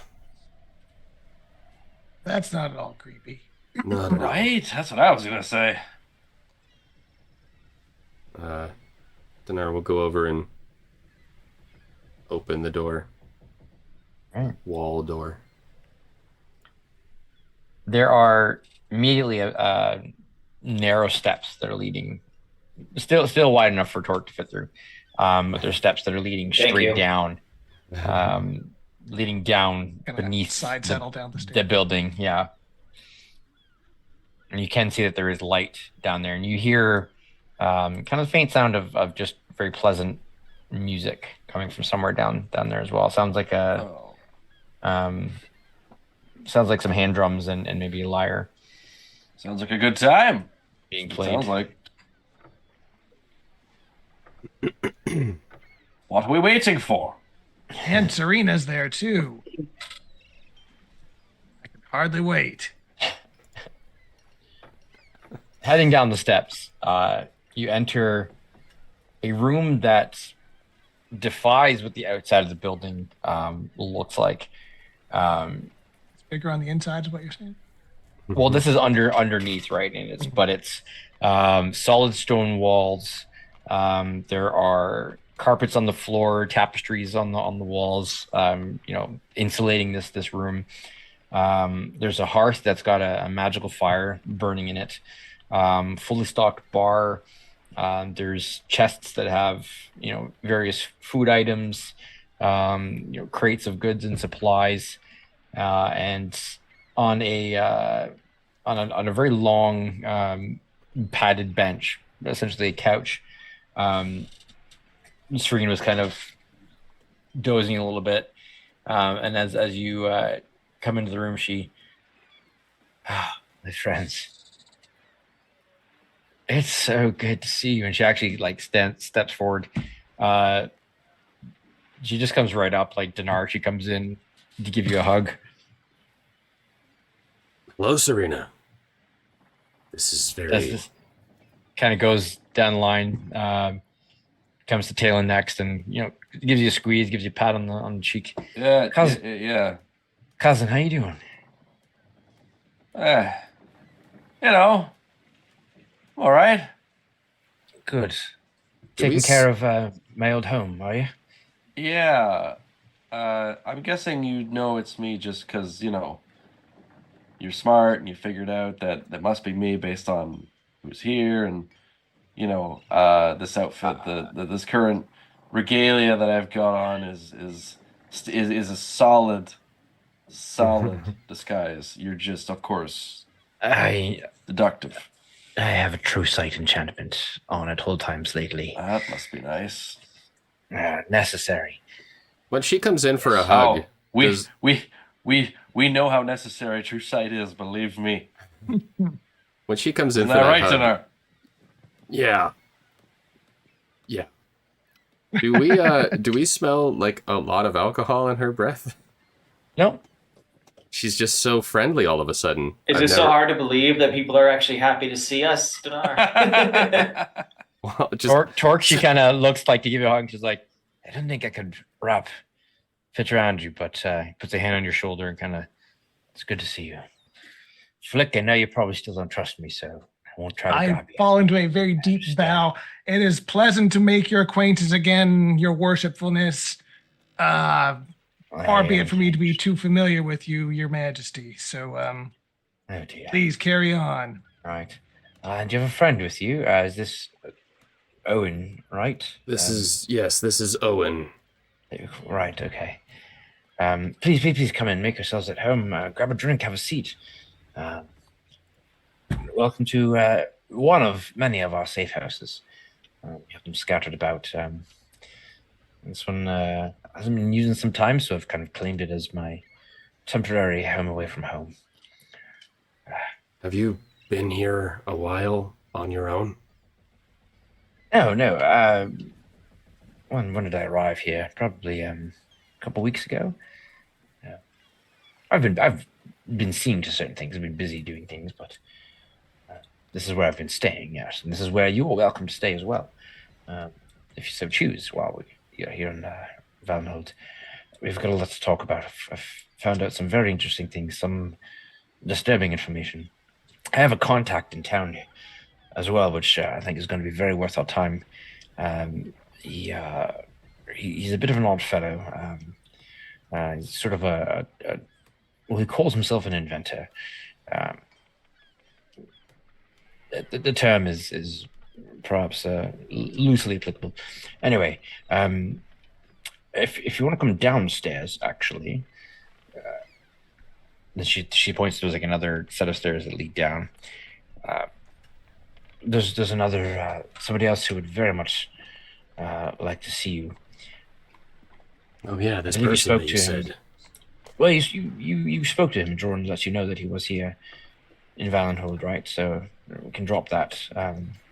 That's not at all creepy. Not at all. Right? That's what I was gonna say. Donaar will go over and open the door. Right. Wall door. There are immediately narrow steps that are leading, still wide enough for Torque to fit through. But there's steps that are leading straight down, leading down beneath side settle down the stairs. The building. Yeah. And you can see that there is light down there, and you hear kind of faint sound of just very pleasant music coming from somewhere down there as well. Sounds like sounds like some hand drums and maybe a lyre. Sounds like a good time. Being played. Sounds like. What are we waiting for? And Serena's there too. I can hardly wait. Heading down the steps, you enter a room that defies what the outside of the building looks like. It's bigger on the inside, is what you're saying? Well, this is underneath, right? And it's solid stone walls. There are carpets on the floor, tapestries on the walls. Insulating this room. There's a hearth that's got a magical fire burning in it. Fully stocked bar. There's chests that have various food items, crates of goods and supplies, and on a very long padded bench, essentially a couch. Serena was kind of dozing a little bit, and as you come into the room, she, my friends. It's so good to see you. And she actually steps forward. She just comes right up like Donaar. She comes in to give you a hug. Hello, Serena. This is very... Kind of goes down the line, comes to Taylind next, and gives you a squeeze, gives you a pat on the cheek. Yeah, cousin, yeah. Cousin, how you doing? All right. Good. Taking care of my old home, are you? Yeah. I'm guessing you know it's me just because, you're smart and you figured out that that must be me based on who's here and this outfit, this current regalia that I've got on is a solid disguise. You're just, of course, I deductive. I have a true sight enchantment on at all times lately. That must be nice. Necessary. When she comes in for a hug, we know how necessary true sight is. Believe me. When she comes in Isn't for that that right, hug, Donaar? yeah. Do we smell like a lot of alcohol in her breath? No. She's just so friendly all of a sudden. Is it so hard to believe that people are actually happy to see us, Donaar? Well, just Torque, she kind of looks like to give you a hug. She's like, I don't think I could fit around you, but puts a hand on your shoulder and kind of, it's good to see you. Flick, I know you probably still don't trust me, so I won't try to grab you. I fall into a very deep bow. It is pleasant to make your acquaintance again, your worshipfulness. Far be it for me to be too familiar with you, your majesty. So, oh dear. Please carry on. Right. And you have a friend with you. Is this Owen, right? this is Owen. Right, okay. Please come in, make yourselves at home. Grab a drink, have a seat. Welcome to one of many of our safe houses. We have them scattered about. This one hasn't been used in some time, so I've kind of claimed it as my temporary home away from home. Have you been here a while on your own? No. When did I arrive here? Probably a couple weeks ago. I've been seeing to certain things. I've been busy doing things, but this is where I've been staying. Yes, and this is where you are welcome to stay as well, if you so choose. While you're here in Valenhold, we've got a lot to talk about. I've found out some very interesting things, some disturbing information. I have a contact in town as well, which I think is going to be very worth our time. He's a bit of an odd fellow. He's sort of well, he calls himself an inventor. The term is perhaps loosely applicable. Anyway, if you want to come downstairs, actually, then she points to like another set of stairs that lead down. There's another somebody else who would very much like to see you. Oh yeah, this person that you said. Well, you spoke to him. Jordan lets you know that he was here in Valenhold, right? So we can drop that.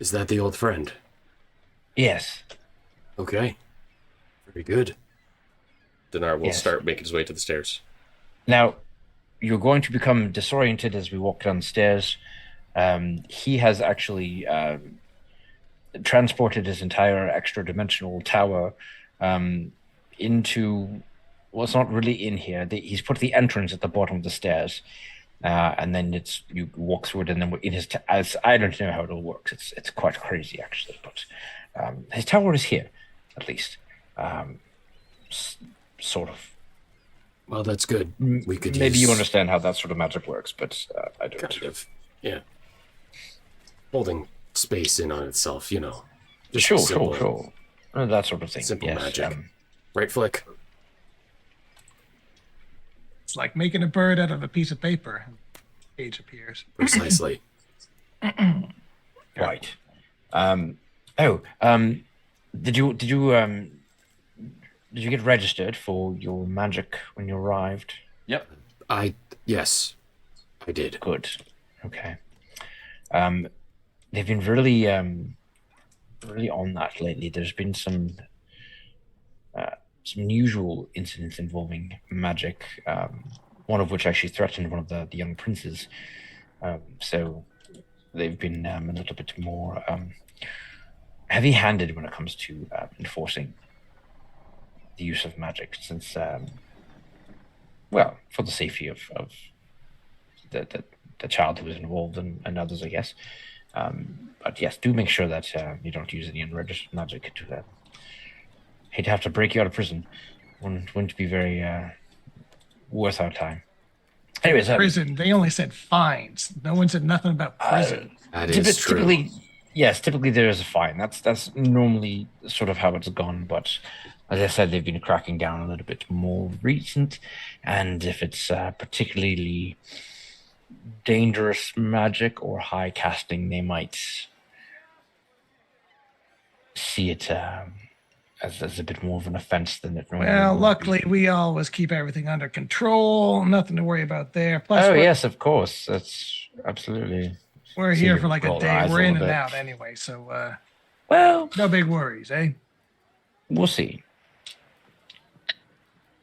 Is that the old friend? Yes. Okay. Very good. Donaar will start making his way to the stairs. Now, you're going to become disoriented as we walk down the stairs. He has actually transported his entire extra-dimensional tower into... Well, it's not really in here. He's put the entrance at the bottom of the stairs, and then you walk through it, and then in his as I don't know how it all works. It's quite crazy actually, but his tower is here, at least, sort of. Well, that's good. We could maybe you understand how that sort of magic works, but I don't. Kind of, yeah. Holding space in on itself, you know. Just sure. That sort of thing. Simple yes, magic. Right, Flick? It's like making a bird out of a piece of paper. Page appears. Precisely. Right. Did you get registered for your magic when you arrived? Yep. Yes, I did. Good. Okay. They've been really, really on that lately. There's been some unusual incidents involving magic, one of which actually threatened one of the young princes. So they've been a little bit more heavy-handed when it comes to enforcing the use of magic, since, well, for the safety of the child who was involved and others, I guess. But yes, do make sure that you don't use any unregistered magic to that. Hate to have to break you out of prison. Wouldn't be very worth our time. Anyways, prison. They only said fines. No one said nothing about prison. That is true. Typically there is a fine. That's normally sort of how it's gone. But as I said, they've been cracking down a little bit more recent, and if it's particularly dangerous magic or high casting, they might see it as a bit more of an offense than it normally Well, would luckily, be. we always keep everything under control. Nothing to worry about there. Plus, Oh yes, of course. That's absolutely. we're See here you for like a roll your day. eyes We're a in little and bit. out anyway, so Well, no big worries, eh? we'll see.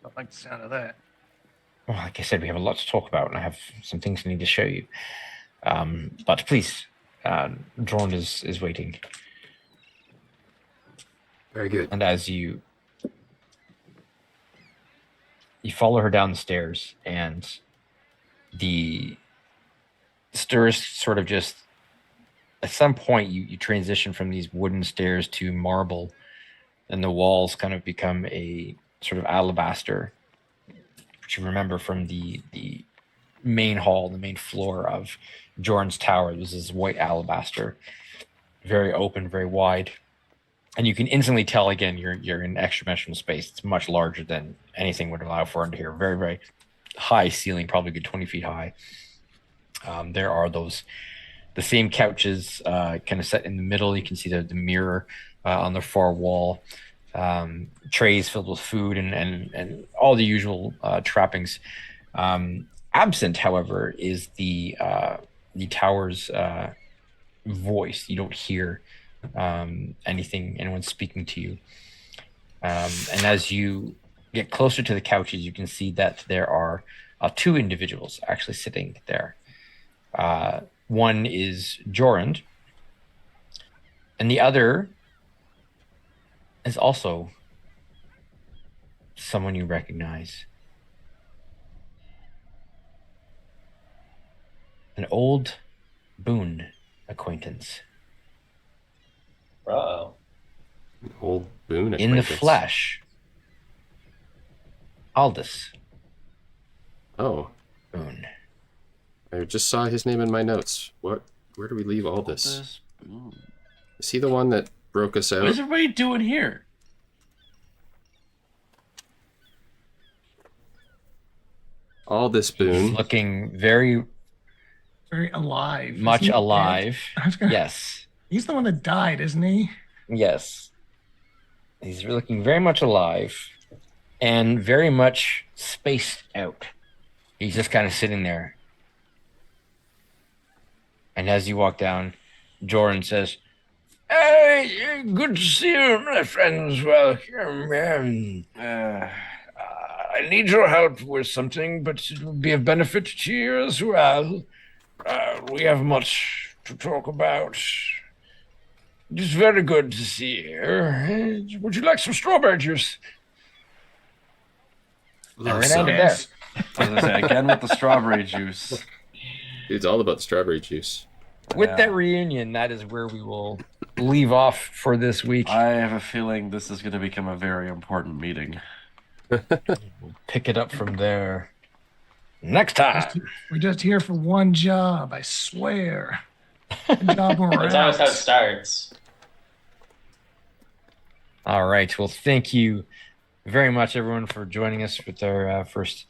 Don't like the sound of that. Well, like I said, we have a lot to talk about, and I have some things I need to show you. But please, Drawn is waiting. Very good. And as you follow her down the stairs, and the stairs sort of just, at some point, you transition from these wooden stairs to marble, and the walls kind of become a sort of alabaster, which you remember from the main hall, the main floor of Jorn's tower. This is white alabaster, very open, very wide. And you can instantly tell, again, you're in extra-dimensional space. It's much larger than anything would allow for under here. Very, very high ceiling, probably good 20 feet high. There are the same couches kind of set in the middle. You can see the mirror on the far wall. Trays filled with food and all the usual trappings. Absent, however, is the tower's voice. You don't hear anyone speaking to you. And as you get closer to the couches, you can see that there are two individuals actually sitting there. One is Jorund, and the other is also someone you recognize. An old boon acquaintance. Uh-oh. Old boon In the acquaintance. flesh. Aldous Oh, Boon. I just saw his name in my notes. Where do we leave all this? Is he the one that broke us out? What is everybody doing here? All this He's boon. looking very alive. much Isn't he alive. dead? Yes. He's the one that died, isn't he? Yes. He's looking very much alive and very much spaced out. He's just kind of sitting there. And as you walk down, Jordan says, "Hey, good to see you, my friends. Welcome. I need your help with something, but it will be of benefit to you as well. We have much to talk about. It's very good to see you. Would you like some strawberry juice?" Love And some. we're there. As I say, again with the strawberry juice. It's all about the strawberry juice. With that reunion, that is where we will leave off for this week. I have a feeling this is going to become a very important meeting. We'll pick it up from there next time. We're just here for one job, I swear. One job when we're That's always how it out. starts. All right. Well, thank you very much, everyone, for joining us with our first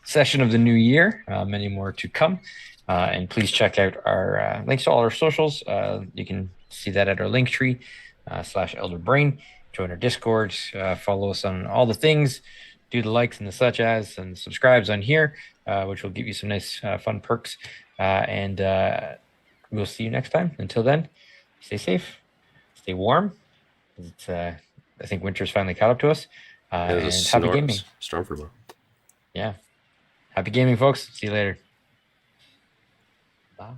session of the new year. Many more to come. And please check out our links to all our socials. You can see that at our link tree /elderbrain. Join our Discord. Follow us on all the things. Do the likes and the such as and subscribes on here, which will give you some nice fun perks. And we'll see you next time. Until then, stay safe, stay warm. I think winter's finally caught up to us. And happy gaming. Storm for more. Yeah. Happy gaming, folks. See you later. Bye.